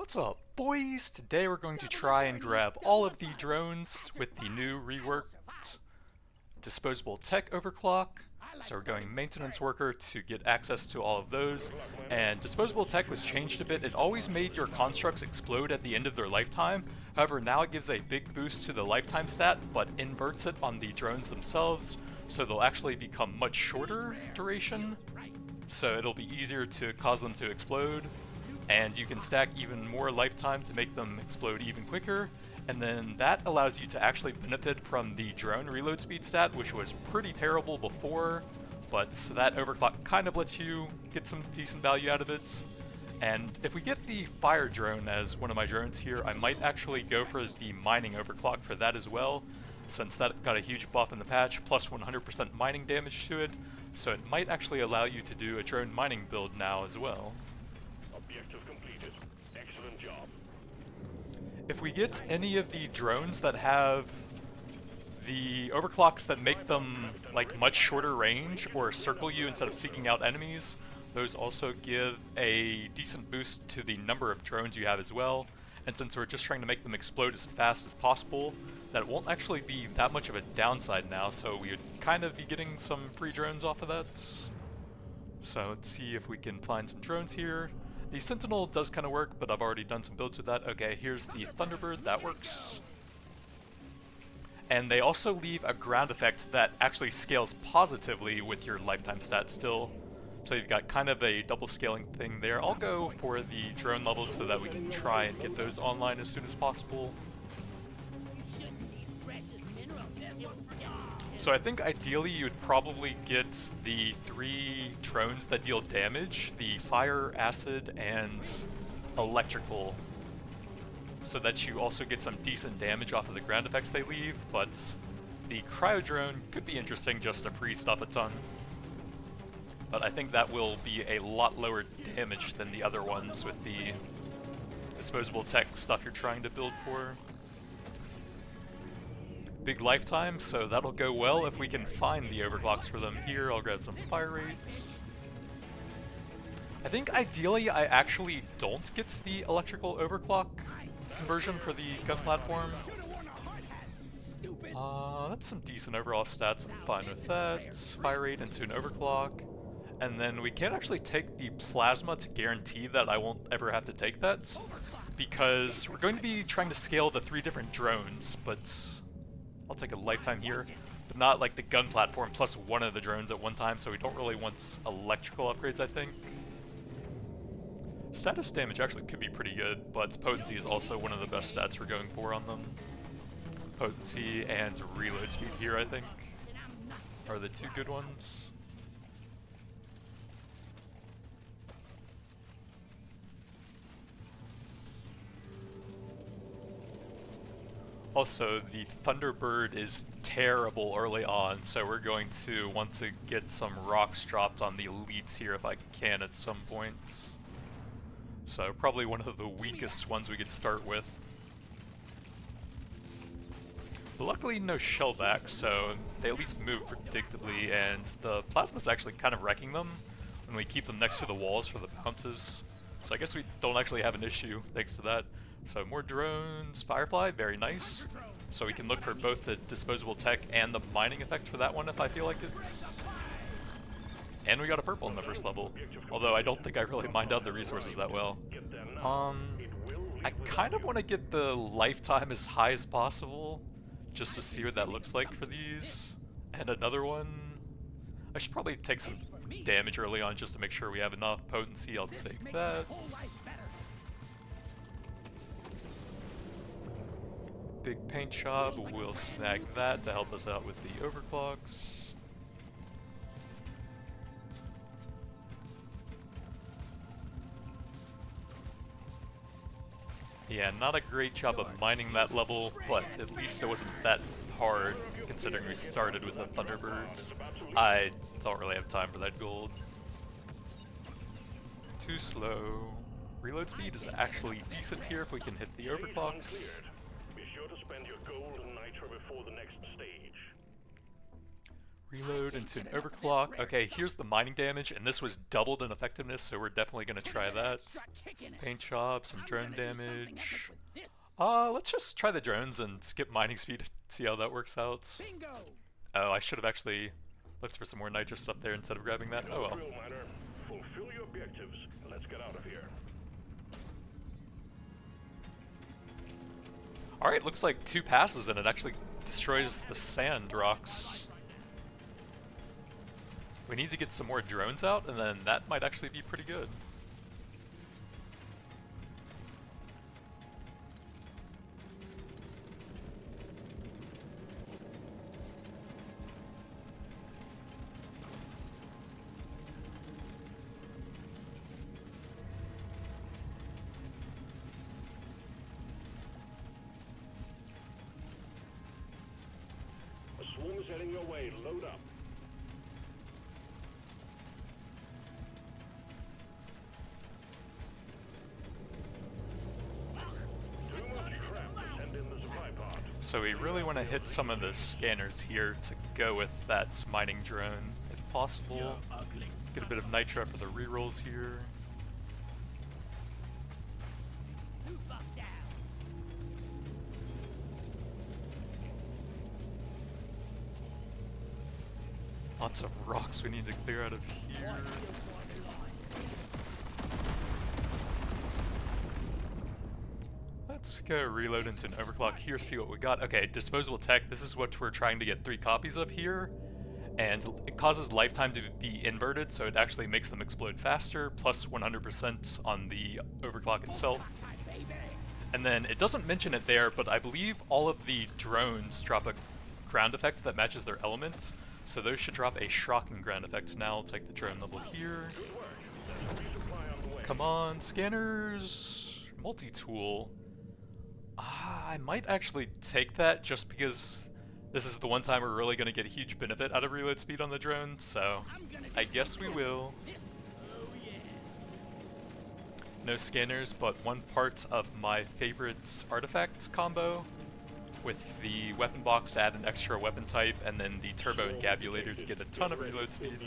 What's up, boys? Today we're going to try and grab all of the drones with the new reworked disposable tech overclock. So we're going maintenance worker to get access to all of those. And disposable tech was changed a bit. It always made your constructs explode at the end of their lifetime. However, now it gives a big boost to the lifetime stat, but inverts it on the drones themselves. So they'll actually become much shorter duration. So it'll be easier to cause them to explode. And you can stack even more lifetime to make them explode even quicker, and then that allows you to actually benefit from the drone reload speed stat, which was pretty terrible before, but that overclock kind of lets you get some decent value out of it. And if we get the fire drone as one of my drones here, I might actually go for the mining overclock for that as well, since that got a huge buff in the patch, plus 100% mining damage to it, so it might actually allow you to do a drone mining build now as well. If we get any of the drones that have the overclocks that make them like much shorter range or circle you instead of seeking out enemies, those also give a decent boost to the number of drones you have as well. And since we're just trying to make them explode as fast as possible, that won't actually be that much of a downside now, so we would kind of be getting some free drones off of that. So let's see if we can find some drones here. The Sentinel does kind of work, but I've already done some builds with that. Okay, here's the Thunderbird, that works. And they also leave a ground effect that actually scales positively with your lifetime stat still. So you've got kind of a double scaling thing there. I'll go for the drone levels so that we can try and get those online as soon as possible. So I think ideally you would probably get the 3 drones that deal damage, the fire, acid, and electrical, so that you also get some decent damage off of the ground effects they leave, but the cryo drone could be interesting just to free stuff a ton. But I think that will be a lot lower damage than the other ones with the disposable tech stuff you're trying to build for. Big lifetime, so that'll go well if we can find the overclocks for them here. I'll grab some fire rates. I think ideally I actually don't get the electrical overclock conversion for the gun platform. That's some decent overall stats, I'm fine with that. Fire rate into an overclock. And then we can't actually take the plasma to guarantee that I won't ever have to take that, because we're going to be trying to scale the 3 different drones, but I'll take a lifetime here, but not like the gun platform plus one of the drones at one time, so we don't really want electrical upgrades, I think. Status damage actually could be pretty good, but potency is also one of the best stats we're going for on them. Potency and reload speed here, I think, are the 2 good ones. Also, the Thunderbird is terrible early on, so we're going to want to get some rocks dropped on the elites here if I can at some points. So probably one of the weakest ones we could start with. But luckily no shellbacks, so they at least move predictably, and the plasma's actually kind of wrecking them when we keep them next to the walls for the bounces. So I guess we don't actually have an issue thanks to that. So more drones, Firefly, very nice. So we can look for both the disposable tech and the mining effect for that one if I feel like it's... And we got a purple in the first level, although I don't think I really mined out the resources that well. I kind of want to get the lifetime as high as possible, just to see what that looks like for these. And another one... I should probably take some damage early on just to make sure we have enough potency. I'll take that. Big paint job, we'll snag that to help us out with the overclocks. Yeah, not a great job of mining that level, but at least it wasn't that hard considering we started with the Thunderbirds. I don't really have time for that gold. Too slow. Reload speed is actually decent here if we can hit the overclocks. Reload into an overclock. Okay, here's the mining damage, and this was doubled in effectiveness, so we're definitely gonna try that. Paint job, some drone damage. Let's just try the drones and skip mining speed, see how that works out. Oh, I should have actually looked for some more nitrous stuff there instead of grabbing that. Oh well. Fulfill your objectives, and let's get out of here. Alright, looks like 2 passes and it actually destroys the sand rocks. We need to get some more drones out, and then that might actually be pretty good. A swarm is heading your way. Load up. So we really want to hit some of the scanners here to go with that mining drone, if possible. Get a bit of nitro for the rerolls here. Lots of rocks we need to clear out of here. Let's go reload into an overclock here, see what we got. Okay, disposable tech, this is what we're trying to get 3 copies of here. And it causes lifetime to be inverted, so it actually makes them explode faster, plus 100% on the overclock itself. And then it doesn't mention it there, but I believe all of the drones drop a ground effect that matches their element. So those should drop a shocking ground effect. Now I'll take the drone level here. Come on, scanners! Multi-tool. I might actually take that just because this is the one time we're really going to get a huge benefit out of reload speed on the drone, so I guess we will. No scanners, but one part of my favorite artifact combo with the weapon box to add an extra weapon type, and then the turbo encabulator to get a ton of reload speed.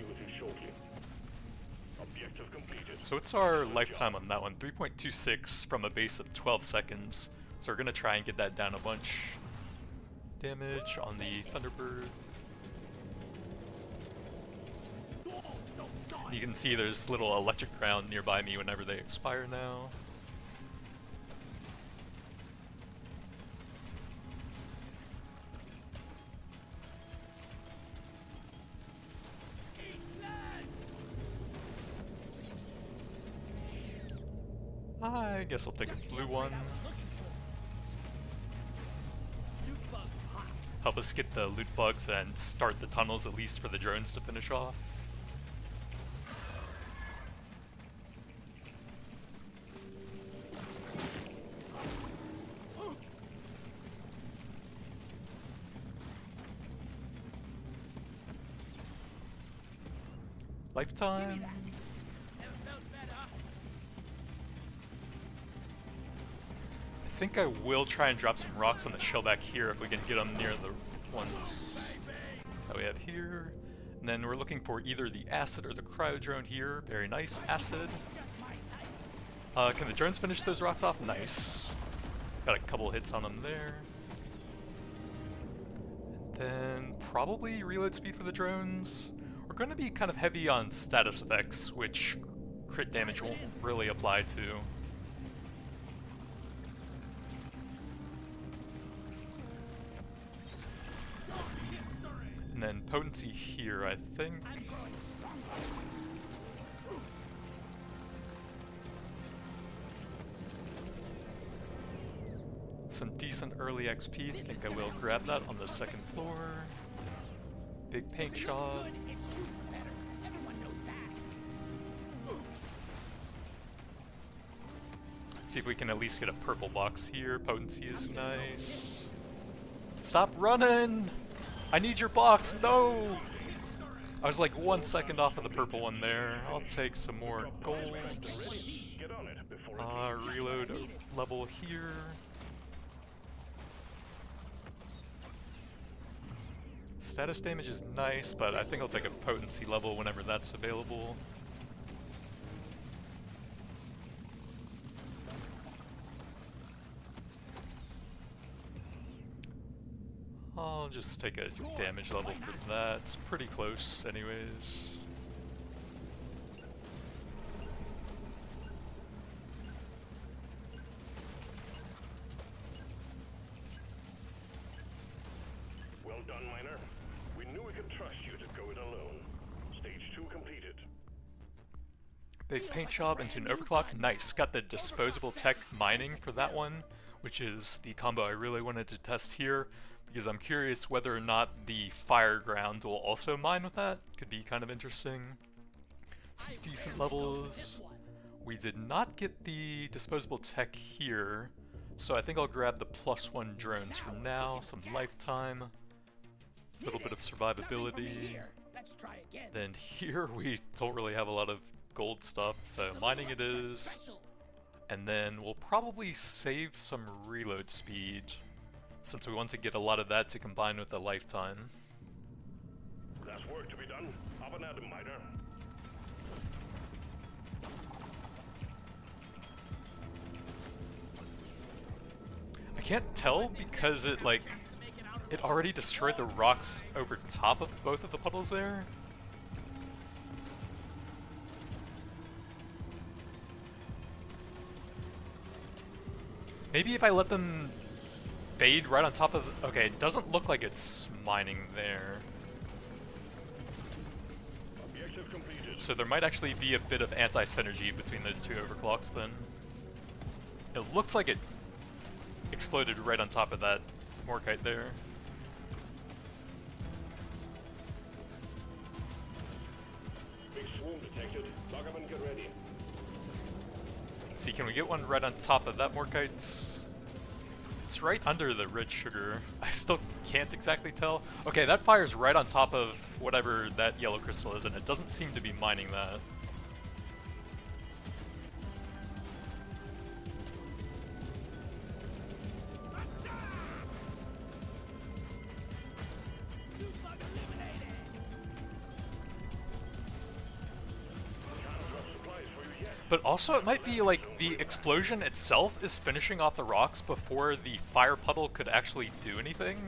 So what's our lifetime on that one? 3.26 from a base of 12 seconds. So we're going to try and get that down a bunch. Damage on the Thunderbird. You can see there's little electric ground nearby me whenever they expire now. I guess I'll take a blue one. Help us get the loot bugs and start the tunnels at least for the drones to finish off. Lifetime. I think I will try and drop some rocks on the shell back here if we can get them near the ones that we have here. And then we're looking for either the acid or the cryo drone here. Very nice, acid. Can the drones finish those rocks off? Nice. Got a couple hits on them there. And then probably reload speed for the drones. We're going to be kind of heavy on status effects, which crit damage won't really apply to. And then potency here, I think. Some decent early XP. I think I will grab that on the second floor. Big paint job. See if we can at least get a purple box here. Potency is nice. Stop running! I need your box, no! I was like 1 second off of the purple one there. I'll take some more gold. Reload level here. Status damage is nice, but I think I'll take a potency level whenever that's available. I'll just take a damage level for that. It's pretty close anyways. Well done, Miner. We knew we could trust you to go it alone. Stage 2 completed. Big paint job into an overclock. Nice. Got the disposable tech mining for that one, which is the combo I really wanted to test here, because I'm curious whether or not the fire ground will also mine with that. Could be kind of interesting. Some decent levels. We did not get the disposable tech here, so I think I'll grab the +1 drones for now. Some lifetime. A little bit of survivability. Then here we don't really have a lot of gold stuff, so mining it is. And then we'll probably save some reload speed, since we want to get a lot of that to combine with a lifetime. There's work to be done. Up and at 'em, Miner. I can't tell because it already destroyed the rocks over top of both of the puddles there. Maybe if I let them fade right on top of... Okay, it doesn't look like it's mining there. Objective completed. So there might actually be a bit of anti-synergy between those two overclocks then. It looks like it exploded right on top of that Morkite there. Big swarm detected. Lock up and get ready. Let's see, can we get one right on top of that Morkite? It's right under the red sugar. I still can't exactly tell. Okay, that fires right on top of whatever that yellow crystal is, and it doesn't seem to be mining that. But also it might be like the explosion itself is finishing off the rocks before the fire puddle could actually do anything.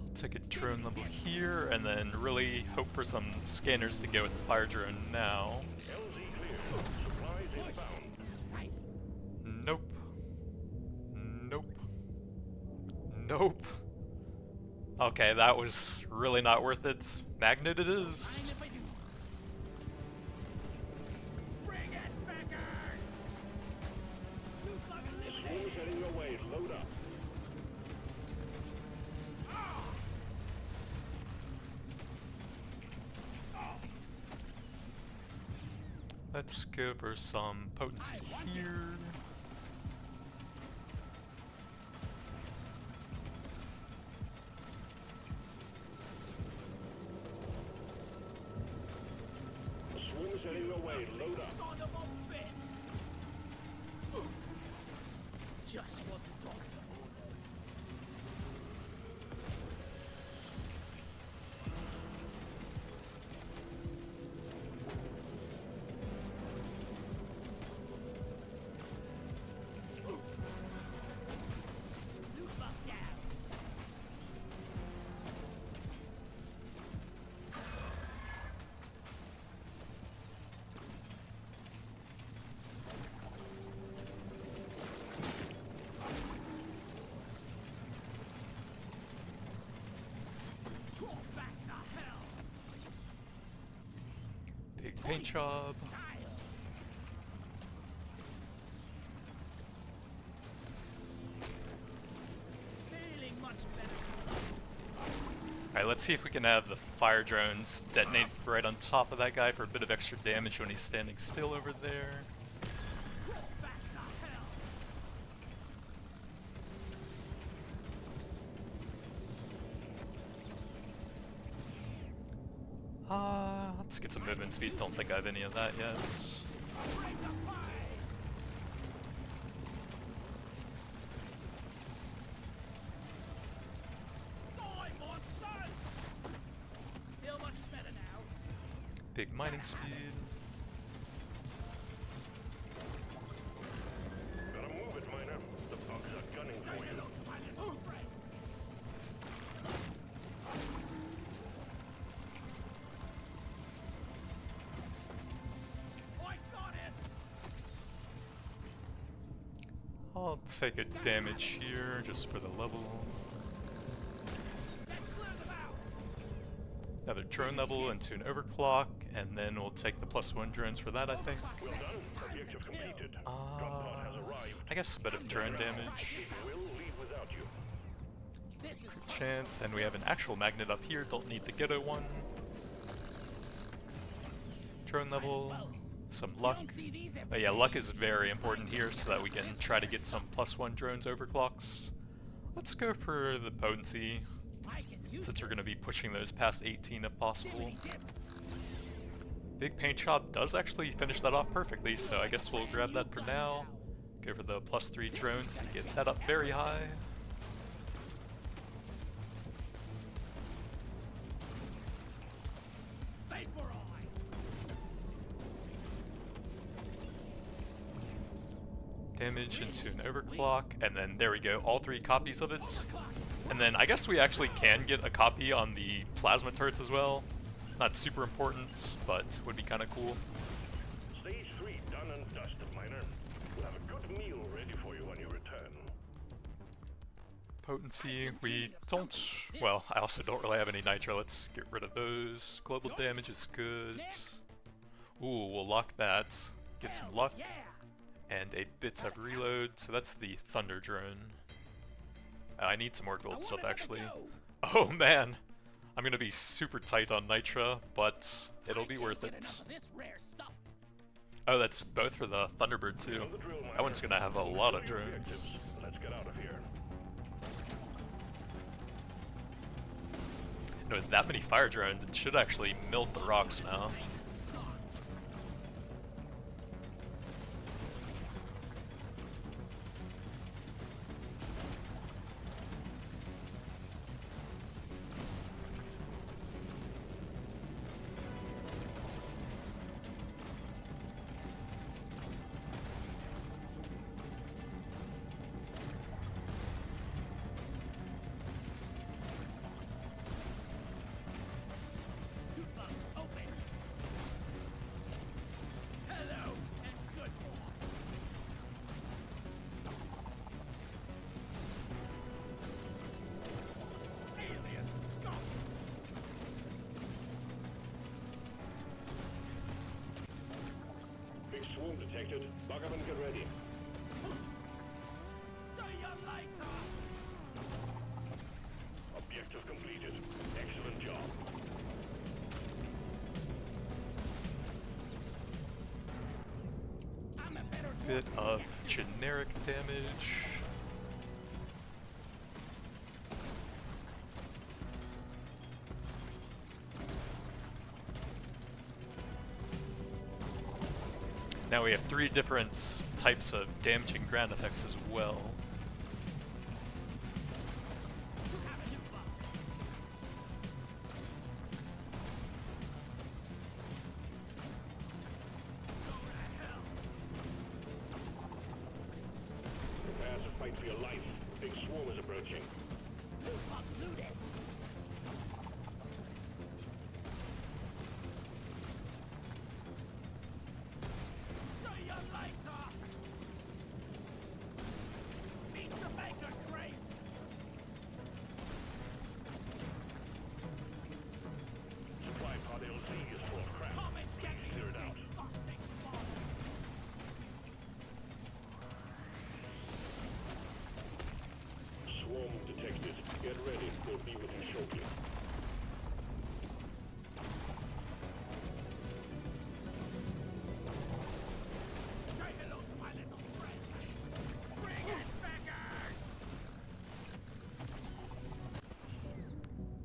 I'll take a drone level here and then really hope for some scanners to go with the fire drone now. Nope. Nope. Nope. Okay, that was really not worth it. Magnet it is. Swarm's heading your way. Load up. Let's go for some potency here. Swarm's heading your way. Load up. Just what the doctor Big paint job. Alright, let's see if we can have the fire drones detonate right on top of that guy for a bit of extra damage when he's standing still over there. Let's get some movement speed. Don't think I have any of that yet. Big mining speed. Gotta move it, miner. The bugs are gunning for you. I'll take a damage here just for the level. Another drone level into an overclock, and then we'll take the +1 drones for that, I think. Well done. Objective completed. Drop pod has arrived. I guess a bit of drone damage. We'll leave without you. Good chance, and we have an actual magnet up here, don't need the ghetto one. Drone level, some luck. But yeah, luck is very important here so that we can try to get some +1 drones overclocks. Let's go for the potency, since we're going to be pushing those past 18 if possible. Big paint job does actually finish that off perfectly, so I guess we'll grab that for now. Go for the +3 drones to get that up very high. Damage into an overclock, and then there we go, all 3 copies of it. And then I guess we actually can get a copy on the plasma turrets as well. Not super important, but would be kind of cool. Stage 3 done and dusted, miner. We'll have a good meal ready for you when you return. Potency, we don't, well, I also don't really have any nitro. Let's get rid of those. Global damage is good. Ooh, we'll lock that. Get some luck. And a bit of reload, so that's the Thunder Drone. I need some more gold stuff actually. Oh man! I'm gonna be super tight on Nitra, but it'll be worth it. Oh, that's both for the Thunderbird too. That one's gonna have a lot of drones. Let's get out of here. No, with that many fire drones, it should actually melt the rocks now. Swarm detected. Lock up and get ready. Objective completed. Excellent job. Bit of generic damage. Now we have 3 different types of damaging ground effects as well. Prepare to fight for your life. Big swarm is approaching. Swarm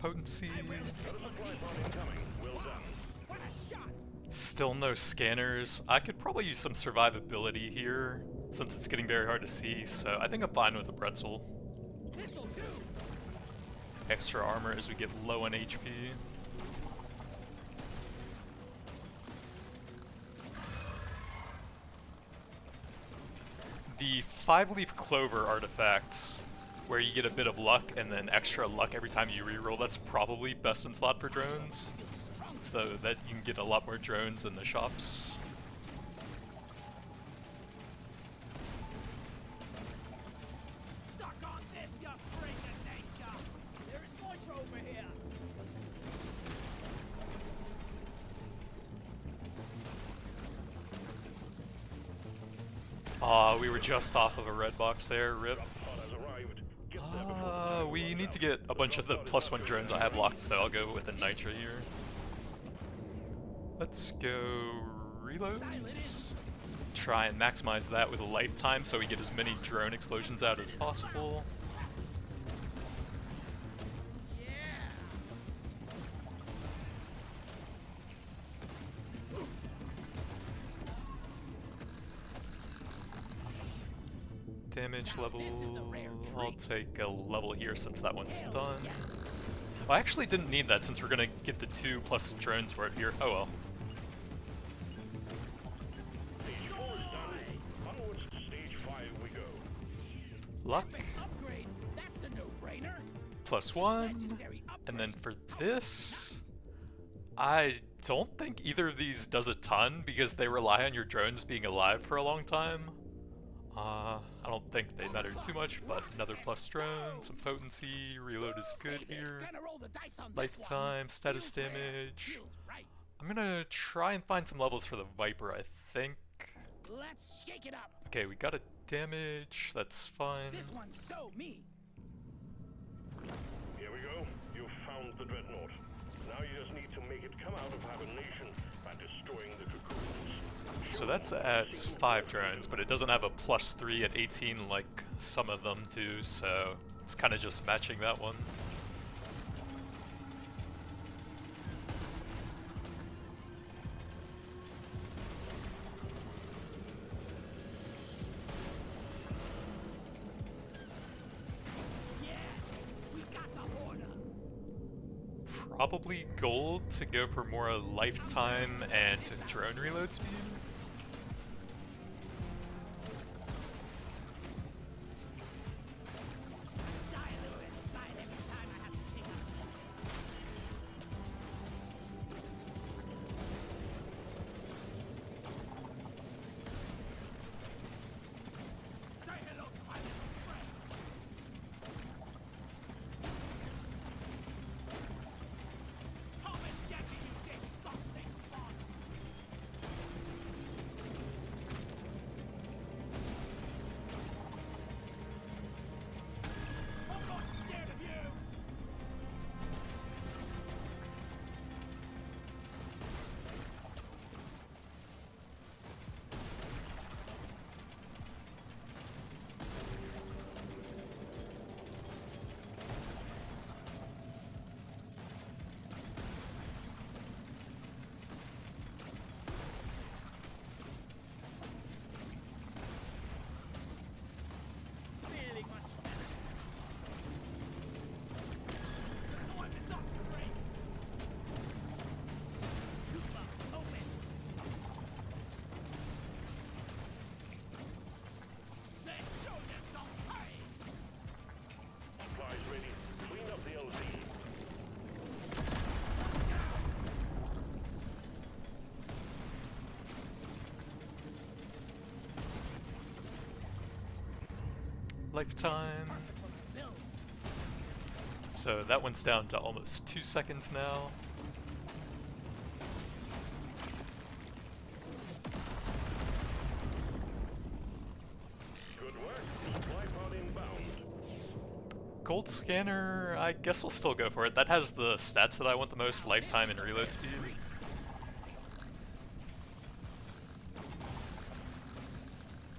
potency. Got a supply pod incoming. Well done. Still no scanners. I could probably use some survivability here, since it's getting very hard to see, so I think I'm fine with a pretzel. Extra armor as we get low on HP. The 5-leaf clover artifacts, where you get a bit of luck and then extra luck every time you reroll, that's probably best in slot for drones, so that you can get a lot more drones in the shops. We were just off of a red box there, rip. We need to get a bunch of the +1 drones I have locked, so I'll go with a nitra here. Let's go reloads. Try and maximize that with a lifetime so we get as many drone explosions out as possible. Damage level, I'll take a level here since that one's done. Well, I actually didn't need that since we're gonna get the 2+ drones for it here. Oh well. Stage 4 is done. Onwards to stage 5 we go. Luck. +1. And then for this, I don't think either of these does a ton because they rely on your drones being alive for a long time. I don't think they matter too much, but another + drone, some potency, reload is good here. Lifetime, status damage. I'm gonna try and find some levels for the Viper, I think. Let's shake it up. Okay, we got a damage, that's fine. This one's so me. Here we go. You've found the dreadnought. Now you just need to make it come out of hibernation by destroying the cocoons. So that's at 5 drones, but it doesn't have a +3 at 18 like some of them do, so it's kind of just matching that one. Probably gold to go for more lifetime and drone reload speed. Lifetime. So that one's down to almost 2 seconds now. Good work. Supply pod inbound. Gold scanner, I guess we'll still go for it. That has the stats that I want the most, lifetime and reload speed.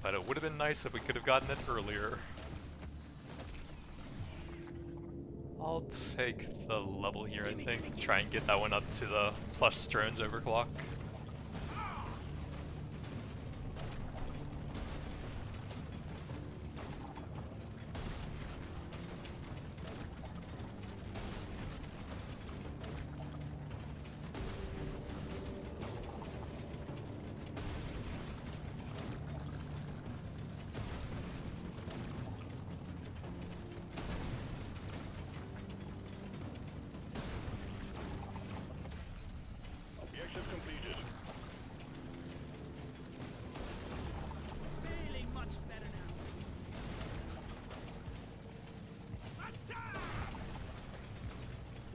But it would have been nice if we could have gotten it earlier. I'll take the level here, I think. Try and get that one up to the plus drones overclock. Objective completed. Feeling much better now. Attack!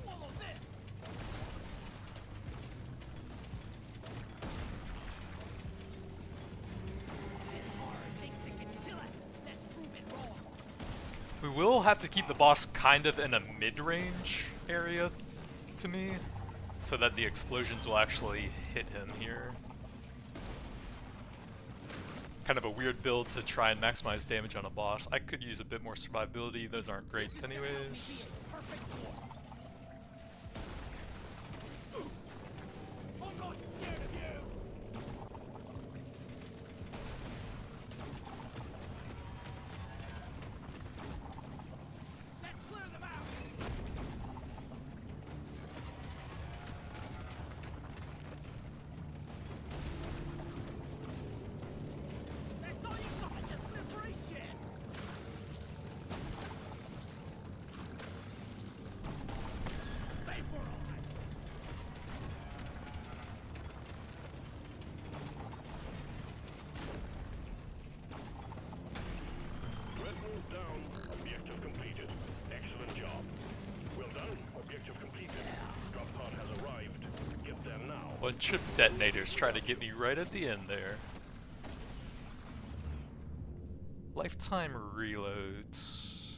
Swallow this! This horror thinks it can kill us. Let's prove it wrong. We will have to keep the boss kind of in a mid-range area to me, so that the explosions will actually hit him here. Kind of a weird build to try and maximize damage on a boss. I could use a bit more survivability, those aren't great anyways. Perfect war. I'm not scared of you. Let's clear them out. That's all you got, you slippery shit. Vaporize. Dreadnought down. Objective completed. Excellent job. Well done. Objective completed. Drop pod has arrived. Get there now. Bunch of detonators try to get me right at the end there. Lifetime reloads.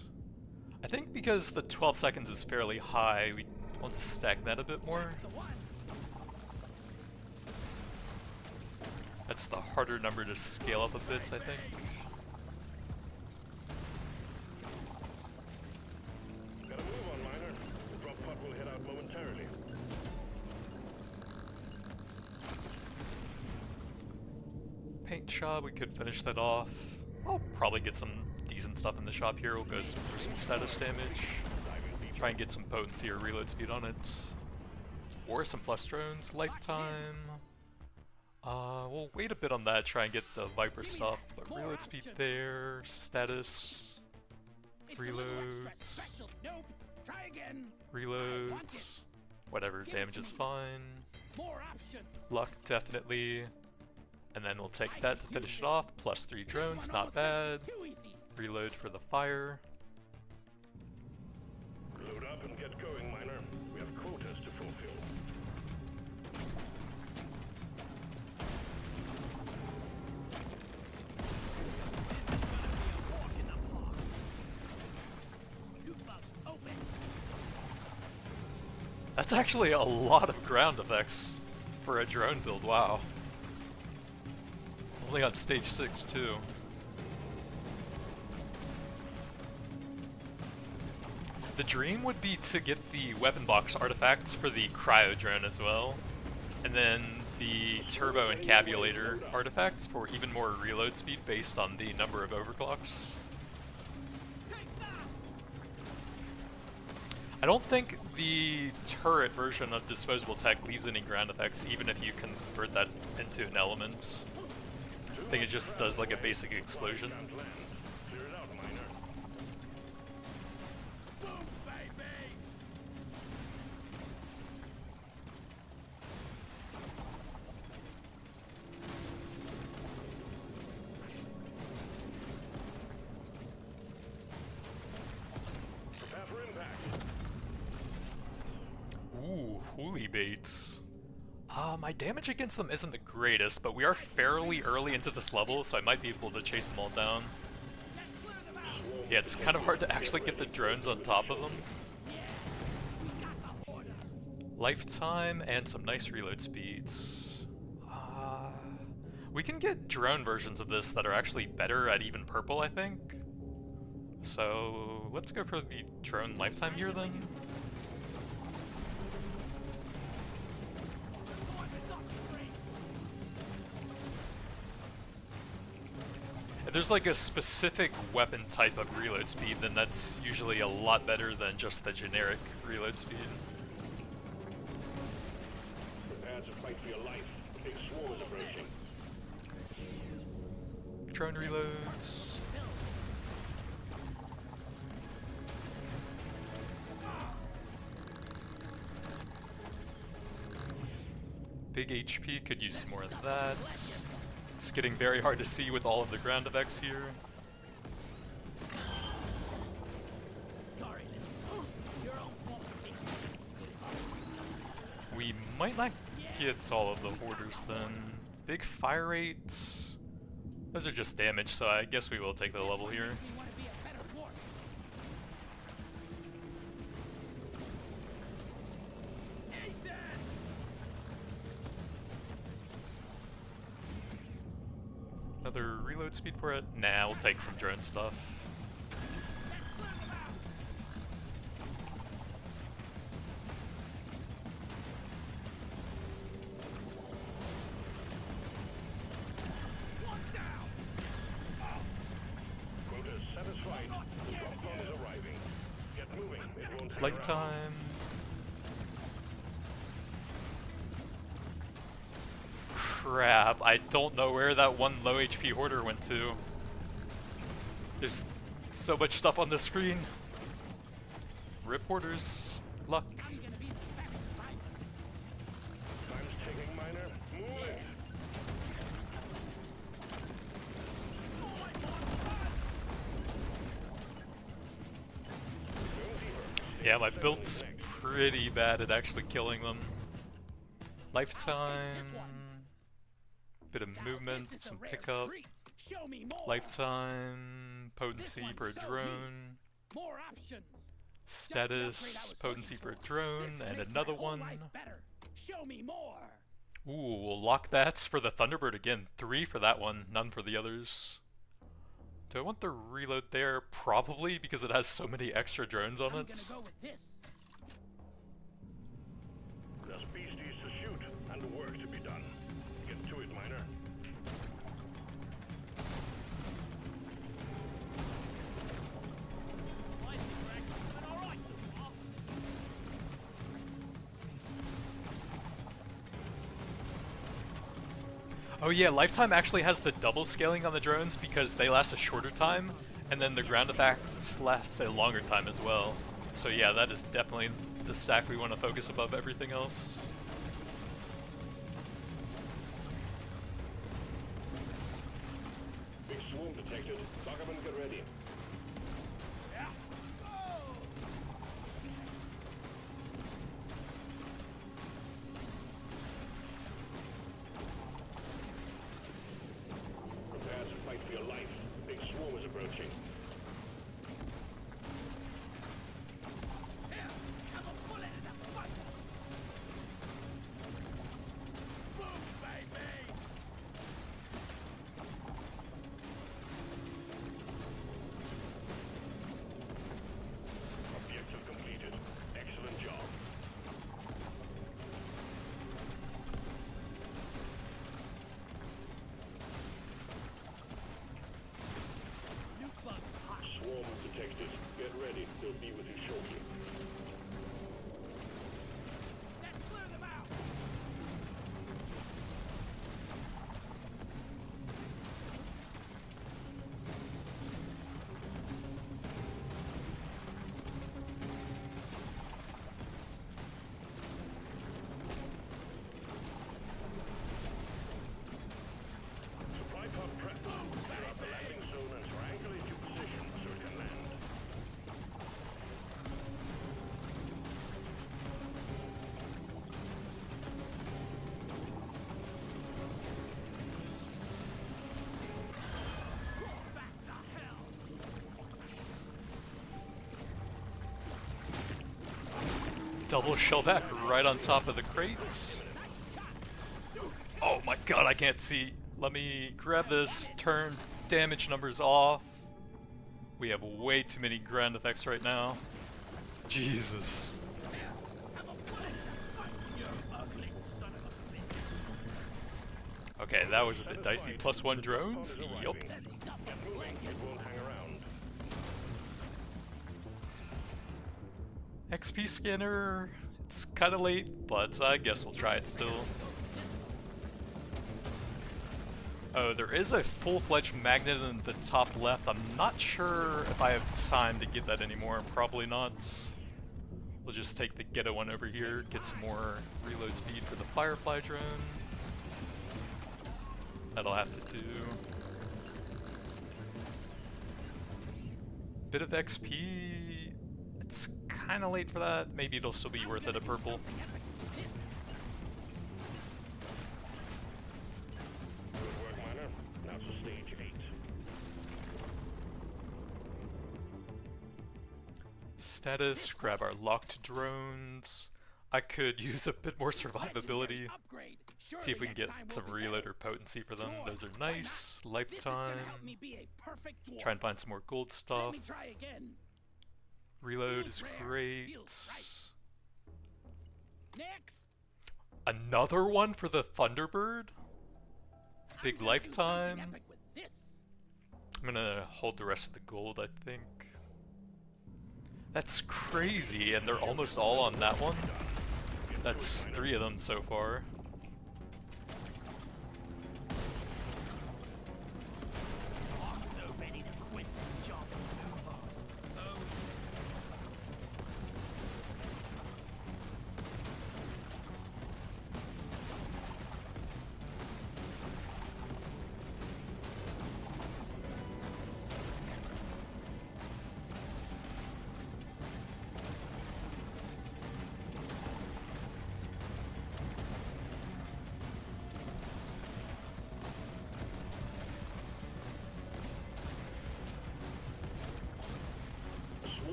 I think because the 12 seconds is fairly high, we want to stack that a bit more. The one. That's the harder number to scale up a bit, I think. Gotta move on, miner. The drop pod will head out momentarily. Paint job, we could finish that off. I'll probably get some decent stuff in the shop here. We'll go for some status damage. Try and get some potency or reload speed on it. Or some plus drones, lifetime. We'll wait a bit on that, try and get the Viper stuff. But reload speed there, status, It's a little extra reloads, special. Nope. Try again. reloads, whatever, damage is fine. More options. Luck, definitely. And then we'll take that to finish it off. Plus 3 drones, not bad. Too easy. Reload for the fire. Load up and get going, miner. We have quotas to fulfill. Walk in the park. Loop up. Open. That's actually a lot of ground effects for a drone build, wow. Only on stage 6 too. The dream would be to get the weapon box artifacts for the cryo drone as well, and then the turbo encabulator artifacts for even more reload speed based on the number of overclocks. I don't think the turret version of Disposable Tech leaves any ground effects, even if you convert that into an element. I think it just does like a basic explosion. Can't land. Clear it out, miner. Boom, baby. Prepare for impact. Ooh, Hooli baits. My damage against them isn't the greatest, but we are fairly early into this level, so I might be able to chase them all down. Yeah, it's kind of hard to actually get the drones on top of them. Lifetime and some nice reload speeds. We can get drone versions of this that are actually better at even purple, I think. So let's go for the drone lifetime here then. If there's like a specific weapon type of reload speed, then that's usually a lot better than just the generic reload speed. Prepare to fight for your life. Big swarm is approaching. Drone reloads. Big HP, could use some more of that. It's getting very hard to see with all of the ground effects here. Sorry, your own fault. We might not get all of the hoarders then. Big fire rates. Those are just damage, so I guess we will take the level here. We want to be a better dwarf. Another reload speed for it? Nah, we'll take some drone stuff. Quota satisfied. The drop bomb is arriving. Get moving. It won't take Lifetime. Crap, I don't know where that one low HP hoarder went to. There's so much stuff on the screen. Rip hoarders. Luck. I'm gonna be the best survivor. Time's ticking, miner. Move it. Yeah, my build's pretty bad at actually killing them. Lifetime. Bit of movement, This is a some rare pickup. treat. Show me more. Lifetime. Potency This per one's so drone. More options. Status. Potency per drone. And another one. Better. Show me more. Ooh, we'll lock that for the Thunderbird again. 3 for that one, none for the others. Do I want the reload there? Probably, because it has so many extra drones on I'm it. gonna go with this. There's beasties to shoot and work to be done. Get to it, miner. I think we're actually doing all right so far. Oh yeah, Lifetime actually has the double scaling on the drones because they last a shorter time, and then the ground effects lasts a longer time as well. So yeah, that is definitely the stack we want to focus above everything else. Big swarm detected. Document, get ready. Prepare to fight for your life. Big swarm is approaching. Here, have a bullet in the fight. Boom, baby. Objective completed. Excellent job. New bug hot. Swarm detected. Get ready. They'll be with you shortly. Let's clear them out. Supply pod prep. Clear out the landing zone and triangulate your position so it can land. Back the hell. Double shellback right on top of the crates. Oh my god, I can't see. Let me grab this, turn damage numbers off. We have way too many ground effects right now. Jesus. Okay, that was a bit dicey. +1 drones? Yup. Get moving. It won't hang around. XP scanner. It's kind of late, but I guess we'll try it still. Oh, there is a full-fledged magnet in the top left. I'm not sure if I have time to get that anymore. Probably not. We'll just take the ghetto one over here, get some more reload speed for the Firefly drone. That'll have to do. Bit of XP. It's kind of late for that. Maybe it'll still be worth it at purple. Status, grab our locked drones. I could use a bit more survivability. See if we can get some reloader potency for them. Those are nice. Lifetime. Try and find some more gold stuff. Reload is great. Another one for the Thunderbird? Big lifetime. I'm gonna hold the rest of the gold, I think. That's crazy, and they're almost all on that one. That's 3 of them so far.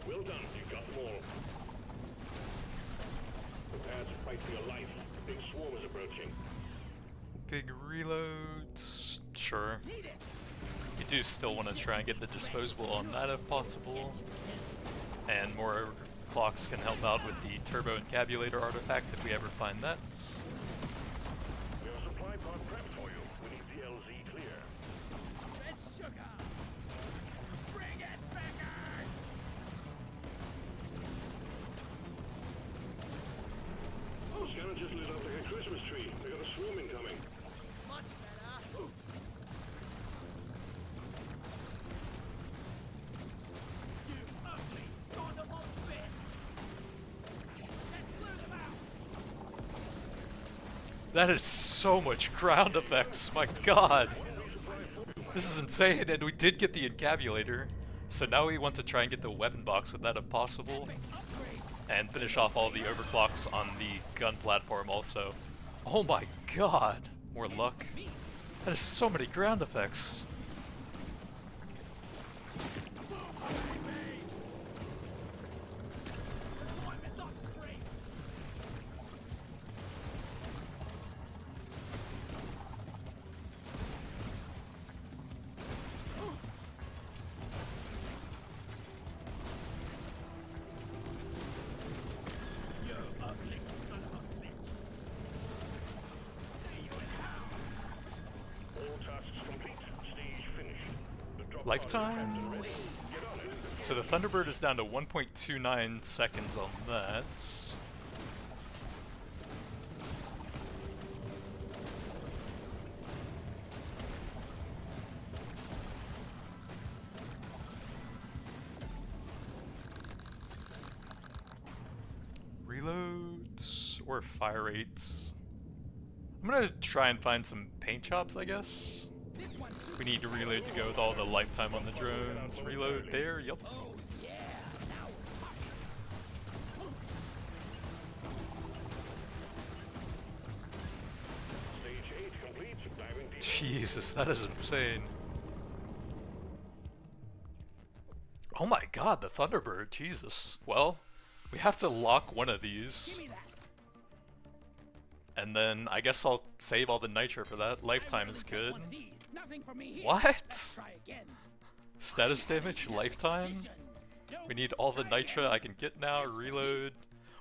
Well done, you got them all. Prepare to fight for your life. The big swarm is approaching. Big reloads. Sure. We do still want to try and get the disposable on that if possible. And more overclocks can help out with the turbo encabulator artifact if we ever find that. We have a supply pod prepped for you. We need the LZ clear. Red sugar! Bring it back! Oh, Scanner just lit up like a Christmas tree. They got a swarm incoming. Much better! You ugly son of a bitch! Let's clear them out! That is so much ground effects, my god! This is insane, and we did get the encabulator. So now we want to try and get the weapon box with that if possible. And finish off all the overclocks on the gun platform also. Oh my god! More luck. That is so many ground effects. Lifetime? So the Thunderbird is down to 1.29 seconds on that. Reloads or fire rates. I'm gonna try and find some paint shops, I guess. We need to reload to go with all the lifetime on the drones. Reload there, yup. Oh, Jesus, that is insane. Oh my god, the Thunderbird, Jesus. Well, we have to lock one of these. Give me that. And then I guess I'll save all the nitro for that. Lifetime is good. One of these. Nothing for me here. What? Let's try again. Status damage, lifetime? We need all the nitro I can get now, reload.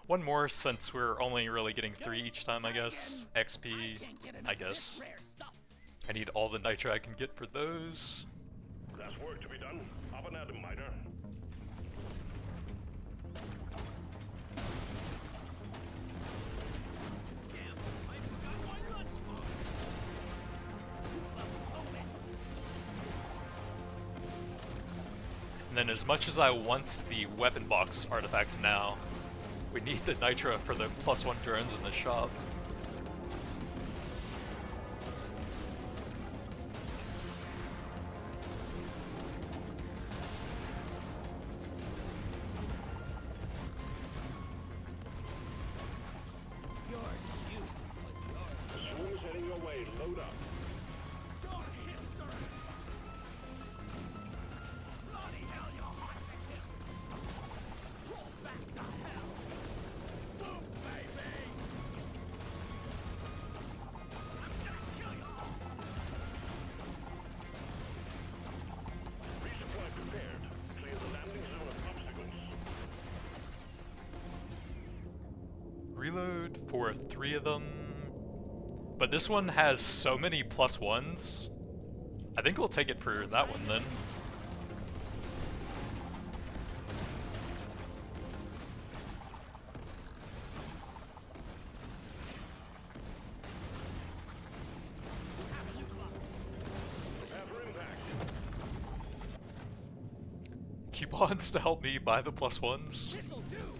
One more since we're only really getting 3 each time, I guess. XP, I guess. I need all the nitro I can get for those. There's work to be done. Up and at 'em, miner. And then as much as I want the weapon box artifact now, we need the nitro for the +1 drones in the shop. The swarm is heading your way. Load up. Resupply prepared. Clear the landing zone of obstacles. Reload for 3 of them. But this one has so many +1s. I think we'll take it for that one then. Prepare for impact. Coupons to help me buy the +1s. This'll do.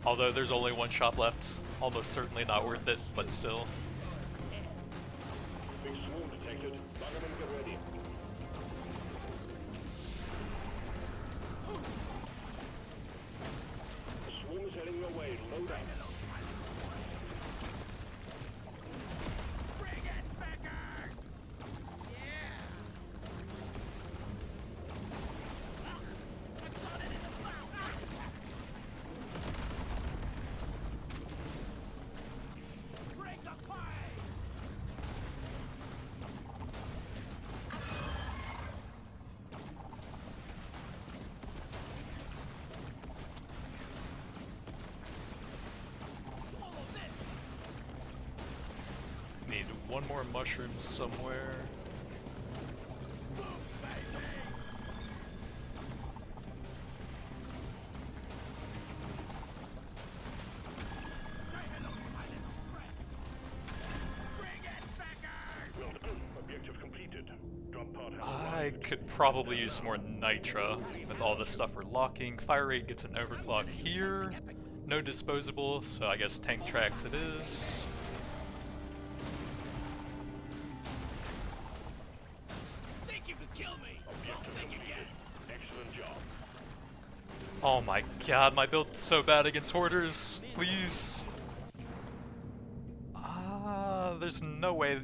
Although there's only one shop left. Almost certainly not worth it, but still. Big swarm detected. Bug 'em and get ready. The swarm is heading your way. Load up. Bring it, Becker! Yeah! I got it in the mouth! Bring the fight! Follow this! Need one more mushroom somewhere. Well done. Objective completed. Drop pod has I arrived. could probably use more nitro with all the stuff we're locking. Fire rate gets an overclock here. No disposable, so I guess tank tracks it is. Think you could kill me? Don't Objective think you completed. can. Excellent job. Oh my god, my build's so bad against hoarders. Please. There's no way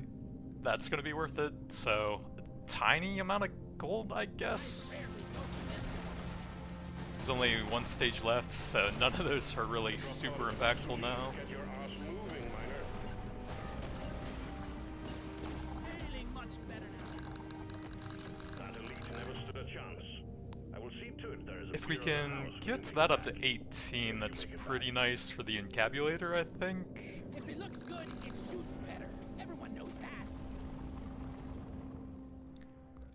that's gonna be worth it, so a tiny amount of gold, I guess. There's only one stage left, so none of those are really super impactful now. Get your ass moving, miner. Feeling much better now. That elite never stood a chance. I will see to it there is a If we pure can house get moving. that up to 18, that's pretty nice for the encabulator, I think. If it looks good, it shoots better. Everyone knows that.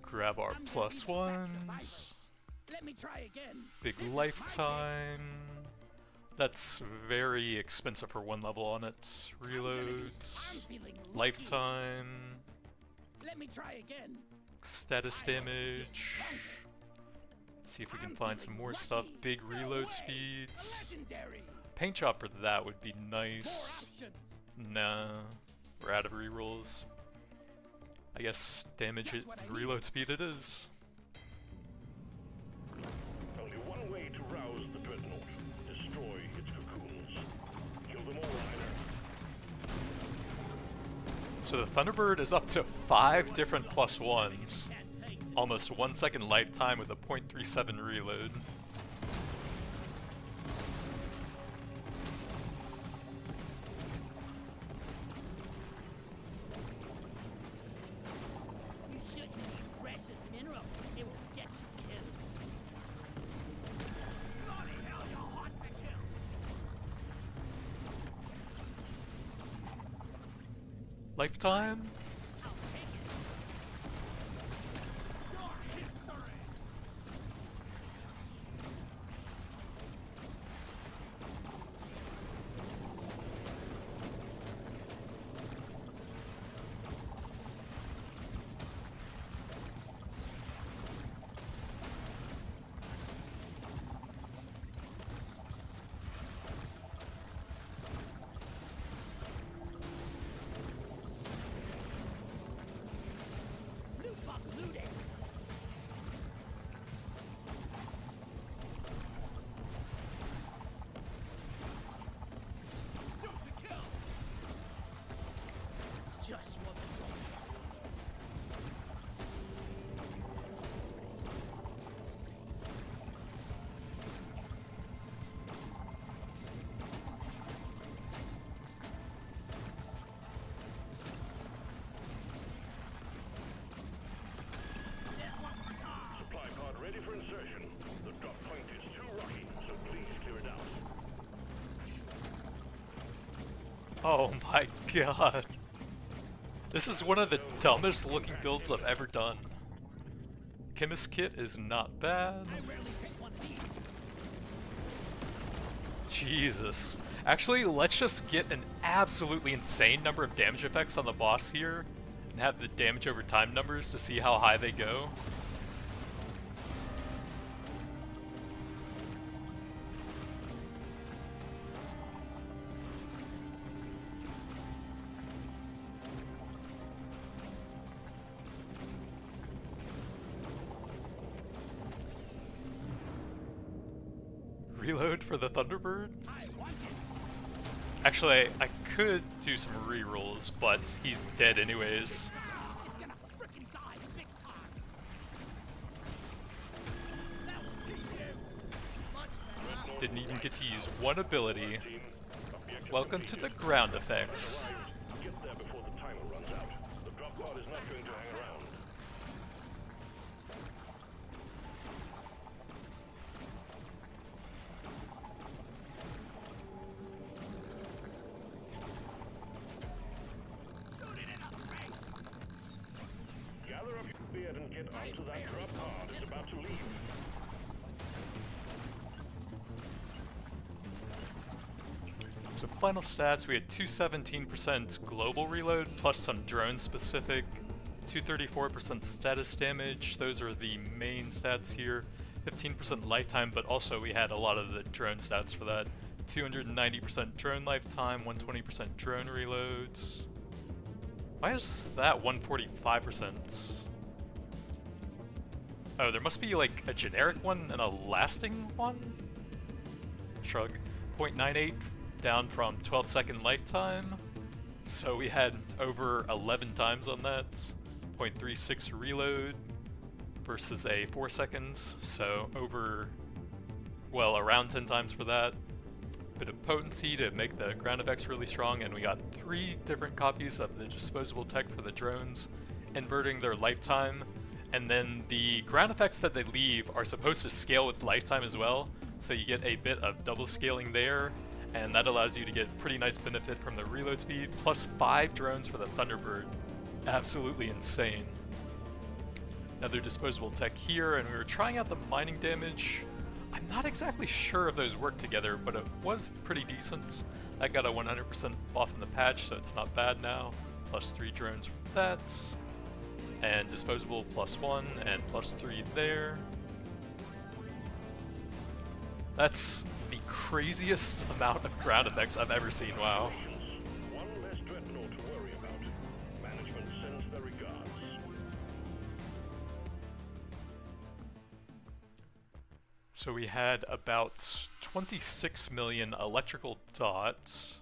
Grab our I'm gonna be the best +1s. Let me try again. Big This is my lifetime. That's very expensive for one level on it. Reloads. I'm feeling lucky. Lifetime. Let me try again. Status damage. See if we can find some more stuff. Big reload speeds. Legendary. Paint job for that would be More nice. options. Nah, we're out of rerolls. I guess damage it, reload speed it is. Only one way to rouse the dreadnought. Destroy its cocoons. Kill them all, miner. So the Thunderbird is up to 5 different +1s. Almost 1 second lifetime with a .37 reload. You shouldn't eat precious minerals. It will get you killed. Bloody hell, you're hot to kill. Lifetime? I'll take it. Your history. Loot bug looted. Shoot to kill. Just what the Supply pod ready for insertion. The drop point is too rocky, so please clear it out. Oh my god. This is one of the dumbest looking builds I've ever done. Chemist kit is not bad. I rarely pick one of these. Jesus. Actually, let's just get an absolutely insane number of damage effects on the boss here and have the damage over time numbers to see how high they go. Reload for the Thunderbird? I want it. Actually, I could do some rerolls, but he's dead anyways. It's gonna frickin' die big time. That will be you. Much better. Didn't even get to use one ability. Team, objective Welcome to the completed. ground effects. Get there before the timer runs out. The drop pod is not going to hang around. Shoot it in the face. Gather up your beard and get onto that drop pod. It's about to leave. So final stats, we had 217% global reload, plus some drone specific, 234% status damage, those are the main stats here, 15% lifetime, but also we had a lot of the drone stats for that, 290% drone lifetime, 120% drone reloads. Why is that 145%? Oh, there must be like a generic one and a lasting one? Shrug. 0.98 down from 12-second lifetime. So we had over 11 times on that. 0.36 reload versus a 4 seconds. So over, well, around 10 times for that. Bit of potency to make the ground effects really strong, and we got 3 different copies of the disposable tech for the drones, inverting their lifetime. And then the ground effects that they leave are supposed to scale with lifetime as well, so you get a bit of double scaling there, and that allows you to get pretty nice benefit from the reload speed, plus 5 drones for the Thunderbird. Absolutely insane. Another disposable tech here, and we were trying out the mining damage. I'm not exactly sure if those work together, but it was pretty decent. I got a 100% buff in the patch, so it's not bad now. Plus 3 drones for that. And disposable +1 and +3 there. That's the craziest amount of ground effects I've ever seen, wow. One less dreadnought to worry about. Management sends their regards. So we had about 26 million electrical dots,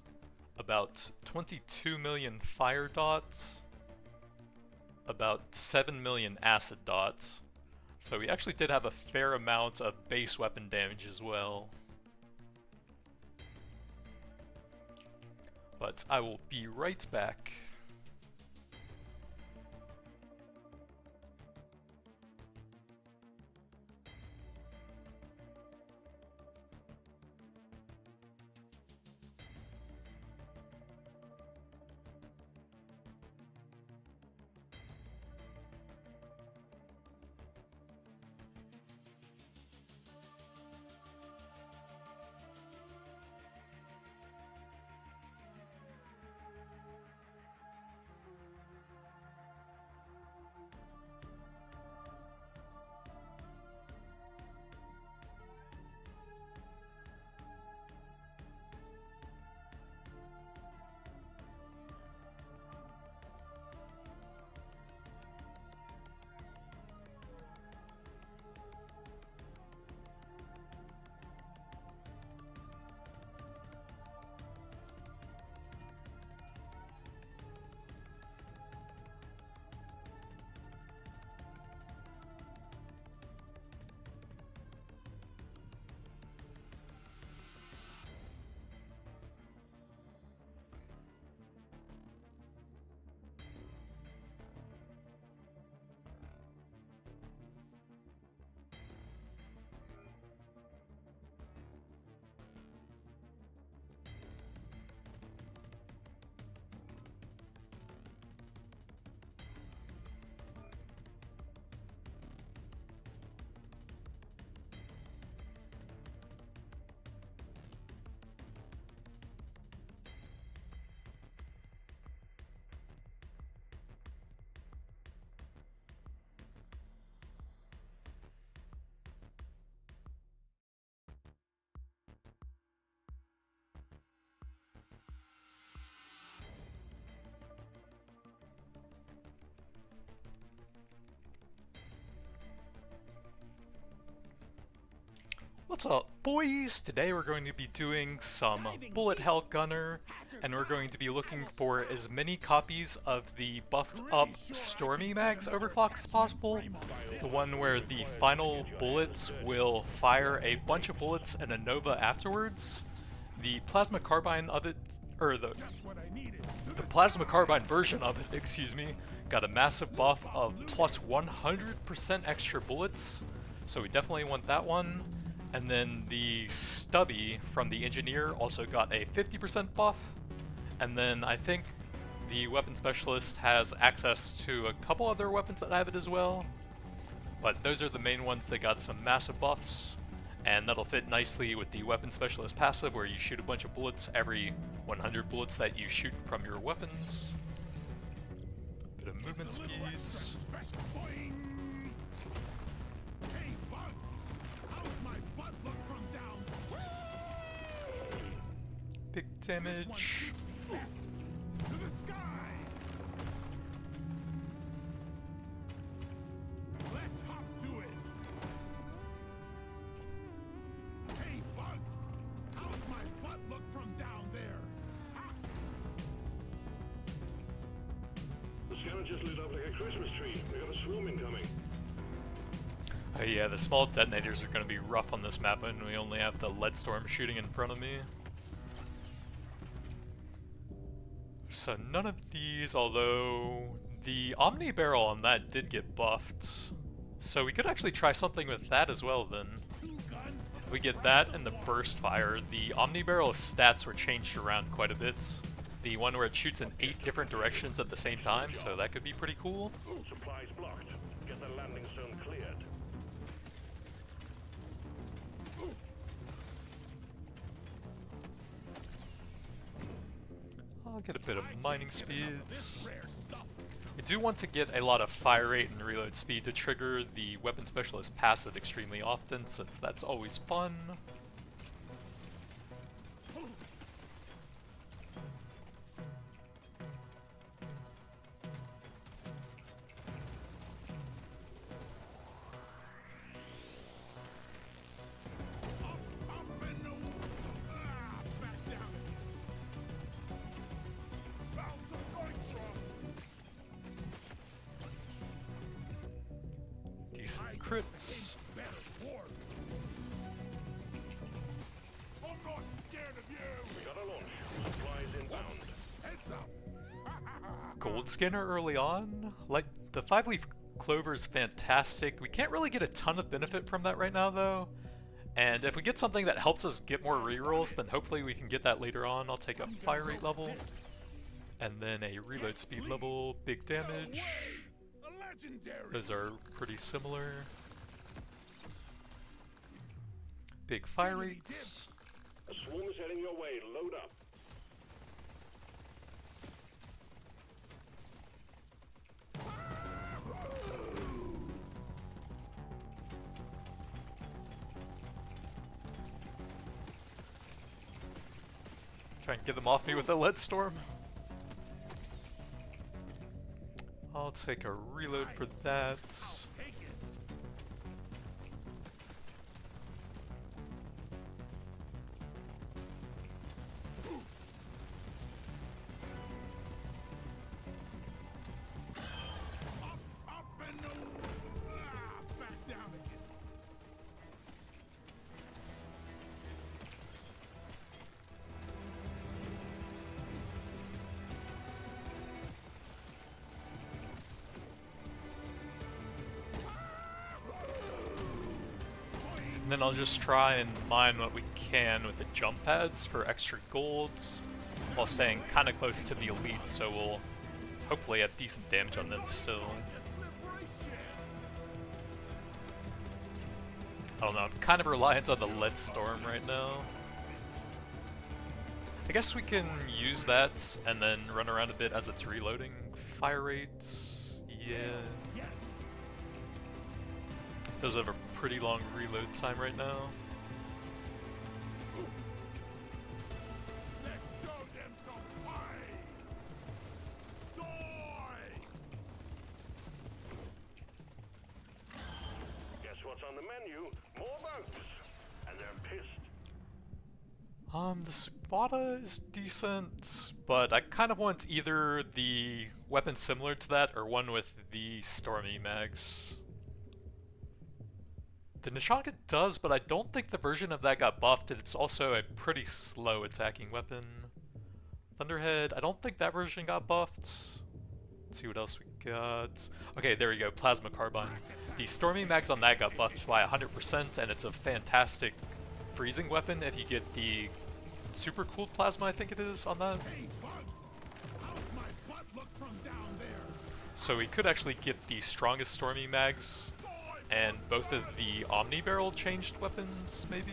about 22 million fire dots, about 7 million acid dots. So we actually did have a fair amount of base weapon damage as well. But I will be right back. What's up, boys? Today we're going to be doing some bullet hell gunner, and we're going to be looking for as many copies of the buffed up Stormy Mag's overclock as possible. The one where the final bullets will fire a bunch of bullets and a nova afterwards. The plasma carbine of it, or the plasma carbine version of it, excuse me, got a massive buff of plus 100% extra bullets, so we definitely want that one. And then the stubby from the engineer also got a 50% buff. And then I think the weapon specialist has access to a couple other weapons that have it as well. But those are the main ones that got some massive buffs. And that'll fit nicely with the weapon specialist passive, where you shoot a bunch of bullets every 100 bullets that you shoot from your weapons. Bit of movement speeds. Big damage. Just lit up like a Christmas tree. We got a swarm incoming. Oh yeah, the small detonators are going to be rough on this map, and we only have the lead storm shooting in front of me. So none of these, although the Omni Barrel on that did get buffed. So we could actually try something with that as well then. If we get that and the burst fire, the Omni Barrel's stats were changed around quite a bit. The one where it shoots in 8 different directions at the same time, so that could be pretty cool. Supplies blocked. Get the landing zone cleared. I'll get a bit of mining speeds. I do want to get a lot of fire rate and reload speed to trigger the weapon specialist passive extremely often, since that's always fun. decent crits. I'm not scared of you. We got a launch. Supplies inbound. Heads up. Gold scanner early on. Like, the 5-leaf clover is fantastic. We can't really get a ton of benefit from that right now, though. And if we get something that helps us get more rerolls, then hopefully we can get that later on. I'll take a fire rate level, and then a reload speed level, big damage. A legendary. Those are pretty similar. Big fire rates. A swarm is heading your way. Load up. Try and get them off me with a lead storm. I'll take a reload for that. Take it. Up and back down again. And then I'll just try and mine what we can with the jump pads for extra golds, while staying kind of close to the elite, so we'll hopefully have decent damage on them still. I don't know, I'm kind of reliant on the lead storm right now. I guess we can use that and then run around a bit as it's reloading. Fire rates, yeah. Does have a pretty long reload time right now. Let's show them some fight. Die. Guess what's on the menu? More bugs. And they're pissed. The Squada is decent, but I kind of want either the weapon similar to that or one with the Stormy mags. The Nishaka does, but I don't think the version of that got buffed, and it's also a pretty slow attacking weapon. Thunderhead, I don't think that version got buffed. Let's see what else we got. Okay, there we go, Plasma Carbine. The Stormy mags on that got buffed by 100%, and it's a fantastic freezing weapon if you get the super cooled plasma, I think it is, on that. Hey, bugs. How's my butt look from down there? So we could actually get the strongest Stormy mags and both of the Omni Barrel changed weapons, maybe?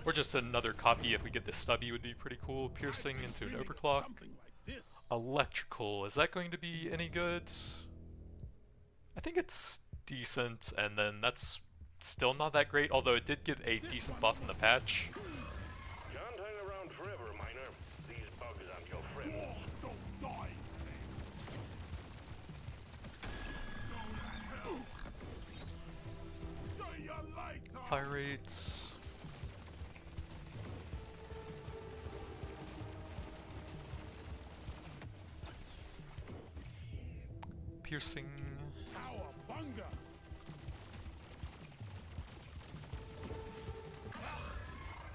Or just another copy if we get the stubby would be pretty cool, piercing into an overclock. Something like this. Electrical, is that going to be any good? I think it's decent, and then that's still not that great, although it did get a decent buff in the patch. Can't hang around forever, Miner. These bugs aren't your friends. Don't die. Say your lights on. Fire rates. Piercing. Cowabunga.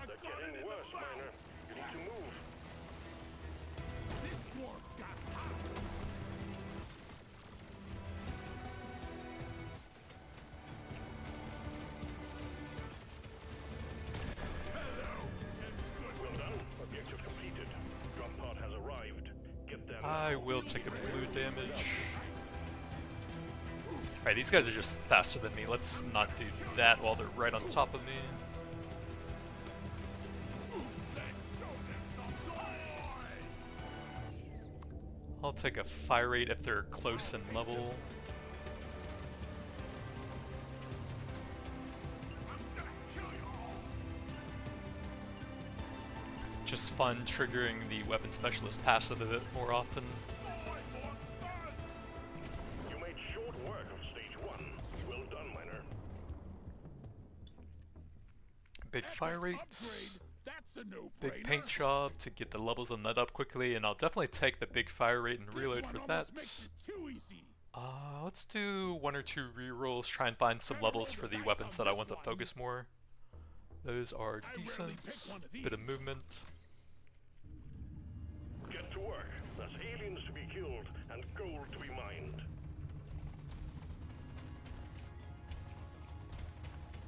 They're getting worse, Miner. You need to move. This dwarf's got hops. Well done. Objective completed. Drop pod has arrived. Get them. I will take a blue damage. Alright, these guys are just faster than me. Let's not do that while they're right on top of me. I'll take a fire rate if they're close in level. Just fun triggering the weapon specialist passive a bit more often. You made short work of stage 1. Well done, Miner. Big fire rates. That's a no-brainer. Big paint job to get the levels on that up quickly, and I'll definitely take the big fire rate and reload for that. Makes it too easy. Let's do 1 or 2 rerolls, try and find some levels for the weapons that I want to focus more. Those are decent, bit of movement. Get to work. There's aliens to be killed and gold to be mined.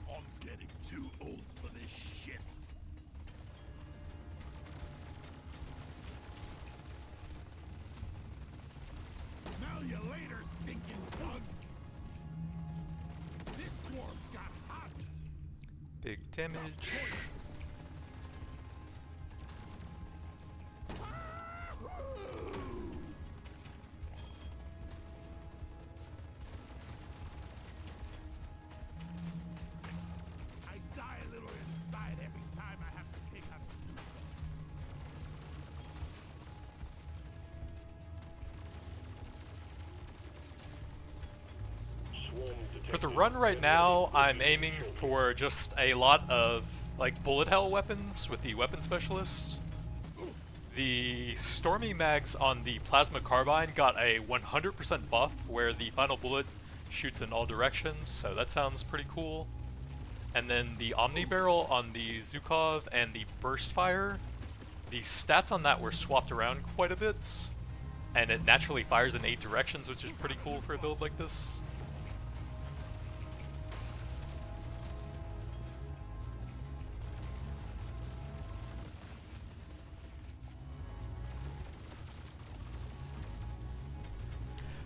I'm getting too old for this shit. Smell you later, stinking bugs. This dwarf got hops. Big damage. I die a little inside every time I have to pick up. For the run right now, I'm aiming for just a lot of like bullet hell weapons with the weapon specialist. The Stormy mags on the plasma carbine got a 100% buff where the final bullet shoots in all directions, so that sounds pretty cool. And then the Omni barrel on the Zukov and the burst fire, the stats on that were swapped around quite a bit, and it naturally fires in 8 directions, which is pretty cool for a build like this.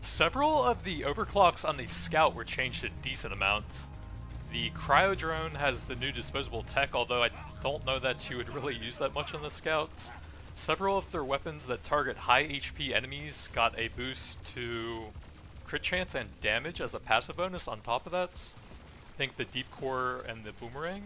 Several of the overclocks on the Scout were changed a decent amount. The Cryo Drone has the new disposable tech, although I don't know that you would really use that much on the Scout. Several of their weapons that target high HP enemies got a boost to crit chance and damage as a passive bonus on top of that. I think the Deep Core and the Boomerang.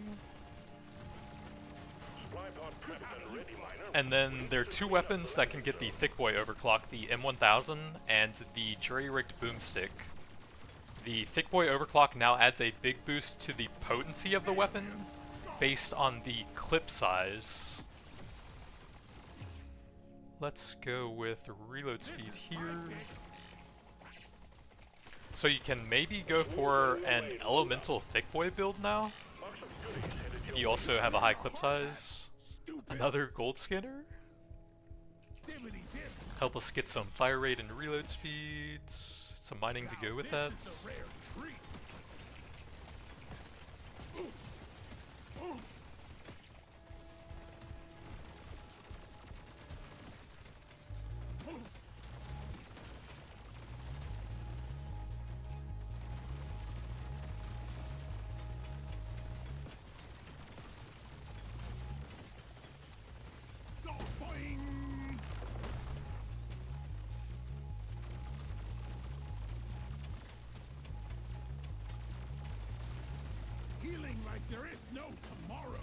Supply pod prepped and ready, miner. And then there are 2 weapons that can get the Thick Boy overclock, the M1000 and the jury-rigged boomstick. The Thick Boy overclock now adds a big boost to the potency of the weapon based on the clip size. Let's go with reload speed here. So you can maybe go for an elemental Thick Boy build now, if you also have a high clip size. Another gold scanner. Help us get some fire rate and reload speeds. Some mining to go with that. Healing like there is no tomorrow.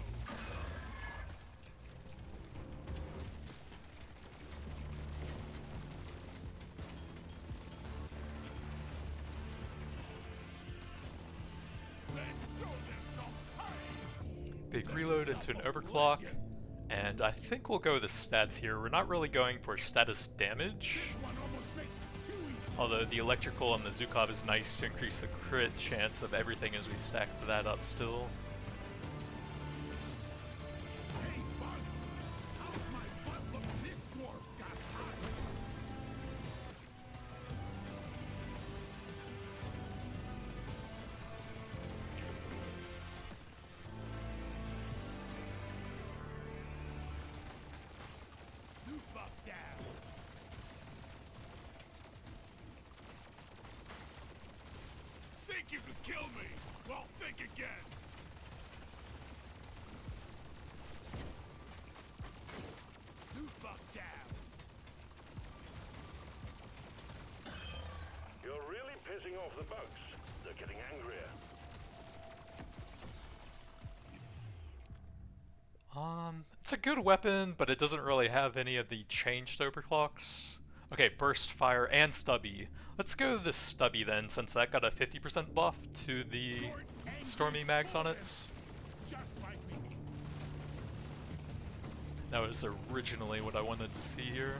Big reload into an overclock. And I think we'll go with the stats here. We're not really going for status damage. Although the electrical on the Zukov is nice to increase the crit chance of everything as we stack that up still. Hey, bugs! How's my butt look? This dwarf got hot. You fuck down. Think you could kill me? Well, think again. You fuck down. You're really pissing off the bugs. They're getting angrier. It's a good weapon, but it doesn't really have any of the changed overclocks. Okay, burst fire and stubby. Let's go the stubby then, since that got a 50% buff to the Stormy mags on it. Just like me. That was originally what I wanted to see here.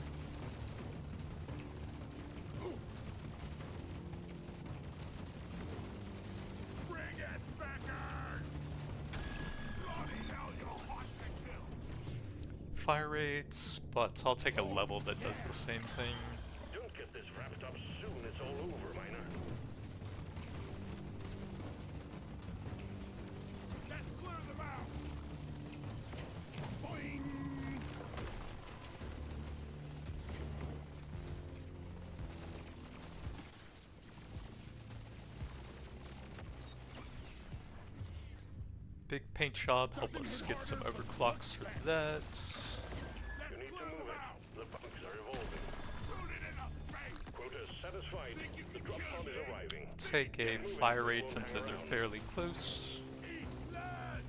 fire rates, but I'll take a level that does the same thing. Don't get this wrapped up soon, it's all over, miner. Let's clear them out. Boing. Big paint job, help us get some overclocks for that. You need to move it. The bugs are evolving. Shoot it in the face. Quota satisfied. The drop pod is arriving. Take a fire rate since they're fairly close. Eat blood.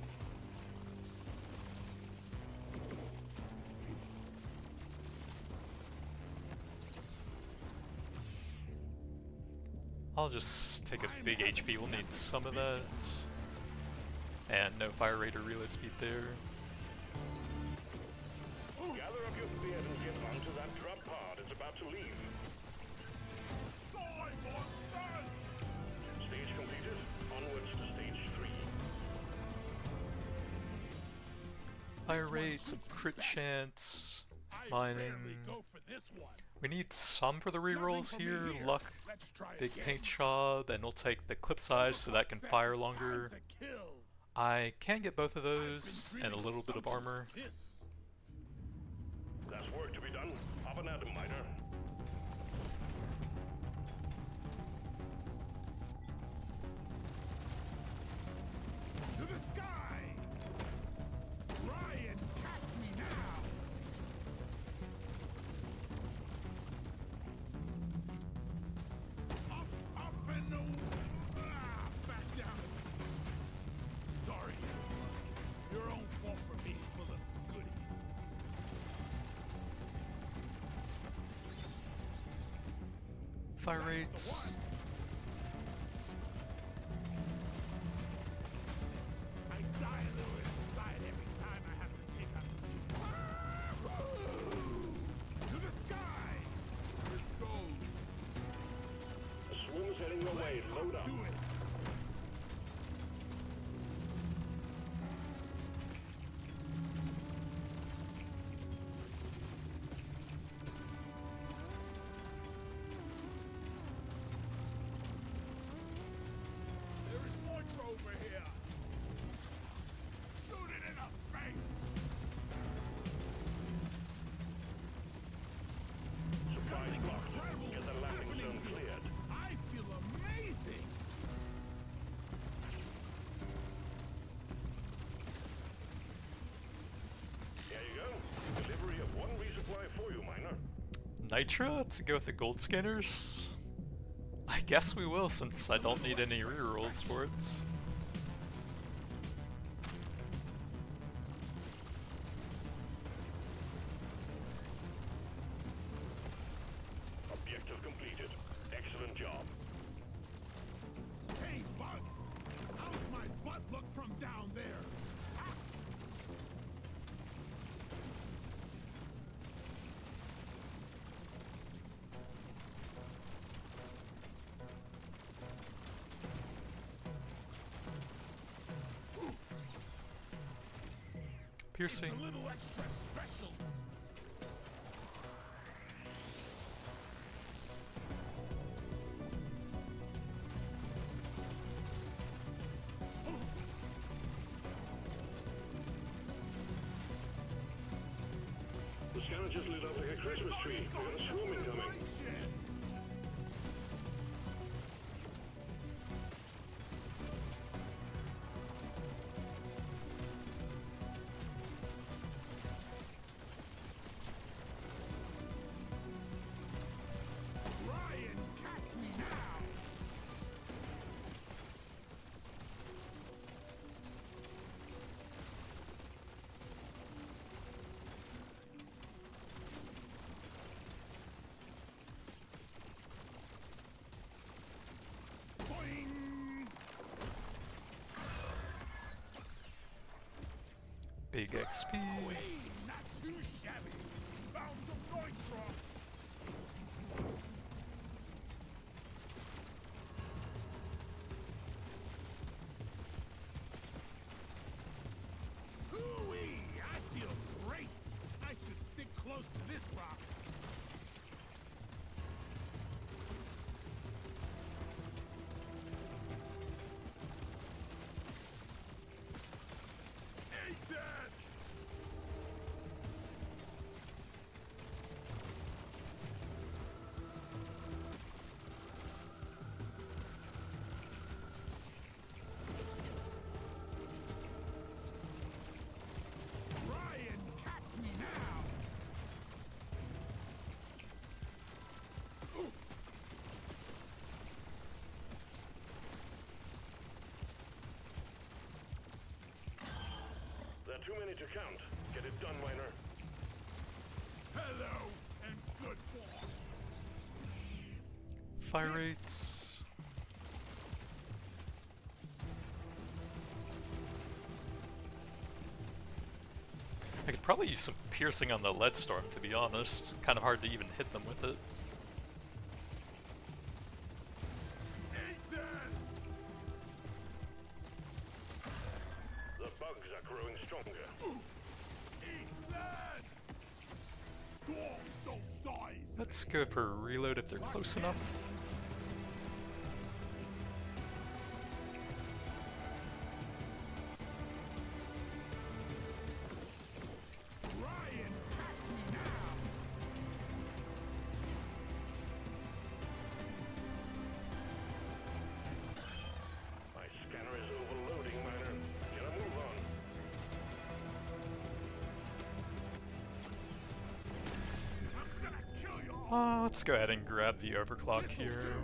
I'll just take a big HP, we'll need some of that. And no fire rate or reload speed there. Gather up your speed and get onto that drop pod. It's about to leave. Die, monsters. Stage completed. Onwards to stage 3. Fire rate, some crit chance, mining. Go for this one. We need some for the rerolls here. Luck, Let's try big again. paint job, and we'll take the clip size so that can fire longer. Time to kill. I can get both of those and a little bit of armor. This. There's work to be done. Up and at 'em, miner. To the skies! Ryan, catch me now! Up and back down. Sorry. Your own fault for being full of goodies. Fire rates. I die a little inside every time I have to take a... To the sky! Let's go! The swim's heading your way. Load up. Do it! There is more over here! Shoot it in the face! Supplies blocked. Incredible Get the landing happening zone here. cleared. I feel amazing! There you go. Delivery of 1 resupply for you, miner. Nitro to go with the gold scanners? I guess we will since I don't need any rerolls for it. Objective completed. Excellent job. Hey, Bugs! How's my butt look from down there? Piercing. A little extra special. The scanner just lit up like a Christmas tree. We got a swarm incoming. Ryan, catch me now! Boing! Big XP. Hey, not too shabby. Found some nitro. Hooey! I feel great. I Too many to count. Get it done, miner. Hello and good form. Fire rates. I could probably use some piercing on the lead storm, to be honest. Kind of hard to even hit them with it. Eat that! The bugs are growing stronger. Eat that! Dwarves don't die. Let's go for a reload if they're close enough. Ryan, catch me now! My scanner is overloading, miner. Get a move on. I'm gonna kill you all! Let's go ahead and grab the overclock here.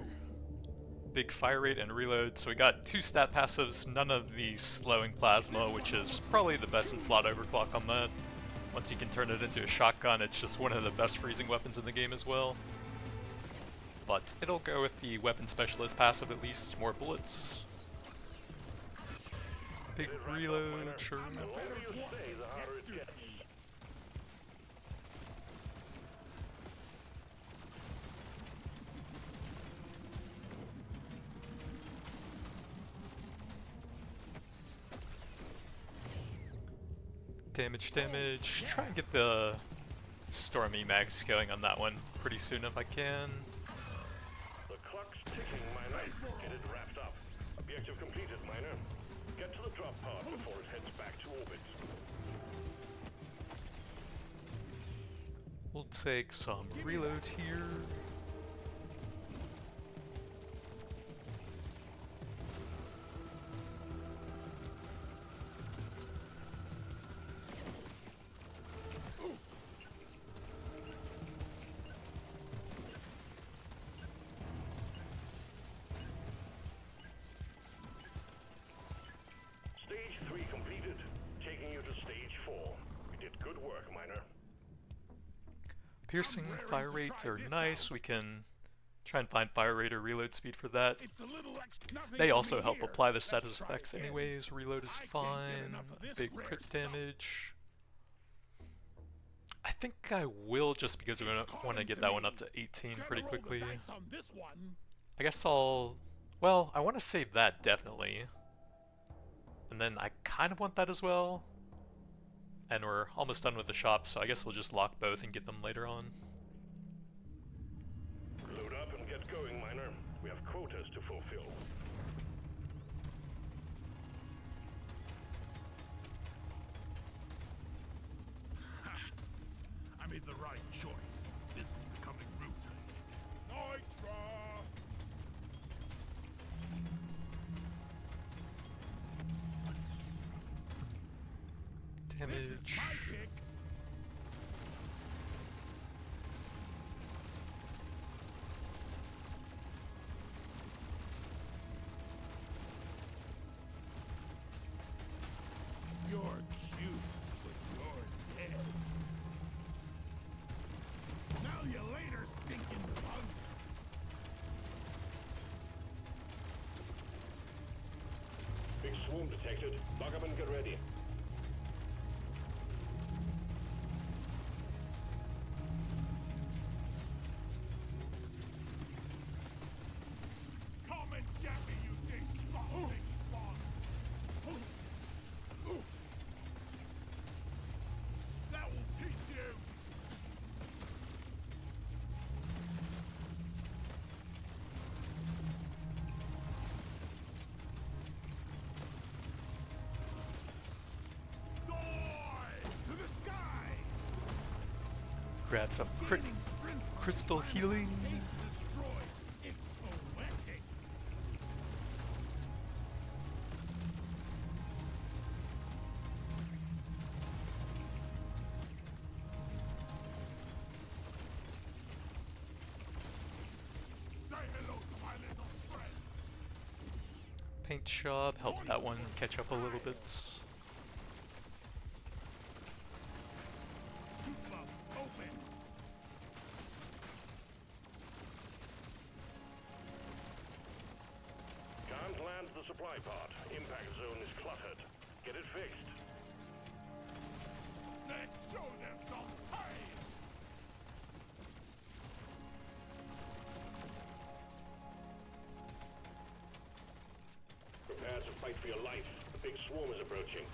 Big fire rate and reload, so we got 2 stat passives, none of the slowing plasma, which is probably the best in slot overclock on that. Once you can turn it into a shotgun, it's just one of the best freezing weapons in the game as well. But it'll go with the weapon specialist passive at least, more bullets. Big reload, sure. The longer you stay, the harder it gets. Damage, damage. Try and get the Stormy mags going on that one pretty soon if I can. The clock's ticking, miner. Get it wrapped up. Objective completed, miner. Get to the drop pod before it heads back to orbit. We'll take some reload here. Stage 3 completed. Taking you to stage 4. We did good work, miner. Piercing, fire rates are nice. We can try and find fire rate or reload speed for that. It's a little nothing They for also me help here. apply the status Try effects again. anyways. Reload is I can't get fine. enough of this Big rare crit stuff. damage. I think I will just because we want to get that one up to 18 Gotta pretty roll the quickly. dice on this one. I guess I'll... Well, I want to save that definitely. And then I kind of want that as well. And we're almost done with the shop, so I guess we'll just lock both and get them later on. Load up and get going, miner. We have quotas to fulfill. I made the right choice. This is becoming routine. Nitra! This is Damage. my kick. You're cute, but you're dead. Now you later, stinking bugs. Big swarm detected. Bug up and get ready. Come and get me, you disgusting bug. That will teach you. Die to the sky. Grab some crystal healing. Destroyed. It's poetic. Say hello to my little friend. Paint job, help that one catch up a little bit. the supply pod. Impact zone is cluttered. Get it fixed. Let's show them some pain! Prepare to fight for your life. The big swarm is approaching.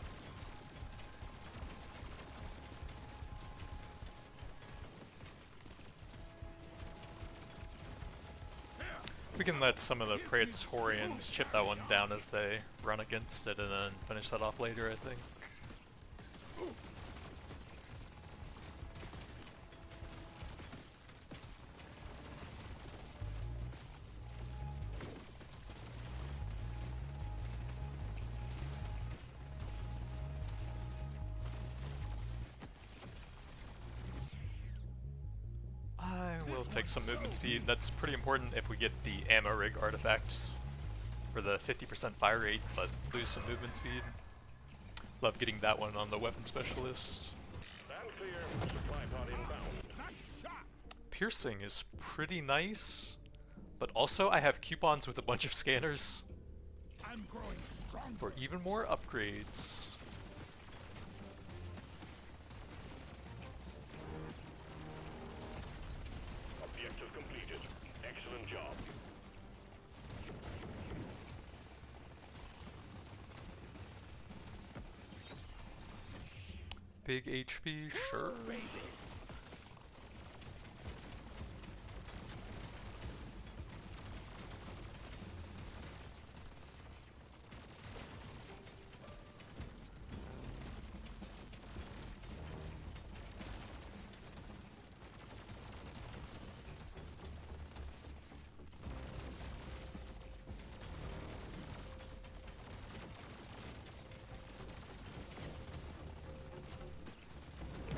We can let some of the Praetorians chip that one down as they run against it and then finish that off later, I think. Take some movement speed. That's pretty important if we get the ammo rig artifacts for the 50% fire rate, but lose some movement speed. Love getting that one on the weapon specialist. Stand clear. Supply pod inbound. Nice shot! Piercing is pretty nice, but also I have coupons with a bunch of scanners I'm growing stronger. for even more upgrades. Objective completed. Excellent job. Big HP, sure.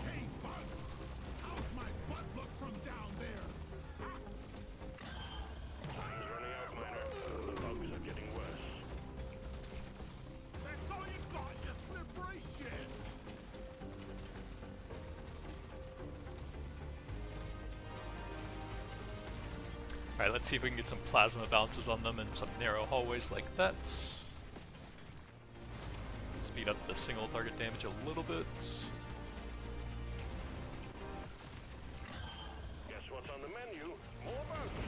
Hey, bugs! How's my butt look from down there? Time's running out, Miner. The bugs are getting worse. That's all you got, you slippery shit! Alright, let's see if we can get some plasma bounces on them in some narrow hallways like that. Speed up the single target damage a little bit. Guess what's on the menu? More bugs.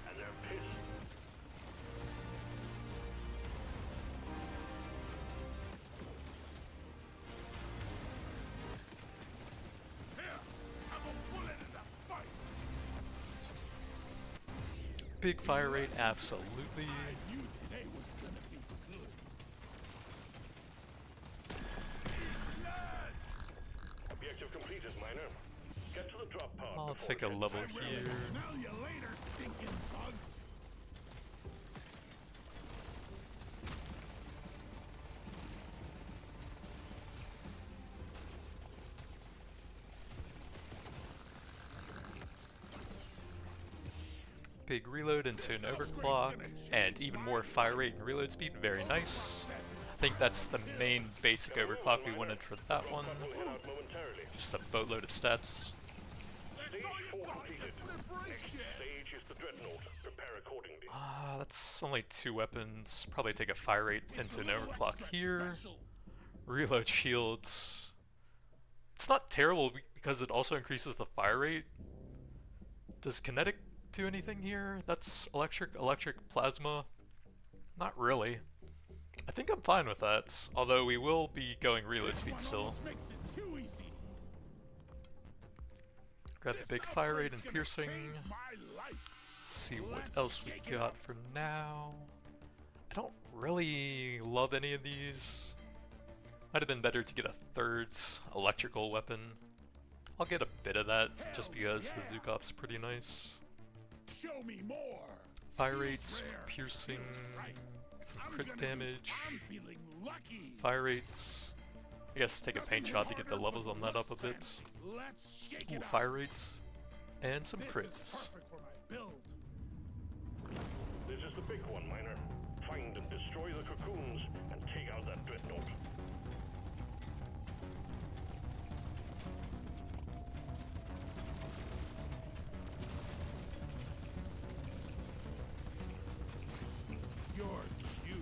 And they're pissed. Here, have a bullet in the fight! Big fire rate, absolutely. I knew today was gonna be good. Objective completed, Miner. Get to the drop pod. I'll before take a it gets level back. here. Smell you later, stinking bugs! Big reload into an overclock, and even more fire rate and reload speed, very nice. I think that's the main basic overclock we wanted for that one. We'll head out momentarily. Just a boatload of stats. Stage 4 completed. Next stage is the dreadnought. Prepare accordingly. That's only 2 weapons. Probably take a fire rate into an overclock here. Reload shields. It's not terrible because it also increases the fire rate. Does kinetic do anything here? That's electric, plasma. Not really. I think I'm fine with that, although we will be going reload speed still. Makes it too easy. Grab the big fire rate and piercing. Changed my life. See what else we got for now. I don't really love any of these. Might have been better to get a third electrical weapon. I'll get a bit of that just because the Zukov's pretty nice. Show me more. Fire rates, piercing, some crit damage, I'm feeling lucky. fire rates. I guess take a paint shot to get the levels on that up a bit. Let's shake Ooh, it fire up. rates, and some This is crits. perfect for my build. This is the big one, Miner. Find and destroy the cocoons and take out that dreadnought. You're cute.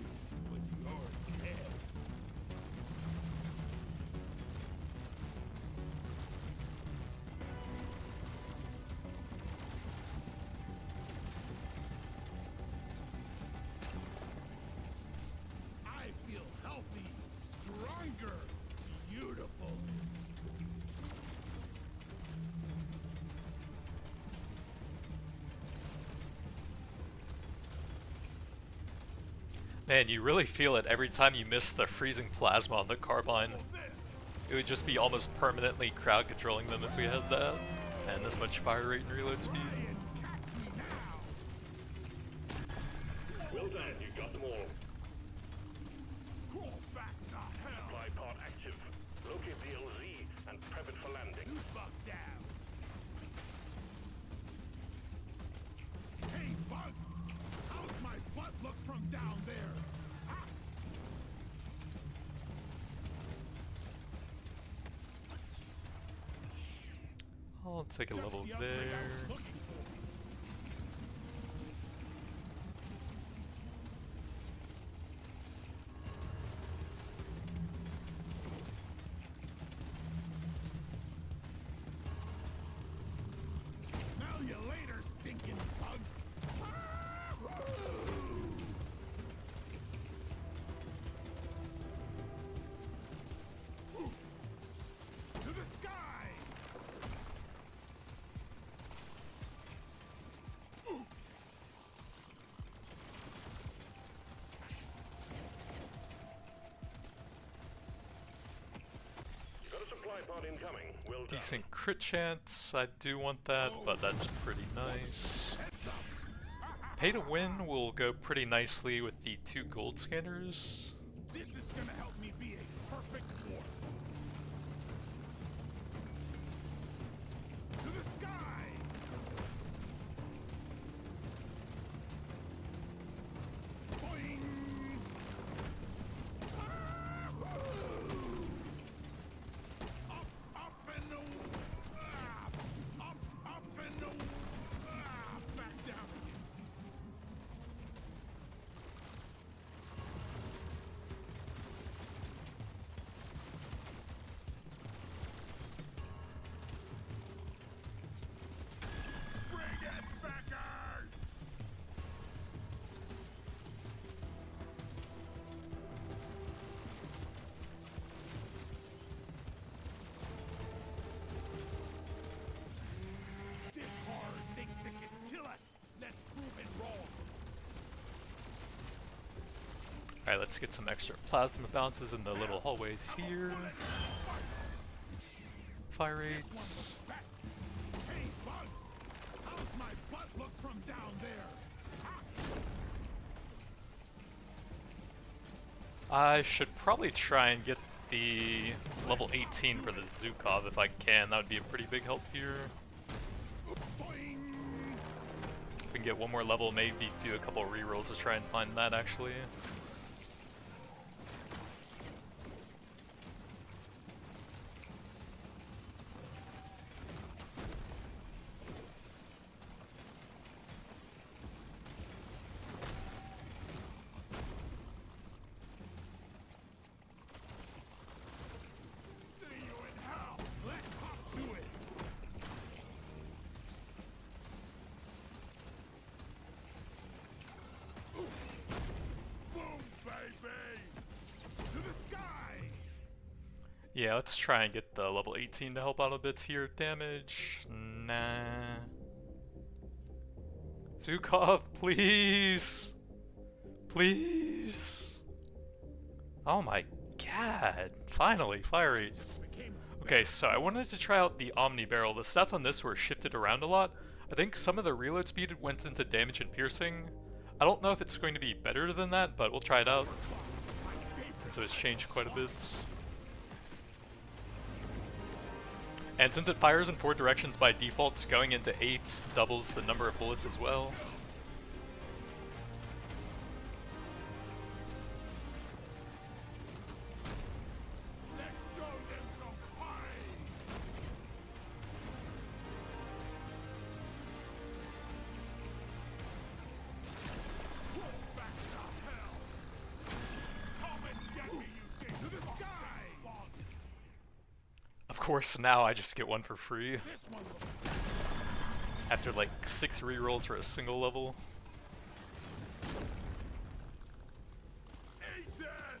Man, you really feel it every time you miss the freezing plasma on the carbine. It would just be almost permanently crowd controlling them if we had that. And this much fire rate and reload speed. Well done, you got them all. Crawl back to hell. Supply pod active. Locate the LZ and prep it for landing. You bug down. Hey, Bugs! How's my butt look from down there? Ha! I'll take a Just level the upgrade I was there. looking for. Smell you later, stinking bugs. To the sky! Got a supply pod incoming. Well done. Decent crit chance. I do want that, but that's pretty nice. Pay to win will go pretty nicely with the 2 gold scanners. This is gonna help me be a perfect dwarf. To the sky! Boing! Up and up and back down again. Bring it, backers! This horde thinks it can kill us. Let's prove it wrong. Alright, let's get some extra plasma bounces in the little hallways here. Fire rates. Best. Hey, Bugs! How's my butt look from down there? I should probably try and get the level 18 for the Zukov if I can. That would be a pretty big help here. Boing! If we can get one more level, maybe do a couple rerolls to try and find that actually. See you in hell! Let's hop to it! Boom, baby! To the sky! Yeah, let's try and get the level 18 to help out a bit here. Damage? Nah. Zukov, please! Please! Oh my god! Finally, fire rate. Okay, so I wanted to try out the Omni Barrel. The stats on this were shifted around a lot. I think some of the reload speed went into damage and piercing. I don't know if it's going to be better than that, but we'll try it out, since it was changed quite a bit. And since it fires in 4 directions by default, going into 8 doubles the number of bullets as well. Let's show them some fight! Back to hell! Come and get me, you thing! To the sky! Of course, now I just get one for free, This one will after like 6 rerolls for a single level. eat it!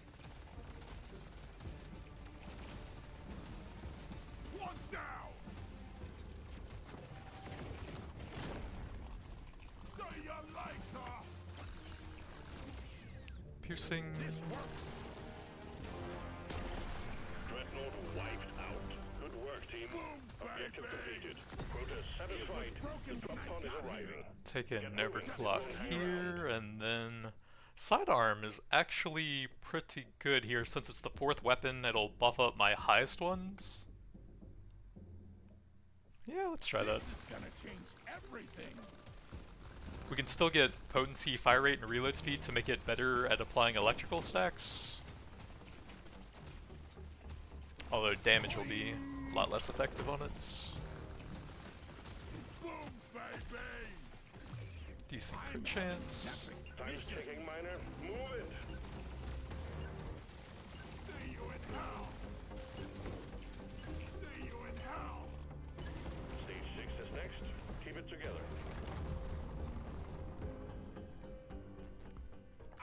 One down! See you later! piercing. Dreadnought wiped out. Good work, team. Objective completed. Quota satisfied. The drop pod is arriving. Take an overclock here, and then sidearm is actually pretty good here since it's the 4th weapon. It'll buff up my highest ones. Yeah, let's try that. This is gonna change everything. We can still get potency, fire rate, and reload speed to make it better at applying electrical stacks. Although damage will be a lot less effective on it. Boom, baby. Decent crit chance. Time's ticking, Miner. Move it. See you in hell. See you in hell. Stage 6 is next. Keep it together.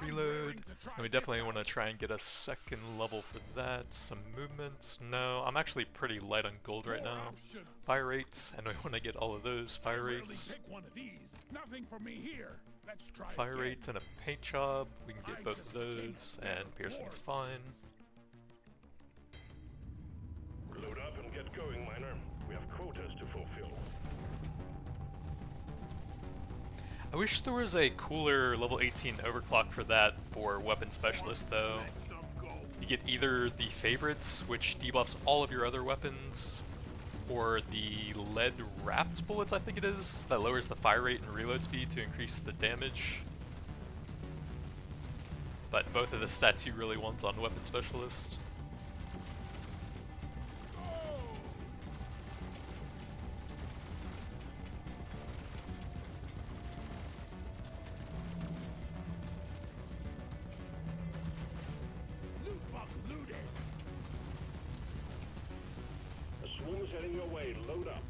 Reload. And we definitely want to try and get a 2nd level for that. Some movement. No, I'm actually pretty light on gold right now. Fire rates, and we want to get all of those fire rates. Pick one of these. Nothing for me here. Let's try Fire again. rates and a paint job. We can get both of those, and piercing's fine. Load up and get going, Miner. We have quotas to fulfill. I wish there was a cooler level 18 overclock for that for weapon specialist though. Some gold. You get either the favorites, which debuffs all of your other weapons, or the lead wrapped bullets, I think it is, that lowers the fire rate and reload speed to increase the damage. But both of the stats you really want on weapon specialist. Loot box looted. A swarm is heading your way. Load up.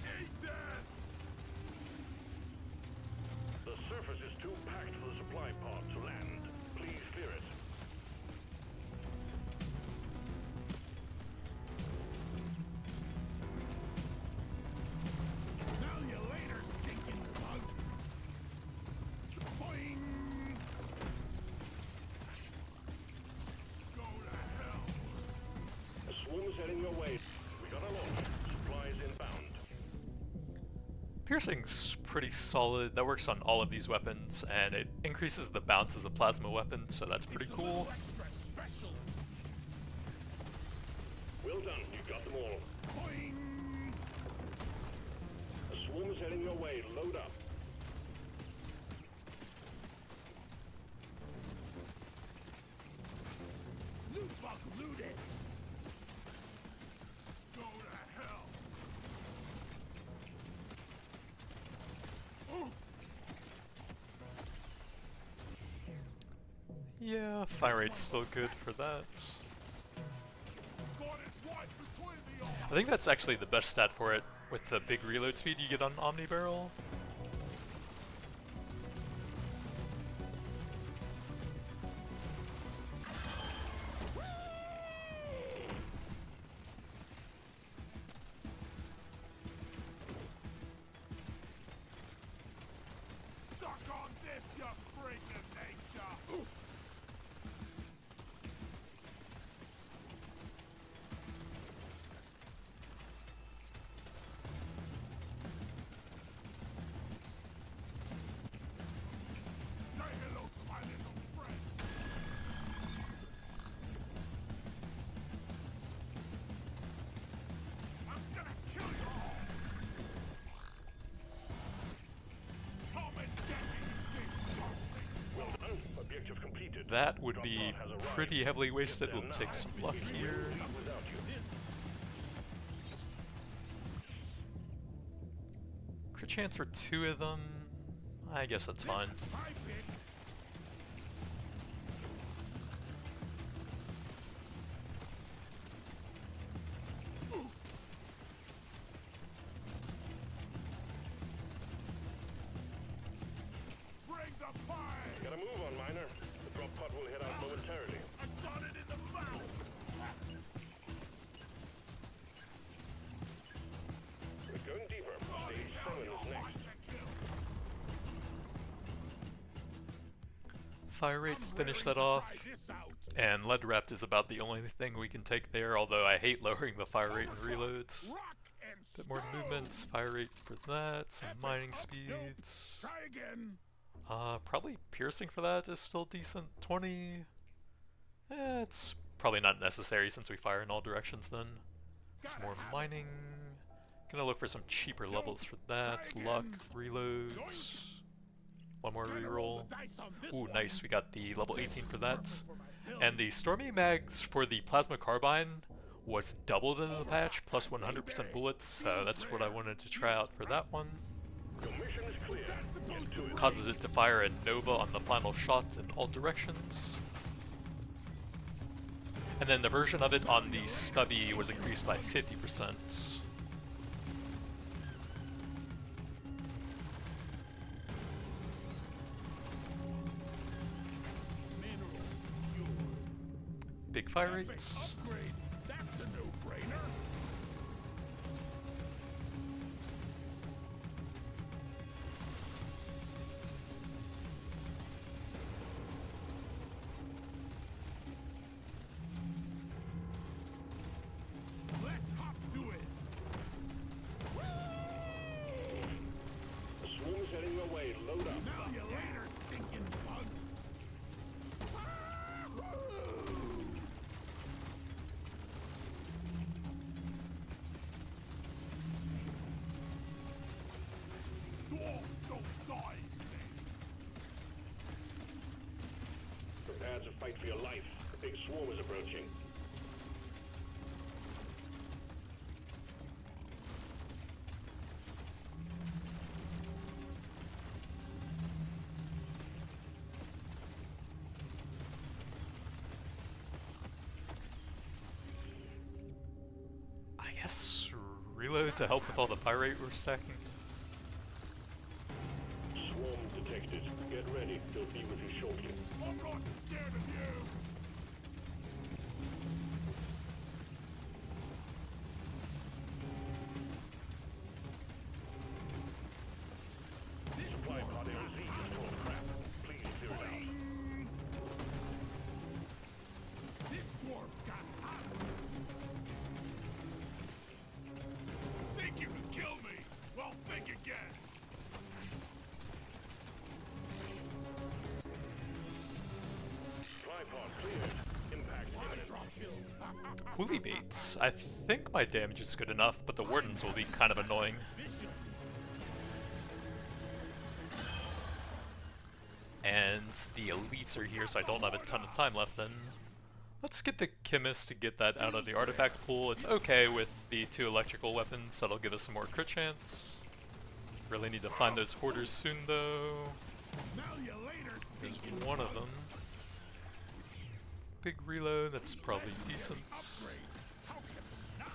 Eat that. The surface is too packed for the supply pod to land. Please clear it. Tell you later, stinking bugs. Boing. Go to hell. A swarm is heading your way. We got a launch. Supplies inbound. Piercing's pretty solid. That works on all of these weapons, and it increases the bounce as a plasma weapon, so that's pretty It's a cool. little extra special. Well done. You got them all. Boing. A swarm is heading your way. Load up. Loot box looted. Go to hell. Oh, Yeah, fire rate's still good for that. got it right between the eyes. I think that's actually the best stat for it, with the big reload speed you get on Omni Barrel. Stuck on this, you freak of nature. Say hello to my little friend. I'm gonna kill you all. Come and get me, you big fuck. Well done. Objective completed. That would be Drop pod has arrived. pretty heavily wasted. Get We'll there take now. some luck here. Not without you. Crit chance for 2 of them. I guess that's fine. I pick. Bring the fire. Gotta move on, Miner. The drop pod will head out momentarily. I Started in the mouth. We're going deeper. Stage 7 is next. Fire rate, finish that off. And lead wrapped is about the only thing we can take there, although I hate lowering the fire rate and reloads. Bit more movement, fire rate for that, some mining speeds. Try again. Probably piercing for that is still decent. 20. It's probably not necessary since we fire in all directions then. Some more mining. Gonna look for some cheaper levels for that. Luck, reloads. One more reroll. Ooh, nice, we got the level 18 for that. And the Stormy Mags for the Plasma Carbine was doubled in the patch, plus 100% bullets, so that's what I wanted to try out for that one. Your mission is clear. Get to it. Causes it to fire a Nova on the final shot in all directions. And then the version of it on the Stubby was increased by 50%. Big fire rates. Upgrade. That's a no-brainer. Let's hop to it. The swarm's heading your way. Load up. Now you later, stinking bugs. Dwarf, don't die. Prepare to fight for your life. The big swarm is approaching. I guess reload to help with all the fire rate we're stacking. Swarm detected. Get ready. They'll be with you shortly. I'm not scared of you. Supply pod LZ is full of crap. Please clear it out. This dwarf got hot. Think you can kill me? Well, think again. Supply pod cleared. Impact imminent. Holy baits. I think my damage is good enough, but the wardens will be kind of annoying. And the elites are here, so I don't have a ton of time left then. Let's get the chemist to get that out of the artifact pool. It's okay with the 2 electrical weapons, that'll give us some more crit chance. Really need to find those hoarders soon though. Now you later, There's stinking one of bugs. them. Big reload, that's probably decent. Upgrade. How can I not?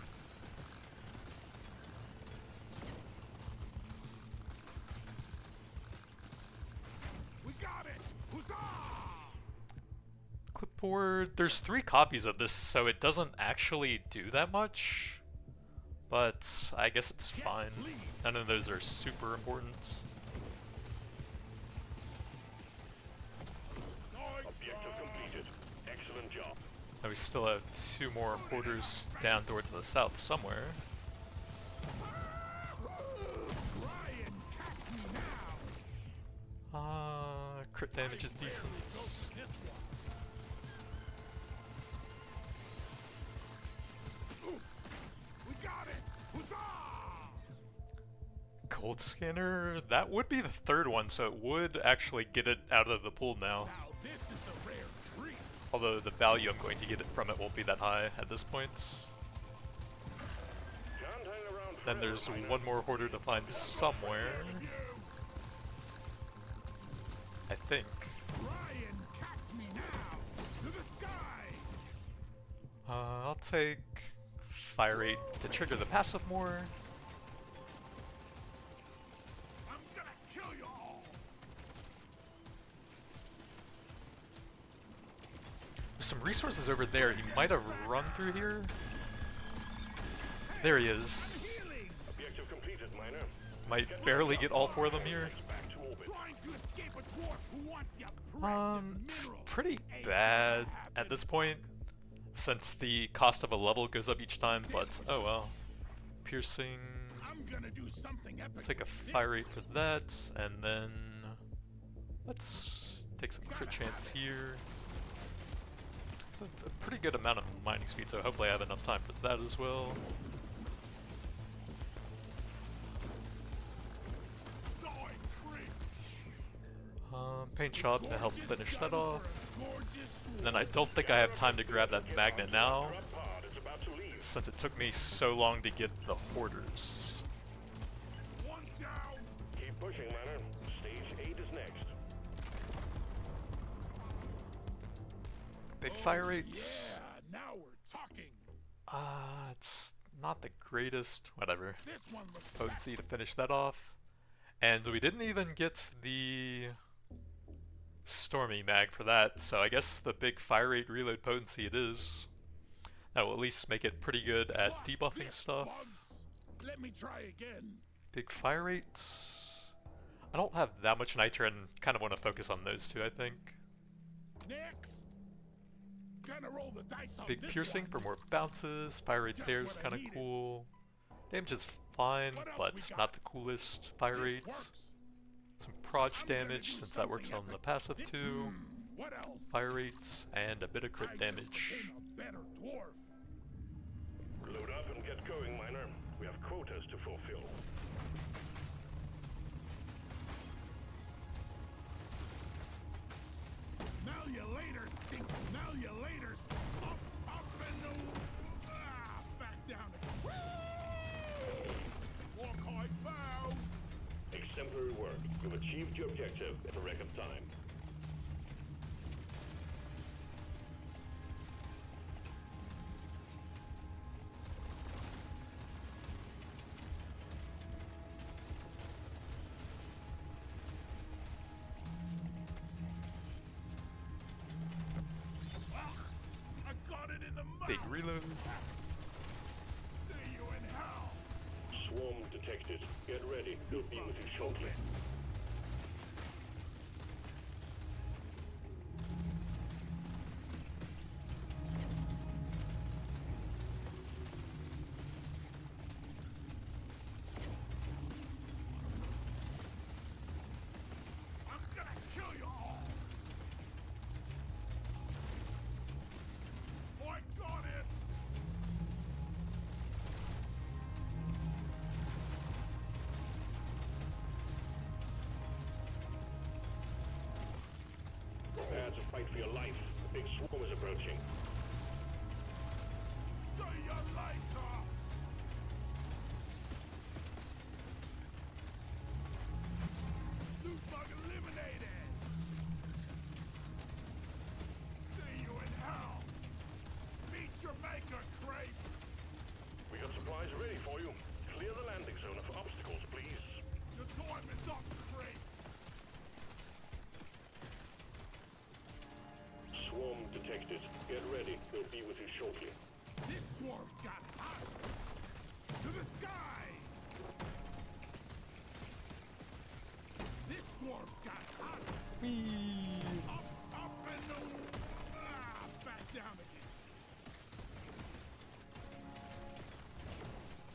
We got it! Huzzah! Clipboard, there's 3 copies of this, so it doesn't actually do that much. But I guess it's fine. None of those are super important. Objective completed. Excellent job. And we still have 2 more hoarders down towards the south somewhere. Ryan, catch me now! Crit damage is decent. This one. Ooh, we got it! Huzzah! Gold scanner, that would be the 3rd one, so it would actually get it out of the pool now. Now this is a rare treat. Although the value I'm going to get it from it won't be that high at this point. Can't hang around Then forever, there's Reidan. one more hoarder to find somewhere, You, I think. Ryan, catch me now! To the sky! I'll take fire rate to trigger the passive more. I'm gonna kill you all! some resources over there. He might have run through here. There he is. Objective completed, miner. Might barely get all 4 of them here. Back to orbit. Trying to escape a dwarf who wants your precious It's mineral. pretty bad at this point, since the cost of a level goes up each time, but oh well. Piercing, I'm gonna do something epic. take a with fire this. rate for that, and then let's take some crit chance here. A pretty good amount of mining speed, so hopefully I have enough time for that as well. Die, creep. Paint shop to help finish that off. Gorgeous And then I don't think I have time to grab that magnet now, Drop pod is about to leave. since it took me so long to get the hoarders. one down. Keep pushing, miner. Stage 8 is next. Big fire rates. Yeah, now we're talking. It's not the greatest. Whatever. This one looks Potency to finish that off. And we didn't even get the Stormy mag for that, so I guess the big fire rate reload potency it is. That will at least make it pretty good at debuffing stuff. bugs. Let me try again. Big fire rates. I don't have that much nitro and kind of want to focus on those two, I think. Next. Gonna roll the dice on Big this piercing one. for more bounces. Fire rate there is kind of cool. Damage is fine, but not the coolest fire This rates. works. Some proj I'm gonna damage, do since that works something on the epic. passive This- too. What else? Fire rates, and a bit of crit I just damage. became a better dwarf. Load up and get going, miner. We have quotas to fulfill. Smell you later, stink. Smell you later. Up, and back down again. Walk high, bow. Exemplary work. You've achieved your objective in a record time. I got it in the mouth. Big reload. See you in hell. Swarm detected. Get ready. We'll be with you shortly. I'm gonna kill you all. Oh, I got it. Prepare to fight for your life. The big swarm is approaching. See you later. Loot bug eliminated. See you in hell. Meet your maker, Crape. We got supplies ready for you. Clear the landing zone of obstacles, please. Your time is up, Crape. Swarm detected. Get ready. We'll be with you shortly. This dwarf's got eyes. To the sky. This dwarf's got eyes. Up and back down again.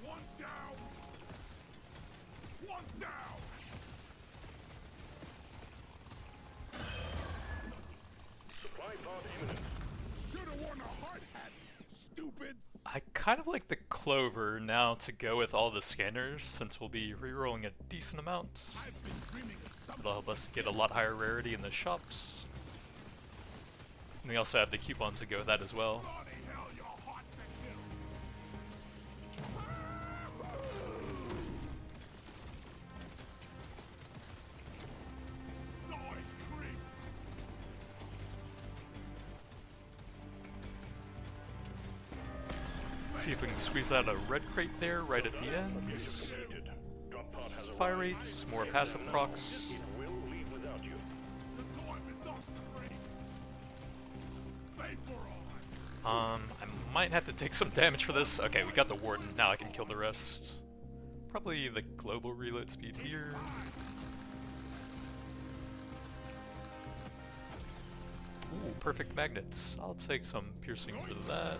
One down. One down. Supply pod imminent. Should've worn a hard hat, stupids. I kind of like the clover now to go with all the scanners, since we'll be rerolling a decent amount. I've been dreaming of something. It'll help us get a lot higher rarity in the shops. And we also have the coupons to go with that as well. Bloody hell, you're hot to kill. Noise creep. See if we can squeeze out a red crate there right at the end. Completed. Drop pod has Fire arrived. rates, more passive procs. It will leave without you. The time is up, creep. Vapor I might have to take some damage for this. Okay, we got the warden. Now I can kill the rest. Probably the global reload speed here. Ooh, perfect magnets. I'll take some piercing for that.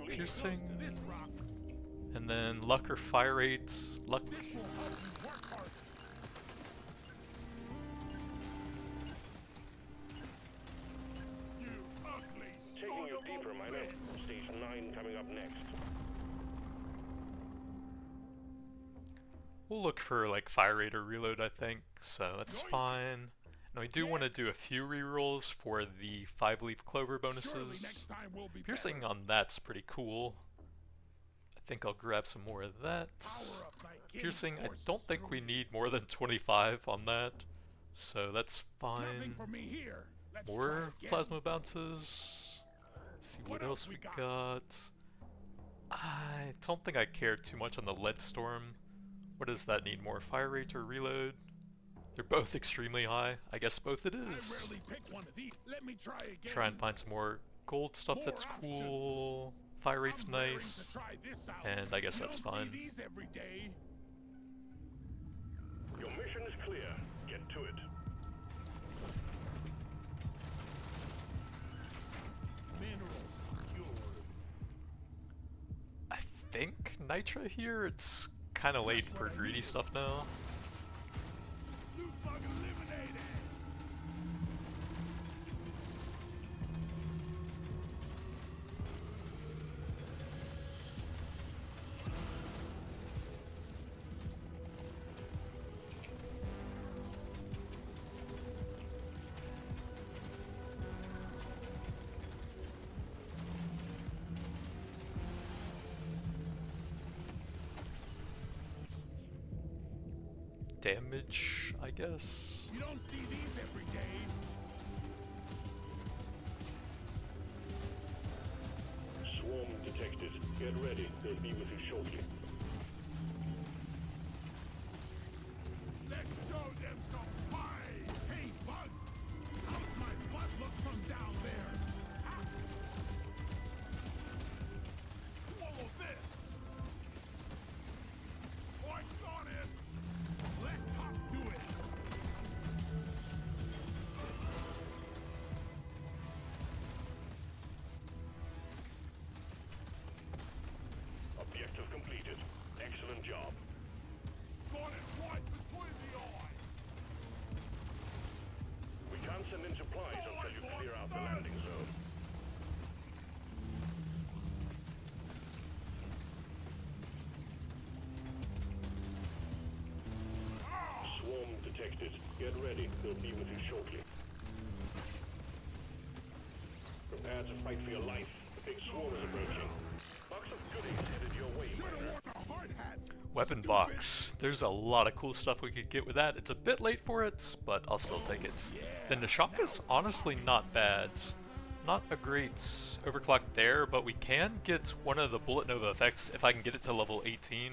Piercing. And then luck or fire rates. Luck. Taking you deeper, Miner. Stage 9 coming up next. We'll look for like fire rate or reload, I think, so that's fine. Now we do want to do a few rerolls for the 5-leaf clover bonuses. Piercing on that's pretty cool. I think I'll grab some more of that. Piercing, I don't think we need more than 25 on that, so that's fine. More plasma bounces. Let's see what else we got. I don't think I care too much on the lead storm. What does that need more? Fire rate or reload? They're both extremely high. I guess both it is. Try and find some more gold stuff that's cool. Fire rate's nice. And I guess that's fine. Your mission is clear. Get to it. I think Nitra here, it's kind of late for greedy stuff now. Damage, I guess. You don't see these every day. Swarm detected. Get ready. They'll be with you shortly. Let's show them some fight. Hey, bugs! How's my butt look from down there? Ah. Swallow this! Oh, I got it! Let's hop to it! Objective completed. Excellent job. Got it right between the eyes! We can't send in supplies until you clear out the landing zone. Swarm detected. Get ready. They'll be with you shortly. Prepare to fight for your life. The big swarm is approaching. Box of goodies headed your way, Miner. Weapon box. There's a lot of cool stuff we could get with that. It's a bit late for it, but I'll still take it. The Nishaka's honestly not bad. Not a great overclock there, but we can get one of the bullet nova effects if I can get it to level 18.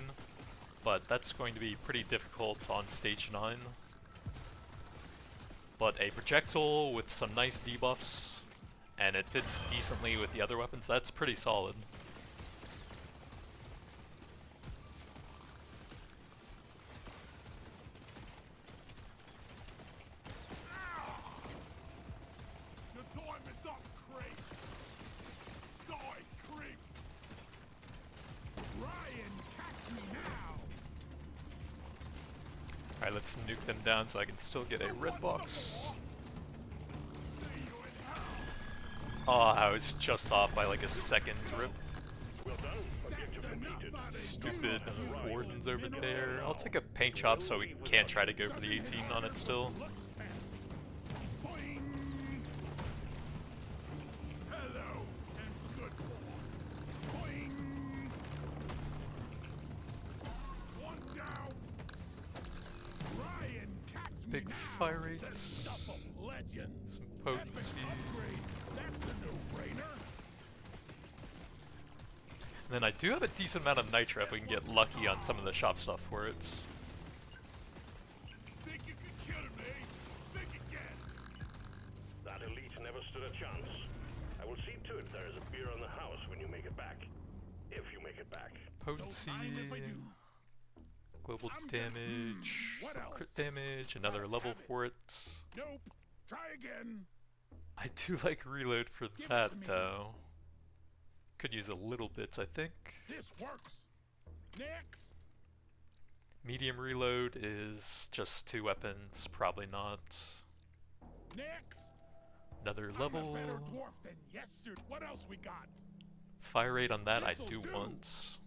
But that's going to be pretty difficult on stage 9. But a projectile with some nice debuffs, and it fits decently with the other weapons, that's pretty solid. The diamond's up, creep! Die, creep! Ryan, catch me now! Alright, let's nuke them down so I can still get a red box. Oh, I was just off by like a second. Rip. Well done. Objective completed. Stupid wardens over there. I'll take a paint job so we can try to go for the 18 on it still. Boing! Hello, and good boy. Boing! One down. Ryan, catch me Big now. fire rates. Stuff of legends. Some potency. Upgrade. That's a no-brainer. And then I do have a decent amount of nitra if we can get lucky on some of the shop stuff for it. Think you can kill me? Think There is a beer on the house when you make it back. If you make it back. Potency, time if I do. global I'm good. damage, What some else? crit damage, another level for it. Nope. Try again. I do like reload for Give it that to me. though. Could use a little bit, I think. This works. Next. Medium reload is just 2 weapons, probably not. Next. Another I'm level. a better dwarf than yesterday. What else we got? Fire rate on that I This'll do do. want.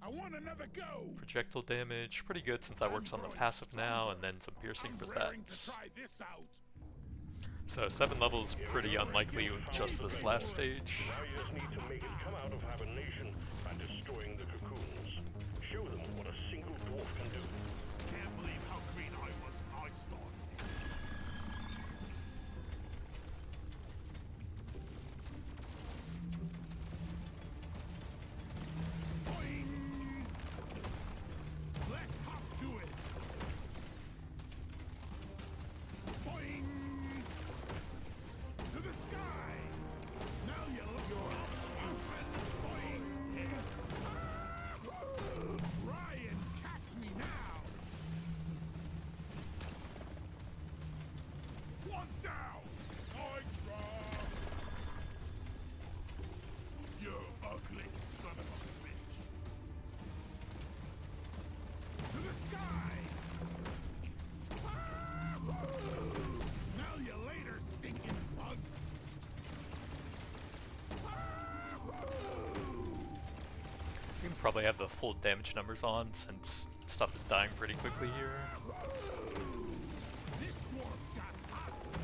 I want another go. Projectile damage, pretty good since that works on the passive now, and then some piercing I'm for raring that. to try this out. So 7 levels pretty unlikely with just this last stage. Now you just need to make it come out of hibernation by destroying the cocoons. Show them what a single dwarf can do. Can't believe how green I was when I started. Boing! Let Hop do it. Boing! To the sky! Now you're up. Boing! Try and catch me now! One down! I drop! You ugly son of a bitch! To the sky! Now you later, stinking bugs! We can probably have the full damage numbers on since stuff is dying pretty quickly here. This dwarf got hops!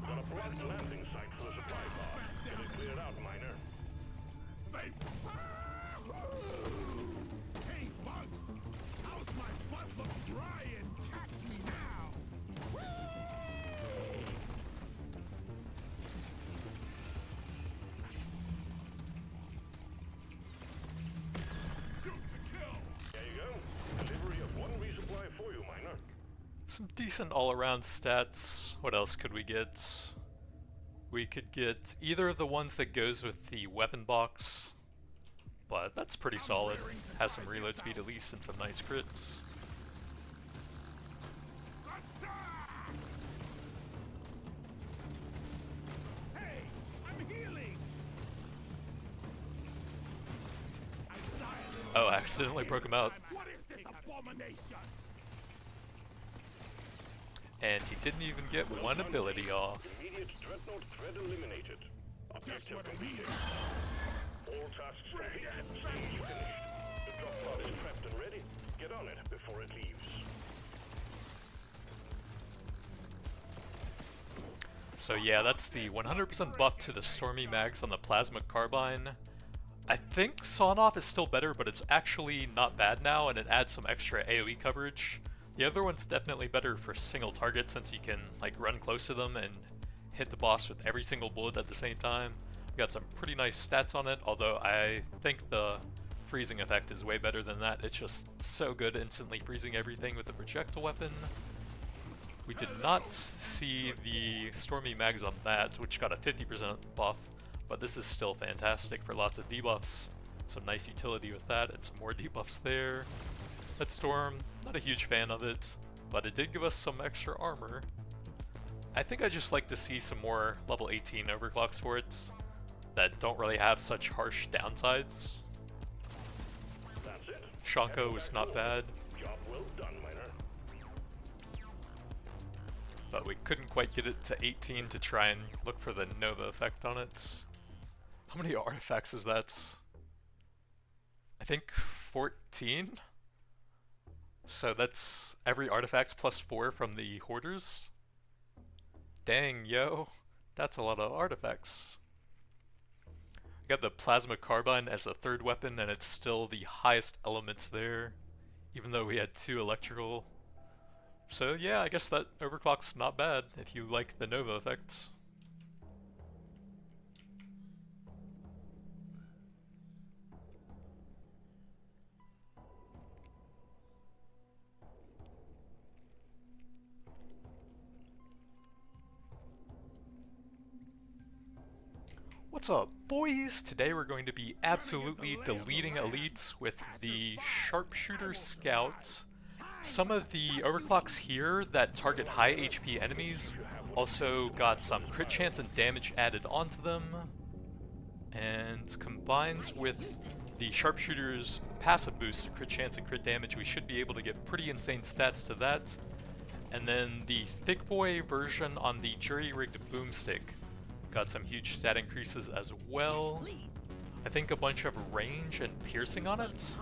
Got a blocked landing site for the supply pod. Get it cleared out, miner. Hey, bugs! How's my butt look dry and catch me now? Shoot to kill! There you go. Delivery of 1 resupply for you, miner. Some decent all-around stats. What else could we get? We could get either of the ones that goes with the weapon box, but that's pretty solid. Has some reload speed at least and some nice crits. Hey, I'm healing! Oh, I accidentally broke him out. What is this abomination? And he didn't even get one ability off. Immediate dreadnought threat eliminated. Objective what I completed. All tasks complete. Stage finished. The drop pod is prepped and ready. Get on it before it leaves. So yeah, that's the 100% buff to the Stormy Mags on the Plasma Carbine. I think Sawn-Off is still better, but it's actually not bad now, and it adds some extra AoE coverage. The other one's definitely better for single target since you can like run close to them and hit the boss with every single bullet at the same time. We got some pretty nice stats on it, although I think the freezing effect is way better than that. It's just so good instantly freezing everything with the projectile weapon. We did not see the Stormy Mags on that, which got a 50% buff, but this is still fantastic for lots of debuffs. Some nice utility with that, and some more debuffs there. That Storm, not a huge fan of it, but it did give us some extra armor. I think I just like to see some more level 18 overclocks for it that don't really have such harsh downsides. That's it. Shanko was not bad, Job well done, miner. but we couldn't quite get it to 18 to try and look for the Nova effect on it. How many artifacts is that? I think 14? So that's every artifact plus 4 from the hoarders? Dang, yo. That's a lot of artifacts. We got the Plasma Carbine as the third weapon, and it's still the highest elements there, even though we had 2 electrical. So yeah, I guess that overclock's not bad if you like the Nova effects. What's up, boys? Today we're going to be absolutely deleting elites with the Sharpshooter Scout. Some of the overclocks here that target high HP enemies also got some crit chance and damage added onto them. And combined with the Sharpshooter's passive boost to crit chance and crit damage, we should be able to get pretty insane stats to that. And then the Thick Boy version on the jury-rigged boomstick got some huge stat increases as well. I think a bunch of range and piercing on it.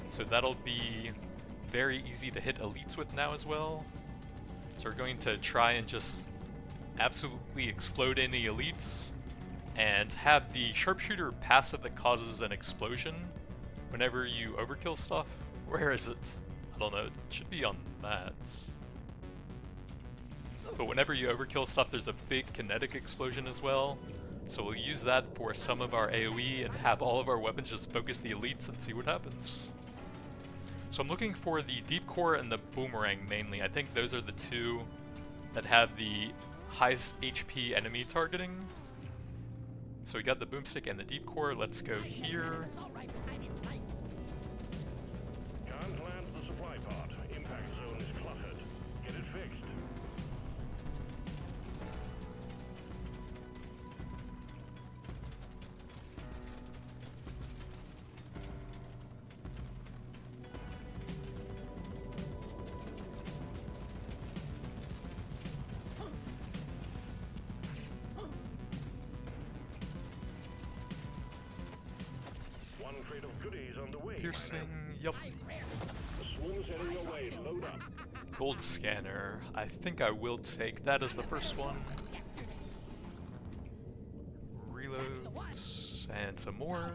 So that'll be very easy to hit elites with now as well. So we're going to try and just absolutely explode any elites and have the Sharpshooter passive that causes an explosion whenever you overkill stuff. Where is it? I don't know, it should be on that. But whenever you overkill stuff, there's a big kinetic explosion as well. So we'll use that for some of our AoE and have all of our weapons just focus the elites and see what happens. So I'm looking for the Deep Core and the Boomerang mainly. I think those are the two that have the highest HP enemy targeting. So we got the Boomstick and the Deep Core. Let's go here. Can't land the supply pod. Impact zone is cluttered. Get it fixed. One crate of goodies on the way. Piercing, yep. The swarm's heading your way. Load up. Gold Scanner. I think I will take that as the first one. Reloads, and some more.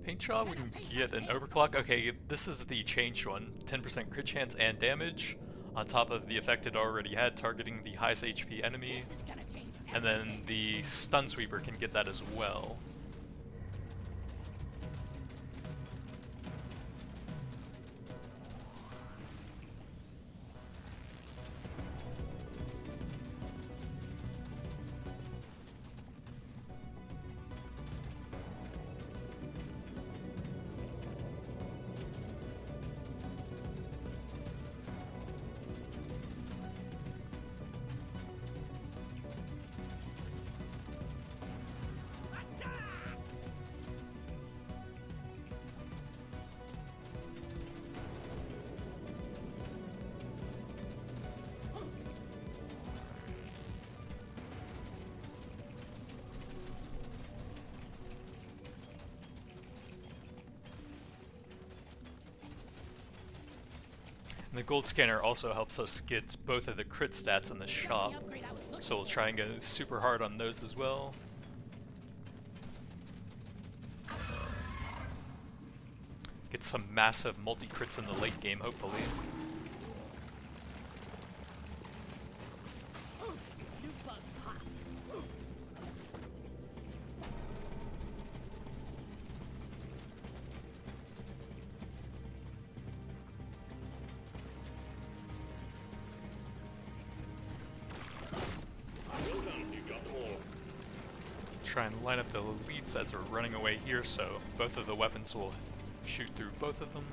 Paint Job, we can get an Overclock. Okay, this is the changed one. 10% crit chance and damage, on top of the effect it already had, targeting the highest HP enemy. And then the Stun Sweeper can get that as well. And the Gold Scanner also helps us get both of the crit stats in the shop, so we'll try and go super hard on those as well. Get some massive multi-crits in the late game, hopefully. Try and line up the elites as they're running away here, so both of the weapons will shoot through both of them.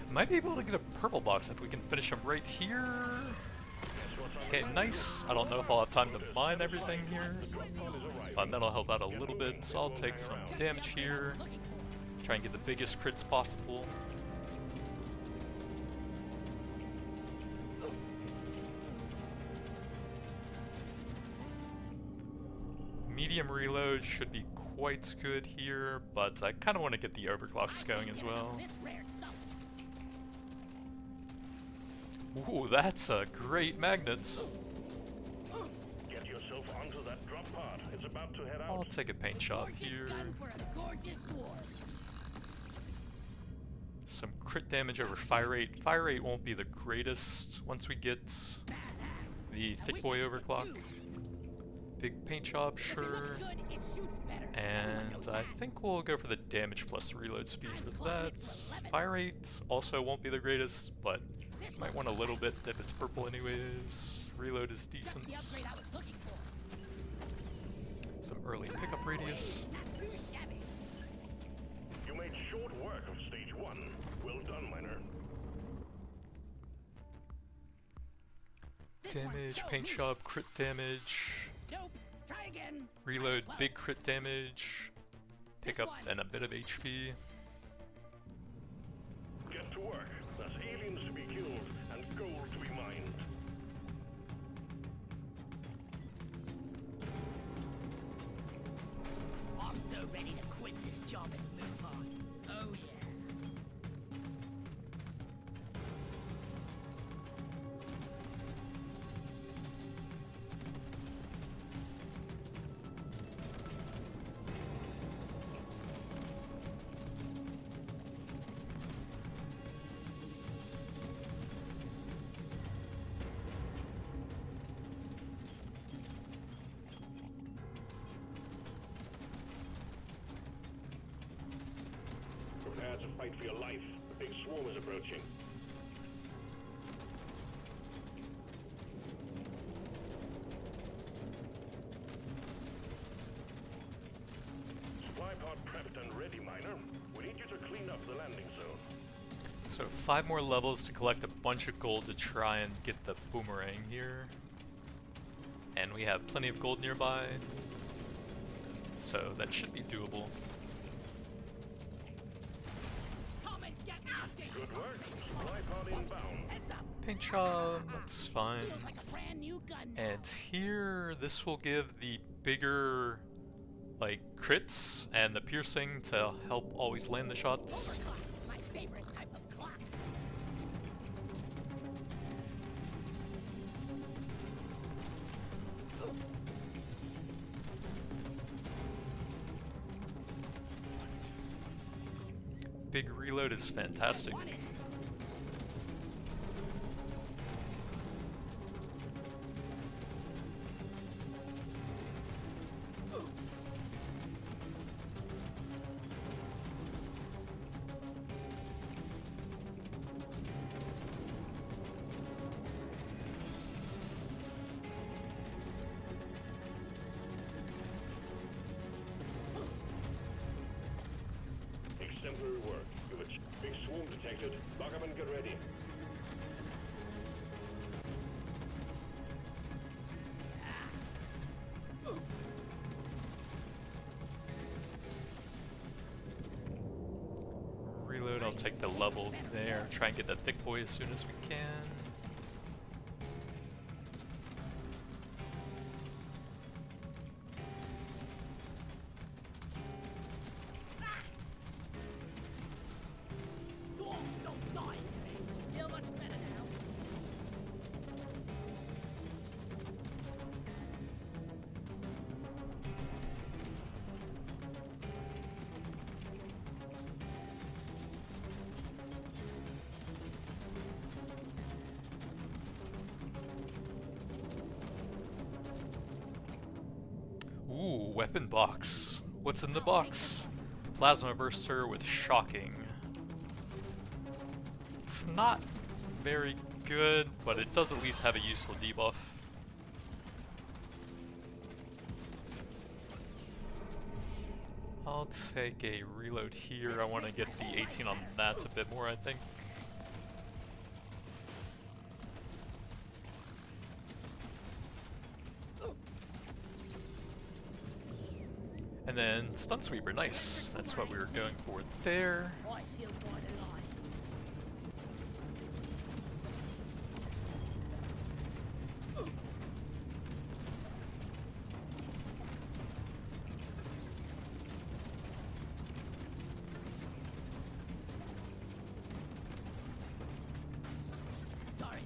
Might be able to get a purple box if we can finish them right here. Okay, nice. I don't know if I'll have time to mine everything here. That'll help out a little bit, so I'll take some damage here. Try and get the biggest crits possible. Medium reload should be quite good here, but I kind of want to get the overclocks going as well. Ooh, that's a great magnets. Get yourself onto that drop pod. It's about to head out. I'll take a paint shot here. Some crit damage over fire rate. Fire rate won't be the greatest once we get the thick boy overclock. Big paint job, sure. And I think we'll go for the damage plus reload speed with that. Fire rate also won't be the greatest, but might want a little bit if it's purple anyways. Reload is decent. Some early pickup radius. You made short work of stage 1. Well done, miner. Damage, paint job, crit damage. Nope. Try again. Reload, big crit damage. Pick up and a bit of HP. Get to work. There's aliens to be killed and gold to be mined. I'm so ready to quit this job and move on. Oh yeah. Prepare to fight for your life. The big swarm is approaching. Supply pod prepped and ready, miner. We need you to clean up the landing zone. So 5 more levels to collect a bunch of gold to try and get the boomerang here. And we have plenty of gold nearby, so that should be doable. Come and get out there. Good work. Supply pod inbound. Heads up. Paint job, that's fine. Feels like a brand new gun now. And here, this will give the bigger, like, crits and the piercing to help always land the shots. Overclock, my favorite type of clock. Big reload is fantastic. Want it. Exemplary work. You have a big swarm detected. Lock up and get ready. Reload, I'll take the level there, try and get that thick boy as soon as we can. Don't die. Feel much better now. Ooh, weapon box. What's in the box? Plasma burster with shocking. It's not very good, but it does at least have a useful debuff. I'll take a reload here. I want to get the 18 on that a bit more, I think. And then Stun Sweeper, nice. That's what we were going for there. I feel quite alive. Sorry,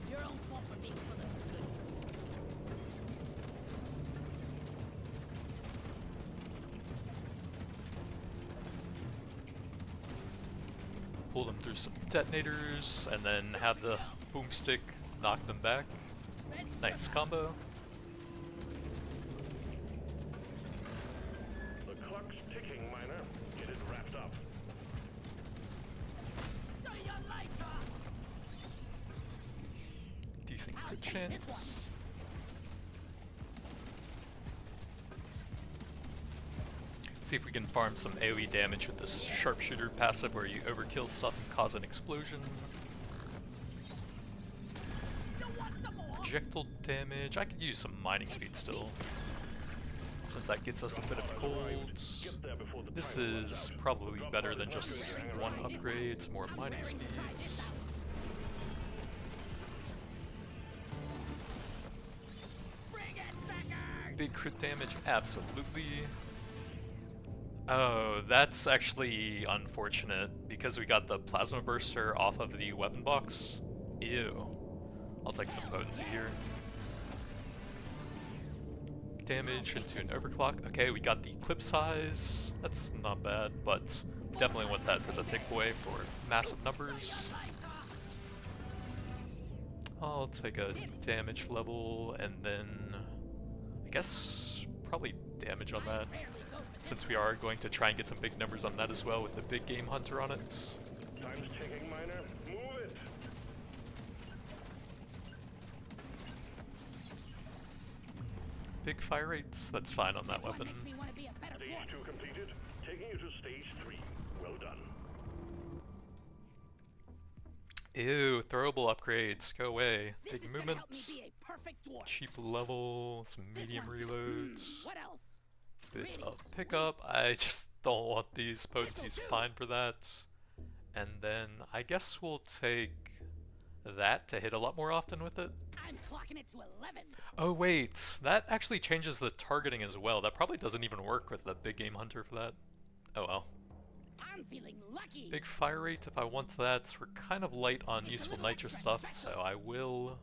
your own fault for being full of good. pull them through some detonators, and then have the boomstick knock them back. Nice combo. The clock's ticking, Miner. Get it wrapped up. Decent crit chance. See if we can farm some AoE damage with this Sharpshooter passive where you overkill stuff and cause an explosion. Projectile damage. I could use some mining speed still, since that gets us a bit of colds. This is probably better than just one upgrade, some more mining speeds. Big crit damage, absolutely. Oh, that's actually unfortunate because we got the plasma burster off of the weapon box. Ew. I'll take some potency here. Damage into an overclock. Okay, we got the clip size. That's not bad, but definitely want that for the thick boy for massive numbers. I'll take a damage level and then I guess probably damage on that, since we are going to try and get some big numbers on that as well with the big game hunter on it. Time's ticking, Miner. Move it. Big fire rates, that's fine on that weapon. Stage 2 completed. Taking you to stage 3. Well done. Ew, throwable upgrades, go away. Big movement, cheap level, some medium reloads, bits of pickup. I just don't want these. Potency's fine for that. And then I guess we'll take that to hit a lot more often with it. I'm clocking it to 11. Oh wait, that actually changes the targeting as well. That probably doesn't even work with the big game hunter for that. Oh well. I'm feeling lucky. Big fire rate if I want that. We're kind of light on useful nitra stuff, so I will.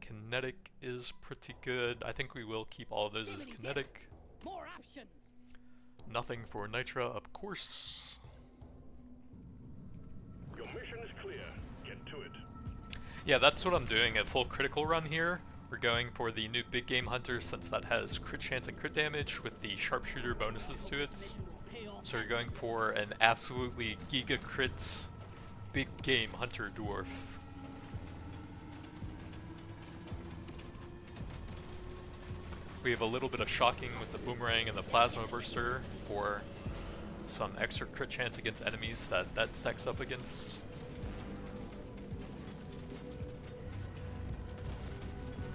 Kinetic is pretty good. I think we will keep all of those as kinetic. More options. Nothing for nitra, of course. Your mission is clear. Get to it. Yeah, that's what I'm doing at full critical run here. We're going for the new big game hunter since that has crit chance and crit damage with the sharpshooter bonuses to it. So we're going for an absolutely giga crit big game hunter dwarf. We have a little bit of shocking with the boomerang and the plasma burster for some extra crit chance against enemies that stacks up against.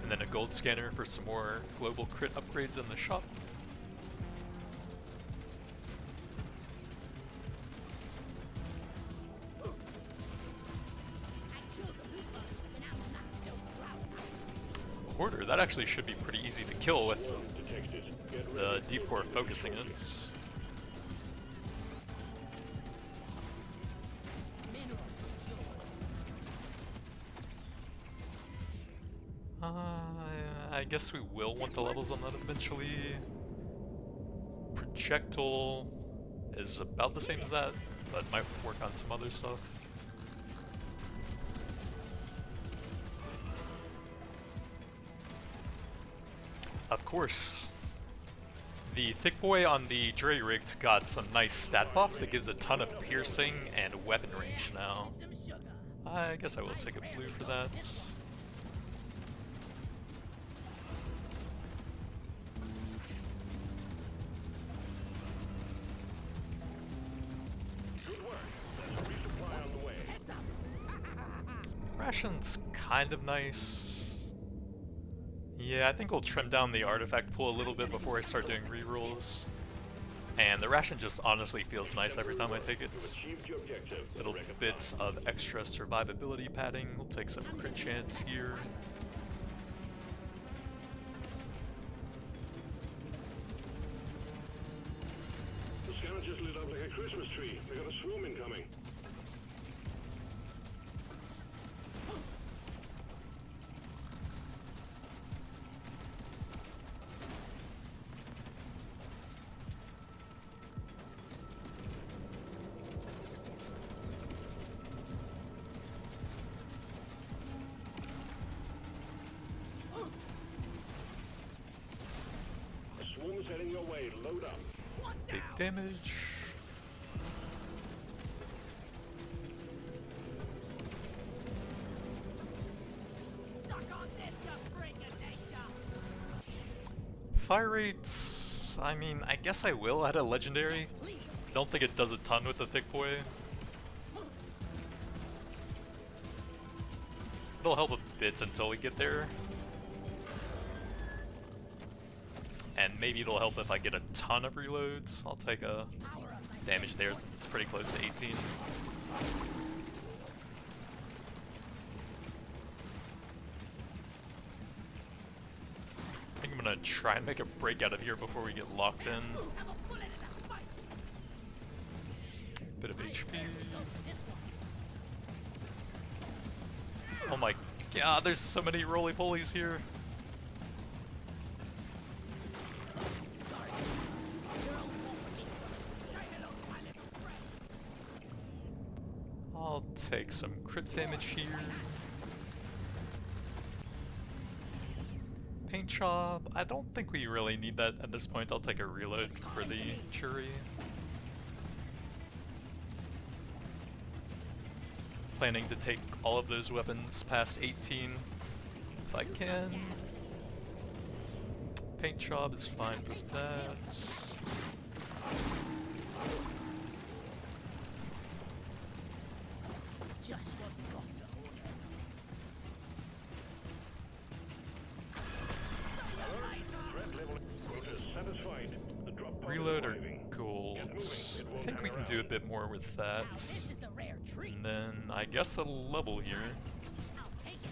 And then a gold scanner for some more global crit upgrades in the shop. Hoarder, that actually should be pretty easy to kill with the Deep Rock focusing it. I guess we will want the levels on that eventually. Projectile is about the same as that, but might work on some other stuff. Of course, the thick boy on the jury rigged got some nice stat buffs. It gives a ton of piercing and weapon range now. I guess I will take a blue for that. Ration's kind of nice. Yeah, I think we'll trim down the artifact pool a little bit before I start doing rerolls. And the ration just honestly feels nice every time I take it. Little bit of extra survivability padding. We'll take some crit chance here. The scanner just lit up like a Christmas tree. We got a swarm incoming. Load up. Big damage. Suck on this, you freak of nature! Fire rates, I mean, I guess I will add a legendary. Don't think it does a ton with the thick boy. It'll help a bit until we get there. And maybe it'll help if I get a ton of reloads. I'll take a damage there since it's pretty close to 18. I think I'm gonna try and make a break out of here before we get locked in. Bit of HP. Oh my god, there's so many roly-polies here. I'll take some crit damage here. Paint job, I don't think we really need that at this point. I'll take a reload for the jury. Planning to take all of those weapons past 18 if I can. Paint job is fine for that. Just what the doctor ordered. Threat level quota satisfied. The drop pod Reload or arriving. gold? Get moving. It I won't think we hang can do a around. bit more with that. This is a rare treat. And then I guess a level here. I'll take it.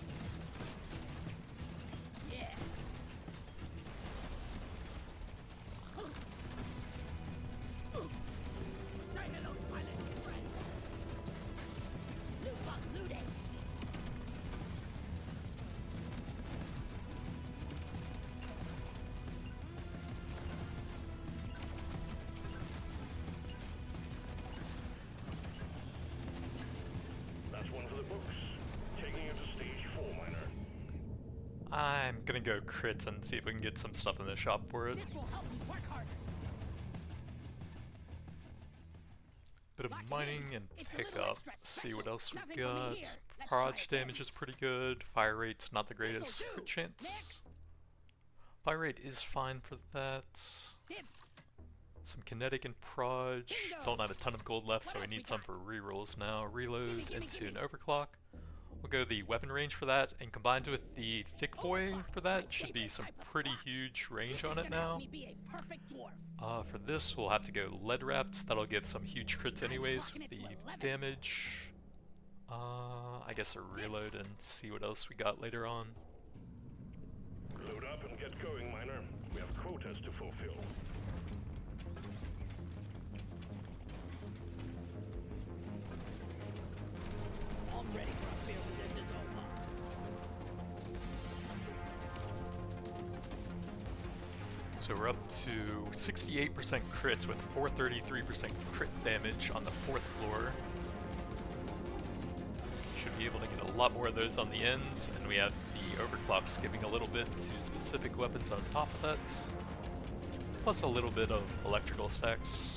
Yes. Say hello, my little friend. Loot box looted. That's one for the books. Taking it to stage 4, Miner. I'm gonna go crit and see if we can get some stuff in the shop for it. This will help me work harder. Bit of mining and It's a pick little up. extra See what special. else we Nothing for me here. got. Let's try Proj again. damage is pretty good. Fire rate's not the greatest. This'll Crit do. chance. Next. Fire rate is fine for that. Tips. Some kinetic and proj. Bingo. Don't have a ton of gold left, so What we else we need some got? for rerolls now. Reload gimme, into gimme. an overclock. We'll go the weapon range for that, and combined with the thick boy for that, should be some pretty huge range on it now. Me be a perfect dwarf. For this, we'll have to go lead wrapped. That'll give some huge crits anyways with the damage. I guess a reload and see what else we got later on. Load up and get going, Miner. We have quotas to fulfill. I'm ready for a beer when this is over. So we're up to 68% crits with 433% crit damage on the 4th floor. Should be able to get a lot more of those on the end, and we have the overclocks giving a little bit to specific weapons on top of that, plus a little bit of electrical stacks.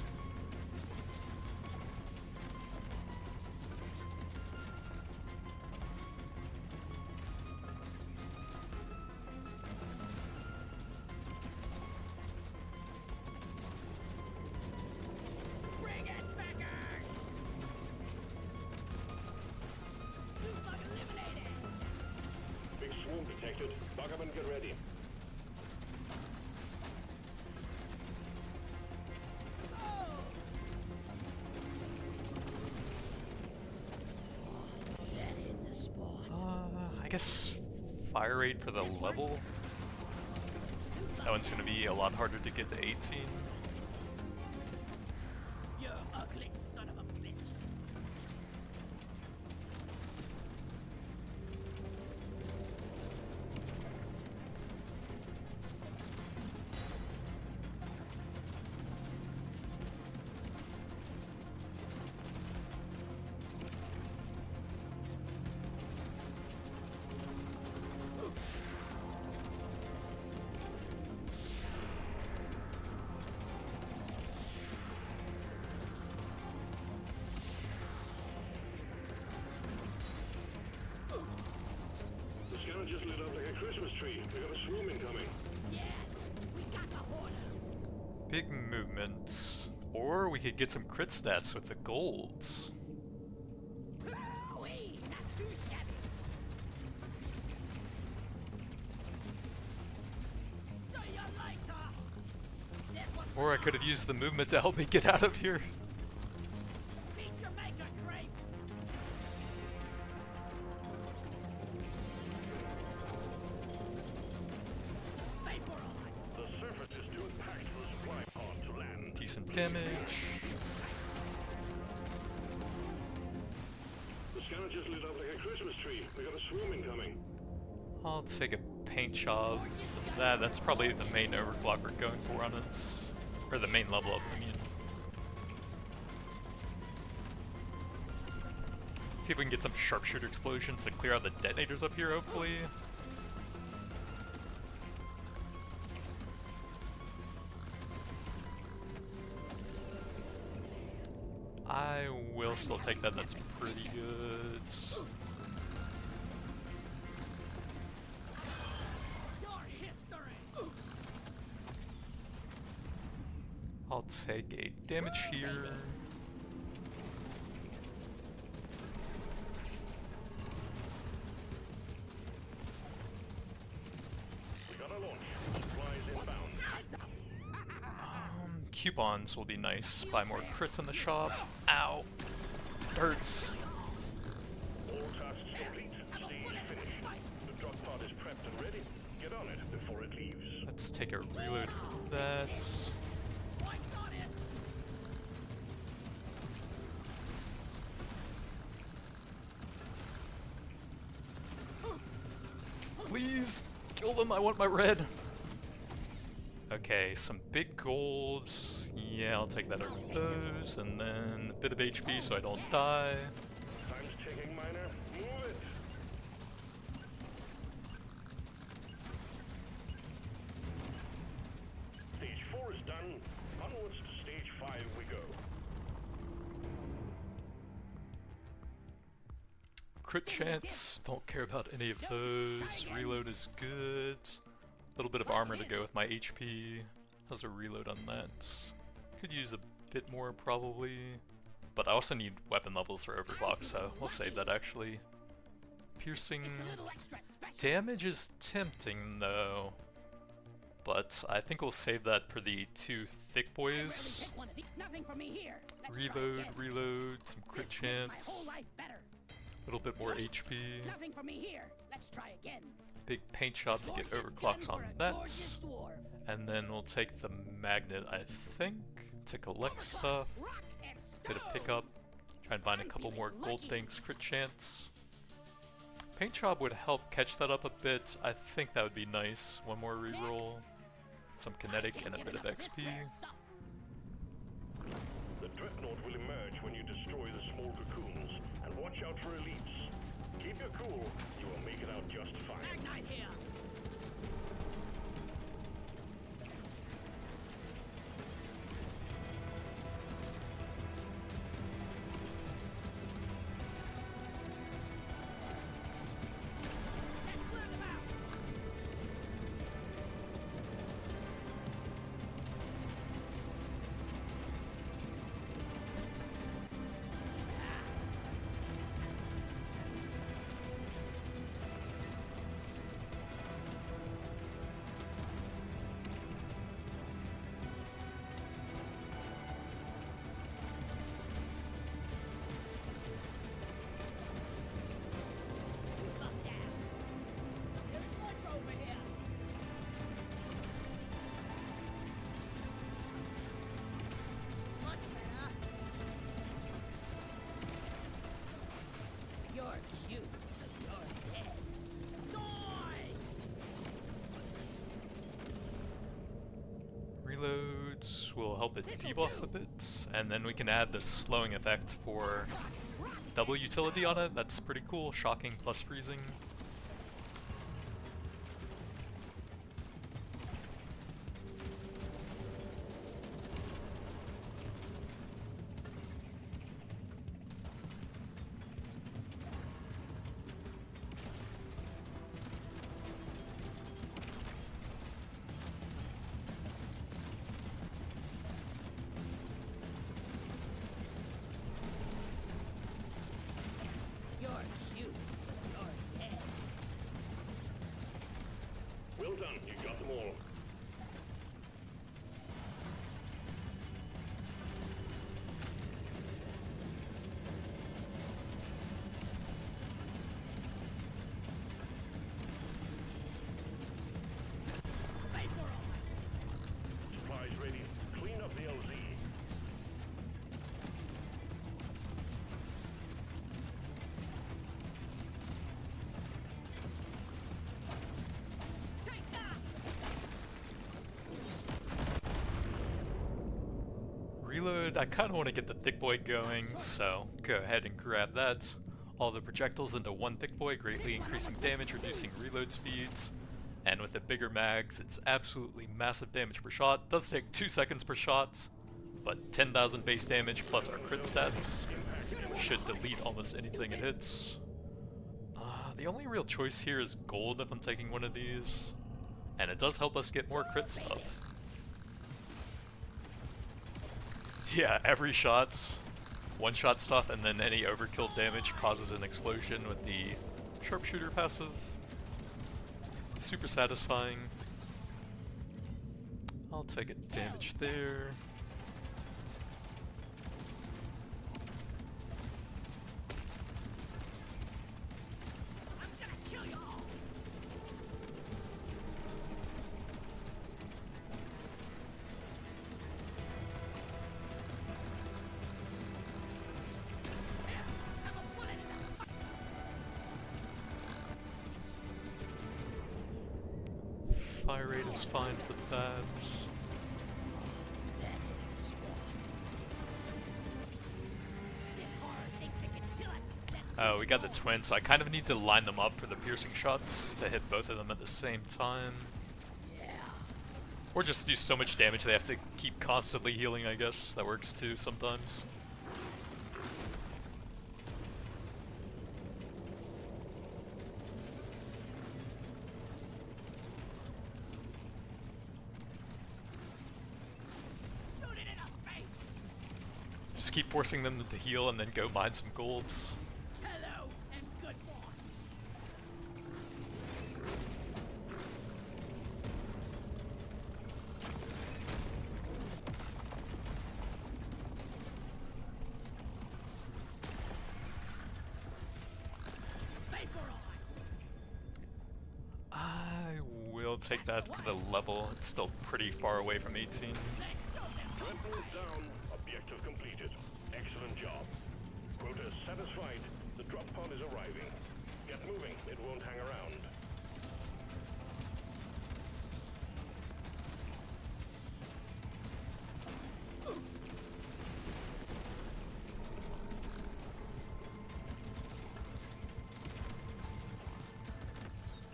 Bring it, backers! You bug eliminated! Big swarm detected. Buggerman, get ready. That hit the spot. I guess fire rate for the level. That one's gonna be a lot harder to get to 18. You ugly son of a bitch. Christmas tree. We got a swarm incoming. Yeah, we got the horde. Big movement. Or we could get some crit stats with the golds. Ooh-wee, not too shabby. Do you like her? This one's Or I could have used the movement to help me get out of here. beat your maker, Grape. Vaporize. The surface is too packed for the supply pod to land. Decent damage. The scanner just lit up like a Christmas tree. We got a swarm incoming. I'll take a paint job. That's probably the main overclock we're going for on it. Or the main level up, I mean. See if we can get some sharpshooter explosions to clear out the detonators up here, hopefully. I will still take that, that's pretty good. Your history. I'll take a damage here. We got a launch. Supplies inbound. Coupons will be nice. Buy more crits in the shop. Ow. Hurts. All tasks complete. Stage finished. The drop pod is prepped and ready. Get on it before it leaves. Let's take a reload for that. Point on it. Please kill them. I want my red. Okay, some big golds. Yeah, I'll take that over those. And then a bit of HP so I don't die. Time's ticking, miner. Move it. Stage 4 is done. Onwards to stage 5 we go. Crit chance. Don't care about any of those. Reload is good. A little bit of armor to go with my HP. How's a reload on that? Could use a bit more probably. But I also need weapon levels for overclock, so we'll save that actually. Piercing A little extra special. damage is tempting though. But I think we'll save that for the two thick boys. Pick one of these. Nothing for me here. Let's try Reload, again. reload, some crit This makes my chance. whole life better. A little bit more HP. Nothing for me here. Let's try again. Big paint job to get Gorgeous overclocks gun on for a that. gorgeous dwarf. And then we'll take the magnet, I think, to collect stuff. Rock and Get a stone. pickup. Try and find a couple more gold things, crit chance. Paint job would help catch that up a bit. I think that would be nice. One more reroll. Some kinetic and a bit of XP. The dreadnought will emerge when you destroy the small cocoons. And watch out for elites. Keep your cool. You will make it out just fine. Magnite here. Let's clear them out. Up down. There's one over here. Much better. You're cute, but you're dead. Die! Reloads will help it debuff a bit. And then we can add the slowing effect for double utility on it. That's pretty cool. Shocking plus freezing. all. Supplies ready. Clean up the LZ. Reload, I kind of want to get the thick boy going, so go ahead and grab that. All the projectiles into one thick boy, greatly increasing damage, reducing reload speeds. And with the bigger mags, it's absolutely massive damage per shot. Does take 2 seconds per shot, but 10,000 base damage plus our crit stats should delete almost anything it hits. The only real choice here is gold if I'm taking one of these, and it does help us get more crit stuff. Yeah, every shot's one-shot stuff, and then any overkill damage causes an explosion with the Sharpshooter passive. Super satisfying. I'll take a damage there. Fire rate is fine for that. Oh, we got the twin, so I kind of need to line them up for the piercing shots to hit both of them at the same time. Or just do so much damage they have to keep constantly healing, I guess. That works too sometimes. Just keep forcing them to heal and then go mine some golds. Hello and good morning. I will take that for the level. It's still pretty far away from 18. Threat move down. Objective completed. Excellent job. Quota is satisfied. The drop pod is arriving. Get moving. It won't hang around.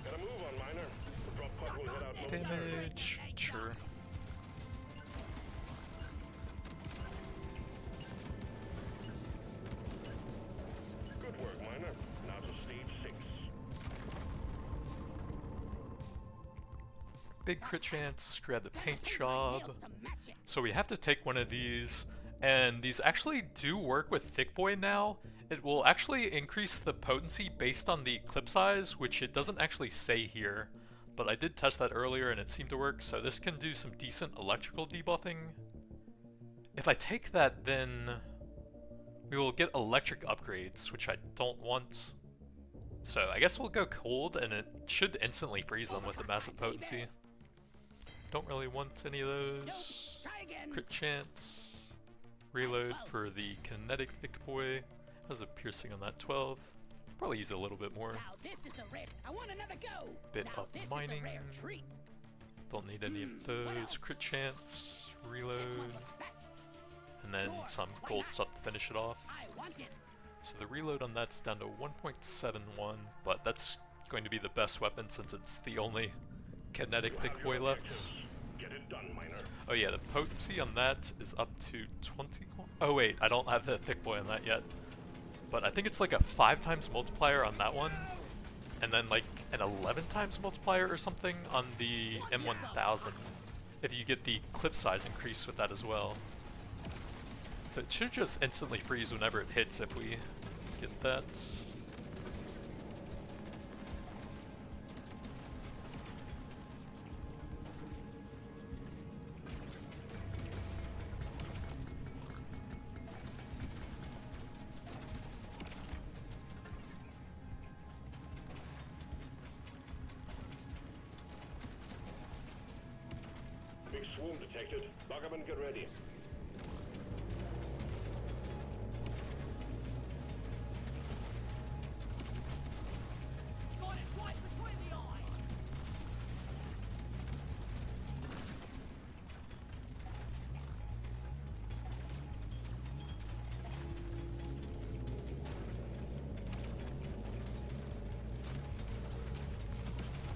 Gotta move on, miner. The drop pod will head out momentarily. Damage, sure. Good work, miner. Now to stage 6. Big crit chance, grab the paint job. So we have to take one of these, and these actually do work with Thick Boy now. It will actually increase the potency based on the clip size, which it doesn't actually say here. But I did test that earlier and it seemed to work, so this can do some decent electrical debuffing. If I take that, then we will get electric upgrades, which I don't want. So I guess we'll go cold, and it should instantly freeze them with the massive potency. Don't really want any of those. Crit chance. Reload for the kinetic thick boy. Has a piercing on that 12. Probably use a little bit more. Now this is a rare. I want another go. Bit Now of this is a mining. rare treat. Don't need any of those. Crit chance. This Reload. one was best. And then some gold stuff to finish it off. I want it. So the reload on that's down to 1.71, but that's going to be the best weapon since it's the only kinetic thick boy left. Get it done, miner. Oh yeah, the potency on that is up to 20. Oh wait, I don't have the thick boy on that yet. But I think it's like a 5 times multiplier on that one, and then like an 11 times multiplier or something on the M1000, if you get the clip size increase with that as well. So it should just instantly freeze whenever it hits if we get that. Lock 'em and get ready. Got it right between the eyes.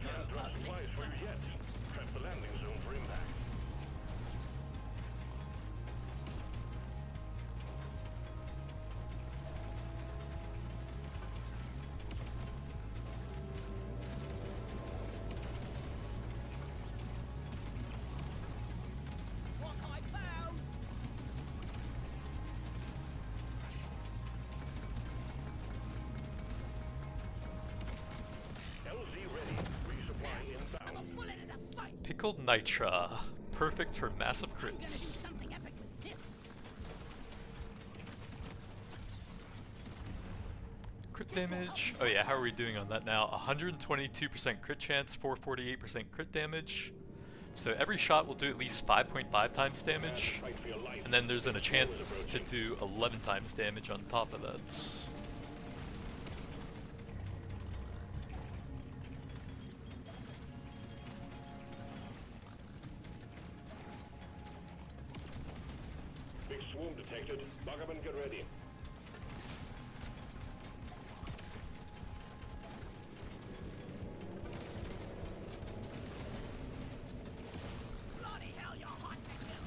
Can't drop supplies for you yet. Prep the landing zone for impact. What I found. LZ ready. Resupply I'm a inbound. bullet in the face. Pickled Nitra, perfect for massive I'm gonna do crits. something epic with this. Crit damage. Oh yeah, how are we doing on that now? 122% crit chance, 448% crit damage. So every shot will do at least 5.5 times damage. Fight for your life. And then there's a chance to do 11 times damage on top of that. Big swarm detected. Lock 'em and get ready. Bloody hell, you're hot to kill.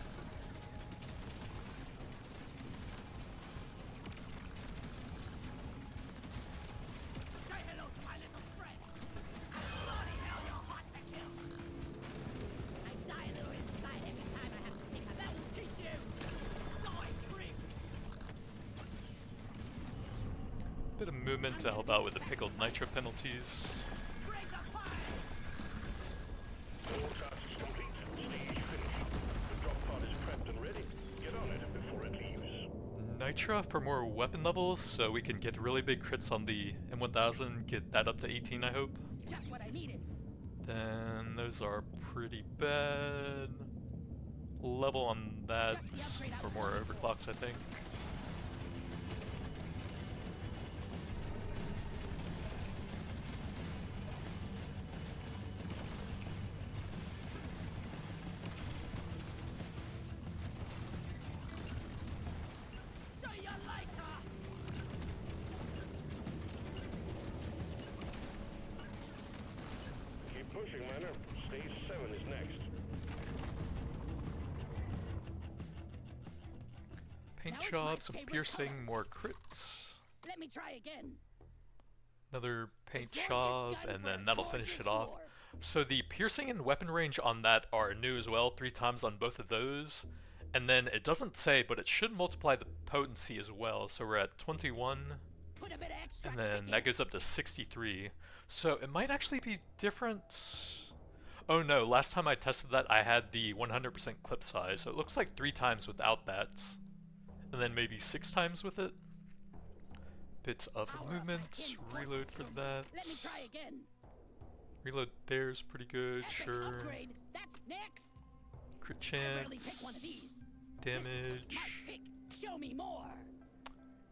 Say hello to my little friend. Bloody hell, you're hot to kill. I die a little inside every time I have to think of that will teach you. Die free. Bit of movement to help out with the pickled nitro penalties. Break the fire. All tasks complete. Steve, you finished. The drop pod is prepped and ready. Get on it before it leaves. Nitra for more weapon levels, so we can get really big crits on the M1000, get that up to 18 I hope. Just what I needed. Then those are pretty bad. Level on that for more overclocks I think. See you later. Keep pushing, Manor. Stage 7 is next. Paint Now it's job, my some favorite piercing, color. more crits. Let me try again. Another paint Gorgeous job, gun and for then a that'll finish gorgeous it off. war. So the piercing and weapon range on that are new as well, 3 times on both of those. And then it doesn't say, but it should multiply the potency as well. So we're at 21, Put a bit of extra and then kick that in. goes up to 63. So it might actually be different. Oh no, last time I tested that I had the 100% clip size, so it looks like 3 times without that. And then maybe 6 times with it. Bits of Power up movement, my tin reload for system. that. Let me try again. Reload there's pretty good, Epic sure. upgrade. That's next. Crit I rarely pick chance, one of these. damage. This is my pick. Show me more.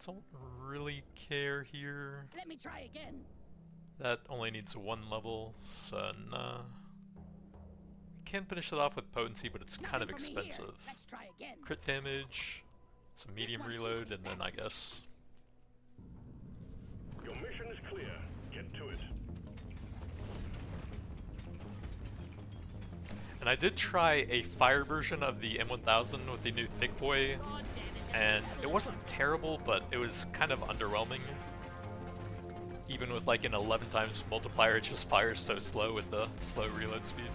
Don't really care here. Let me try again. That only needs 1 level, so nah. We can finish it off with potency, but it's kind of Nothing for me here. expensive. Let's try again. Crit damage, some medium one suits reload, me and then I best. guess. Your mission is clear. Get to it. And I did try a fire version of the M1000 with the new Thick Boy, God damn it. and it wasn't terrible, but it was kind of underwhelming. Even with like an 11 times multiplier, it just fires so slow with the slow reload speed.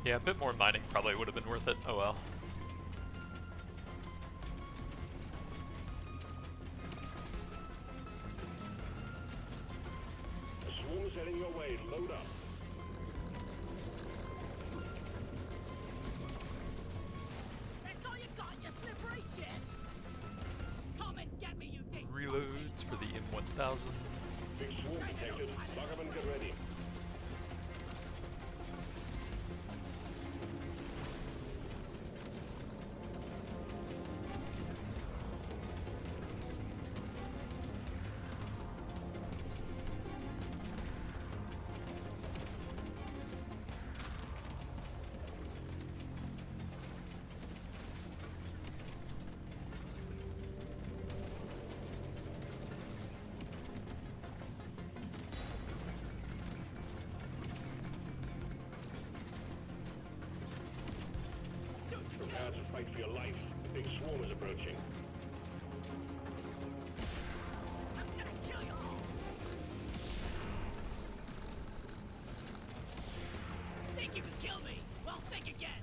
Yeah, a bit more mining probably would have been worth it. Oh well. The swarm is heading your way. Load up. 1,000. Big swarm detected. Lock up and get ready. Prepare to fight for your life. The big swarm is approaching. I'm gonna kill you all. Think you can kill me? Well, think again.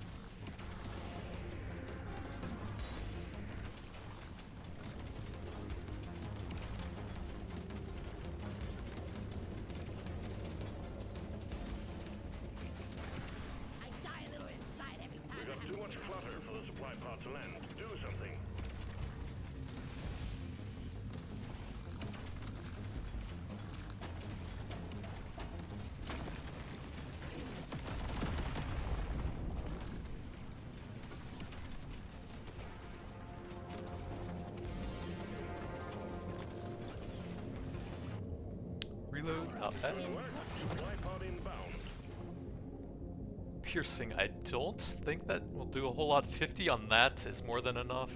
I die a little inside every time. We've got too much clutter for the supply pod to land. Do something. Reload, not bad. Good work. Supply pod inbound. Piercing, I don't think that will do a whole lot. 50 on that is more than enough.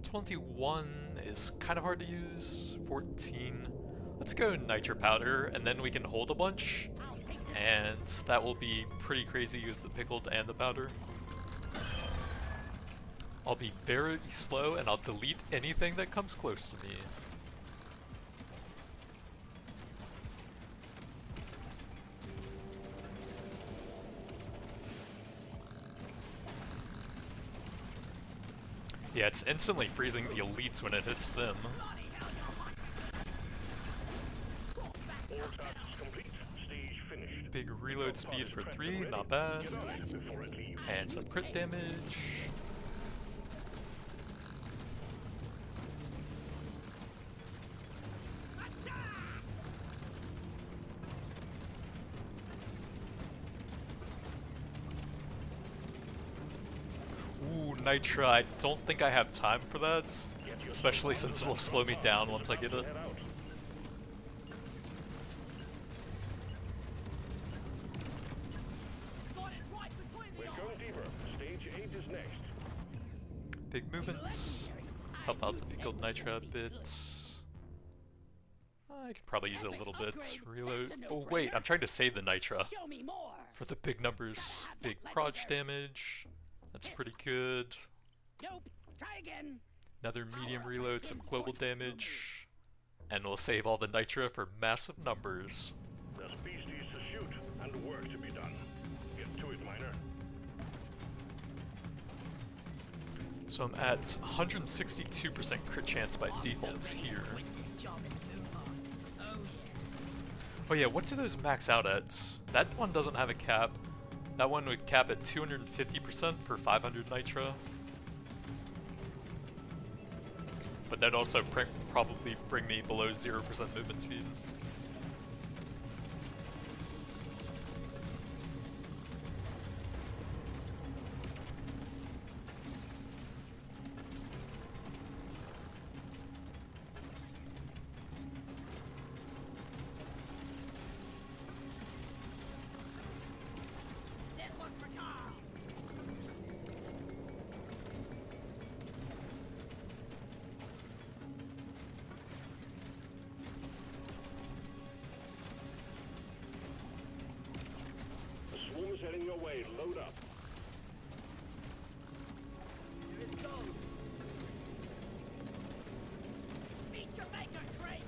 21 is kind of hard to use. 14. Let's go nitro powder, and then we can hold a bunch. And that will be pretty crazy with the pickled and the powder. I'll be very slow, and I'll delete anything that comes close to me. Yeah, it's instantly freezing the elites when it hits them. All tasks complete. Stage finished. Big reload speed for 3, not bad. Get on it before it leaves. And some crit damage. Ooh, Nitra, I don't think I have time for that. Especially since it'll slow me down once I get it. Head out. Got it right between We're the going deeper. Stage 8 is next. Big movements. Help out the pickled Nitra a bit. I could probably use it a little bit. Reload. Oh wait, I'm trying to save the Nitra Show me more. for the big numbers. Big proj damage. That's pretty good. Nope. Try again. Another medium reload, some global damage. And we'll save all the Nitra for massive numbers. There's beasties to shoot and work to be done. Get to it, miner. So I'm at 162% crit chance by default here. This job and move on. Oh yeah. Oh yeah, what do those max out at? That one doesn't have a cap. That one would cap at 250% for 500 Nitra. But that'd also probably bring me below 0% movement speed. This one's for Tom. The swarm is heading your way. Load up. Here it goes. Meet your maker, Craig.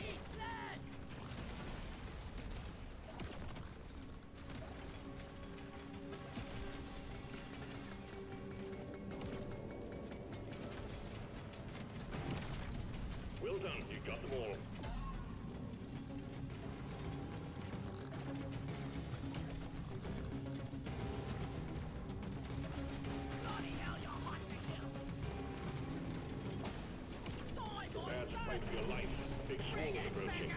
Eat that. Well done. You got them all. Bloody your life. Big swarm is approaching.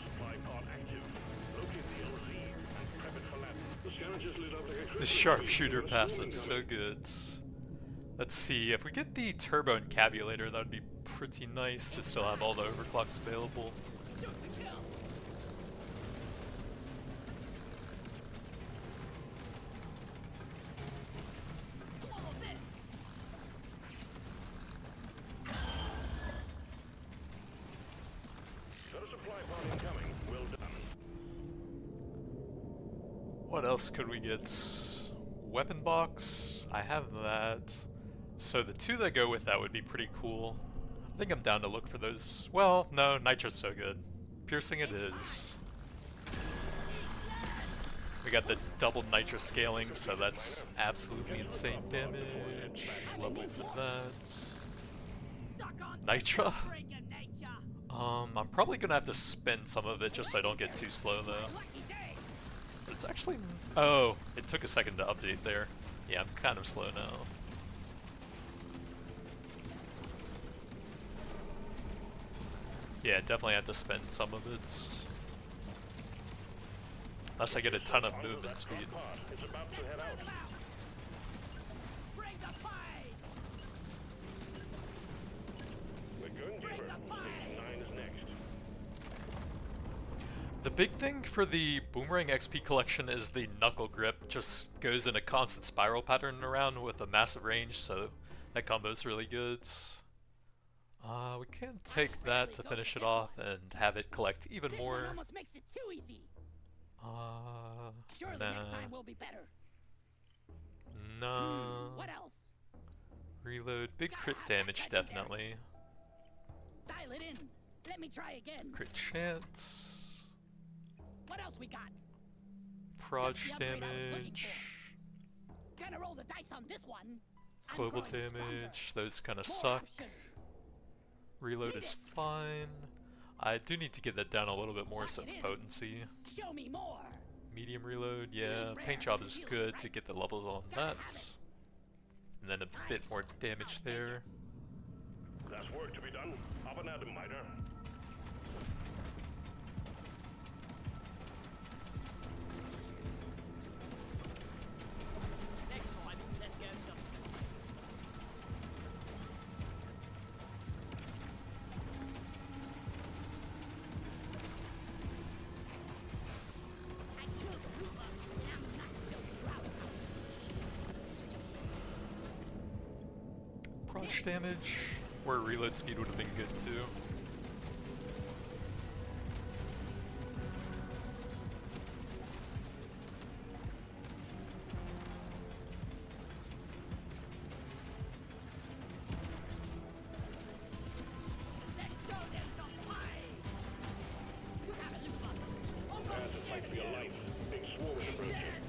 Supply pod active. Locate the LZ and prep it for lab. The scavengers lit up like a The Christmas Sharpshooter tree. passive, so good. Let's see, if we get the turbo encabulator, that would be pretty nice to still have all the overclocks available. Shoot to kill. Swallow this. Got a supply pod incoming. Well done. What else could we get? Weapon box, I have that. So the two that go with that would be pretty cool. I think I'm down to look for those. Well, no, nitro's so good. Piercing it is. We got the double nitro scaling, so that's absolutely insane damage. Level for that. Suck on Nitra? freaking nature. I'm probably gonna have to spend some of it just so I don't get too slow though. Lucky day. But it's actually... Oh, it took a second to update there. Yeah, I'm kind of slow now. Yeah, definitely have to spend some of it. Unless I get a ton of movement speed. Pod. It's about to head out. Them out. Bring the fight. We're going deeper. Station 9 is next. The big thing for the Boomerang XP collection is the knuckle grip. Just goes in a constant spiral pattern around with a massive range, so that combo is really good. We can take that to finish it off and have it collect even This more. one almost makes it too easy. Surely Nah. next time will be better. No. What else? Reload. Big crit damage, definitely. Dial it in. Let me try again. Crit chance. What else we got? Proj That's the upgrade I was looking damage. Gonna roll the dice on this one. I'm Global growing damage. Those kind of stronger. More suck. options. Reload is fine. I do need to get that down a little bit more so potency. Show me more. Medium reload, yeah. Paint job is good to get the levels on that. And then a bit more damage there. There's work to be done. Up and at 'em, Miter. Next time, let's go some. I killed Rupa, and I'm not so proud of it. Proj damage, or reload speed would have been good too. Let's show them some fight. You have it, Rupa. Prepare to fight for your life. Big swarm is approaching.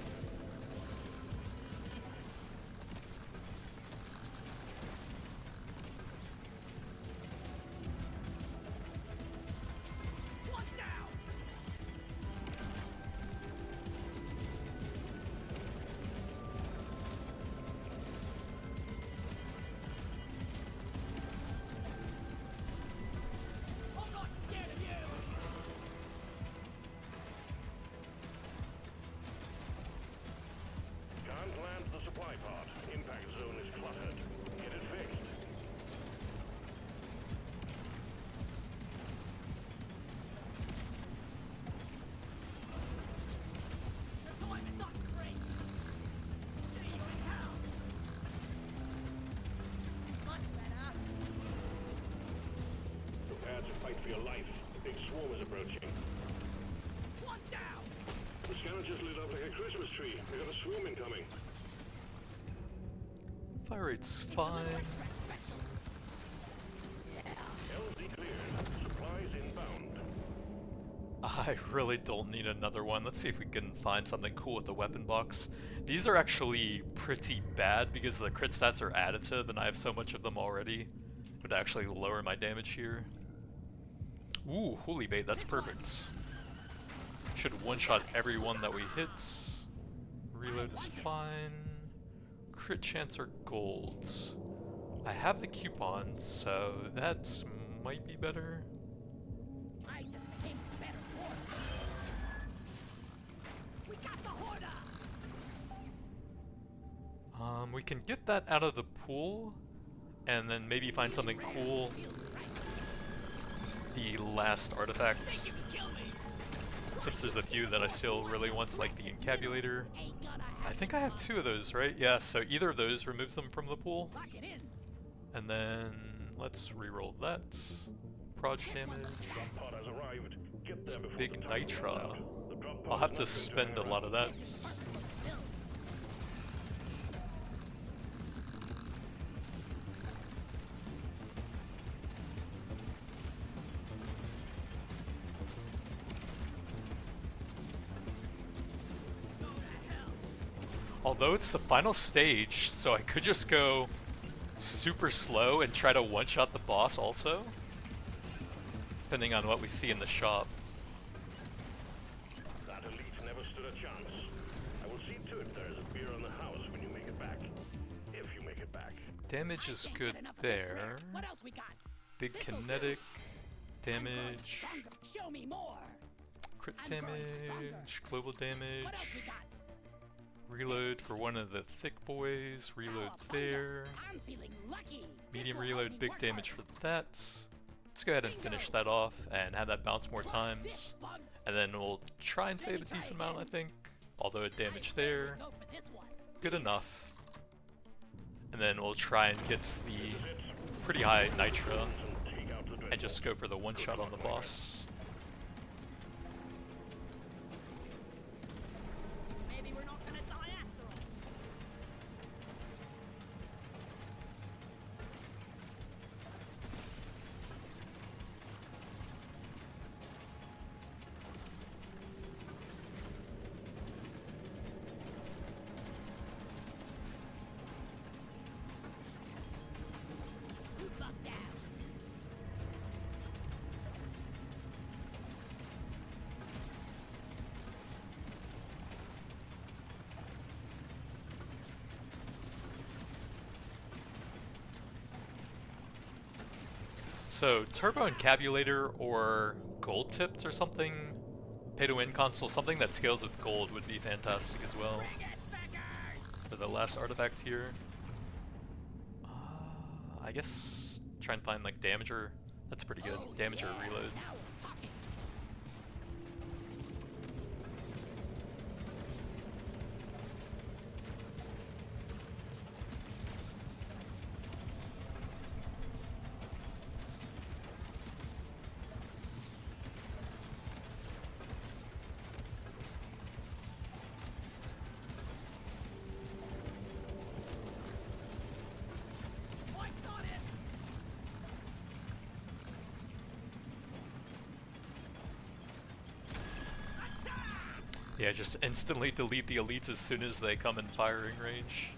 One down. I'm not scared of you. Can't land the supply pod. Impact zone is cluttered. Get it fixed. The time is not great. See you in hell. Much better. Prepare to fight for your life. Big swarm is approaching. One down. The scanner just lit up like a Christmas tree. We got a swarm incoming. Fire rate's It's a fine. little extra special. Yeah. LZ cleared. Supplies inbound. I really don't need another one. Let's see if we can find something cool with the weapon box. These are actually pretty bad because the crit stats are additive and I have so much of them already. It would actually lower my damage here. Ooh, holy bait, that's perfect. Should one-shot everyone that we hit. Reload is fine. Crit chance are golds. I have the coupon, so that might be better. I just became a better horde. We got the horde. We can get that out of the pool, and then maybe find something cool. The last artifacts. Since there's a few that I still really want, like the encabulator. I think I have 2 of those, right? Yeah, so either of those removes them from the pool. And then let's reroll that. Proj damage. Pod has arrived. Get there before Big the time nitra. runs out. The drop pod I'll have is to not going spend hang a lot of around. that. Although it's the final stage, so I could just go super slow and try to one-shot the boss also. Depending on what we see in the shop. That elite never stood a chance. I will see to it there is a beer on the house when you make it back. If you make it back. Damage is good there. What else we got? Big kinetic damage, Show me more. crit damage, global What else we damage, got? reload for one of the thick boys, reload there, I'm feeling lucky. medium reload, big damage for that. Let's go ahead and finish that off and have that bounce more times. And then we'll try and save a decent amount, I think. Although damage there, Go for this one. good enough. And then we'll try and get the pretty high nitra Take out the and just go for the one shot on the boss. Maybe we're not gonna die after all. You buck down. So, Turbo Encabulator or Gold Tipped or something, pay to win console, something that scales with gold would be fantastic as well. For the last artifact here. I guess try and find like Damager, that's pretty good. Damager reload. Now we're talking. Points on it. Yeah, just instantly delete the elites as soon as they come in firing range.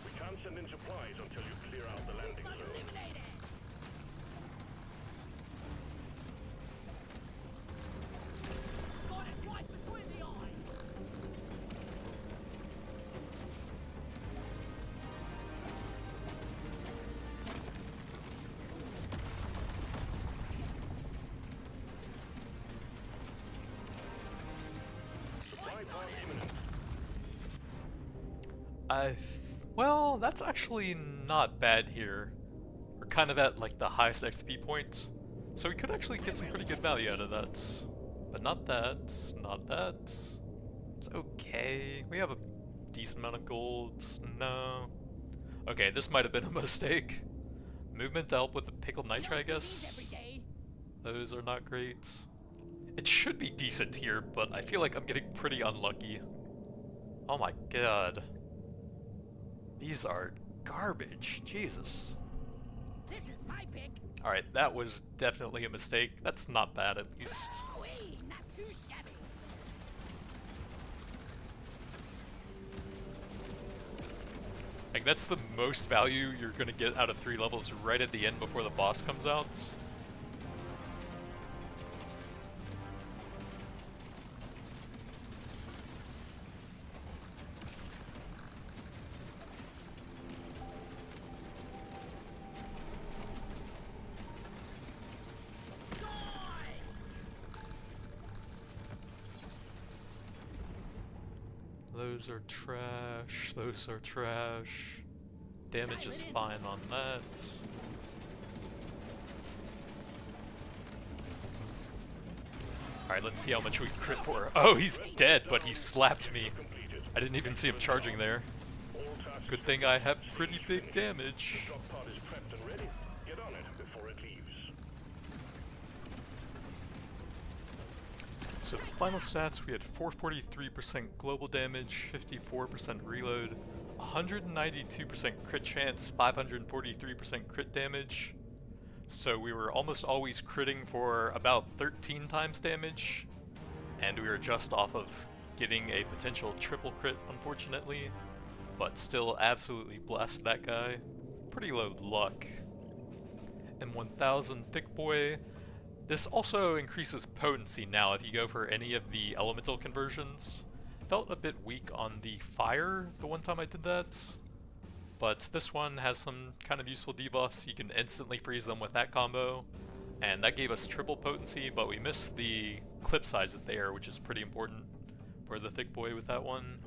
We can't send in supplies until you clear out the landing zone. Eliminated. Got it right between the eyes. Supply pod imminent. Well, that's actually not bad here. We're kind of at like the highest XP point, so we could actually get some pretty good value out of that. But not that, not that. It's okay. We have a decent amount of gold. No. Okay, this might have been a mistake. Movement to help with the pickled nitra, I Every guess. day. Those are not great. It should be decent here, but I feel like I'm getting pretty unlucky. Oh my god. These are garbage. Jesus. This is my pick. Alright, that was definitely a mistake. That's not bad, at least. Wee, not too shabby. Like, that's the most value you're gonna get out of 3 levels right at the end before the boss comes out. Those are trash, those are trash. Damage is fine on that. Alright, let's see how much we crit for. Oh, he's dead, but he slapped me. I didn't even see him charging there. Good thing I have pretty big damage. Drop pod is prepped and ready. Get on it before it leaves. So the final stats, we had 443% global damage, 54% reload, 192% crit chance, 543% crit damage. So we were almost always critting for about 13 times damage, and we were just off of getting a potential triple crit, unfortunately, but still absolutely blessed that guy. Pretty low luck. M1000 Thick Boy. This also increases potency now if you go for any of the elemental conversions. Felt a bit weak on the fire the one time I did that, but this one has some kind of useful debuffs. You can instantly freeze them with that combo, and that gave us triple potency, but we missed the clip size there, which is pretty important for the Thick Boy with that one.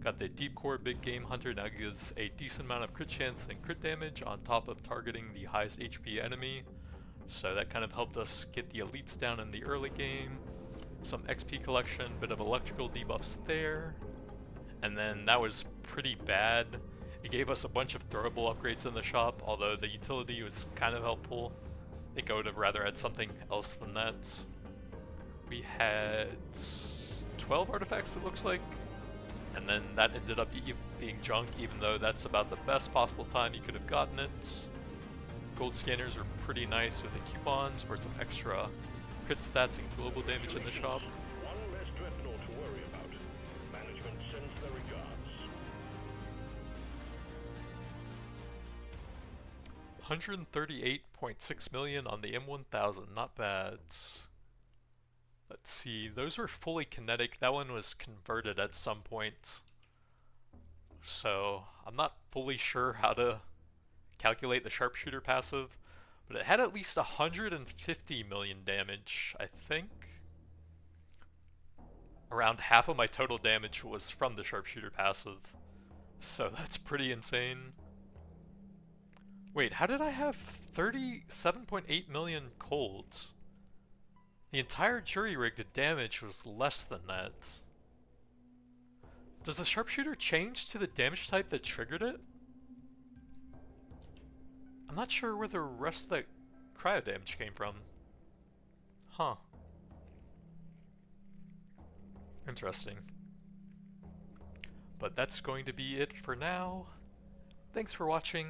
Got the Deep Core Big Game Hunter, now gives a decent amount of crit chance and crit damage on top of targeting the highest HP enemy. So that kind of helped us get the elites down in the early game. Some XP collection, bit of electrical debuffs there. And then that was pretty bad. It gave us a bunch of throwable upgrades in the shop, although the utility was kind of helpful. I think I would have rather had something else than that. We had 12 artifacts, it looks like. And then that ended up being junk, even though that's about the best possible time you could have gotten it. Gold scanners are pretty nice with the coupons for some extra crit stats and global damage in the shop. One less dreadnought to worry about. Management sends their regards. 138.6 million on the M1000, not bad. Let's see, those were fully kinetic. That one was converted at some point. So I'm not fully sure how to calculate the Sharpshooter passive, but it had at least 150 million damage, I think. Around half of my total damage was from the Sharpshooter passive, so that's pretty insane. Wait, how did I have 37.8 million colds? The entire jury-rigged damage was less than that. Does the Sharpshooter change to the damage type that triggered it? I'm not sure where the rest of the cryo damage came from. Huh. Interesting. But that's going to be it for now. Thanks for watching,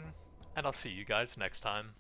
and I'll see you guys next time.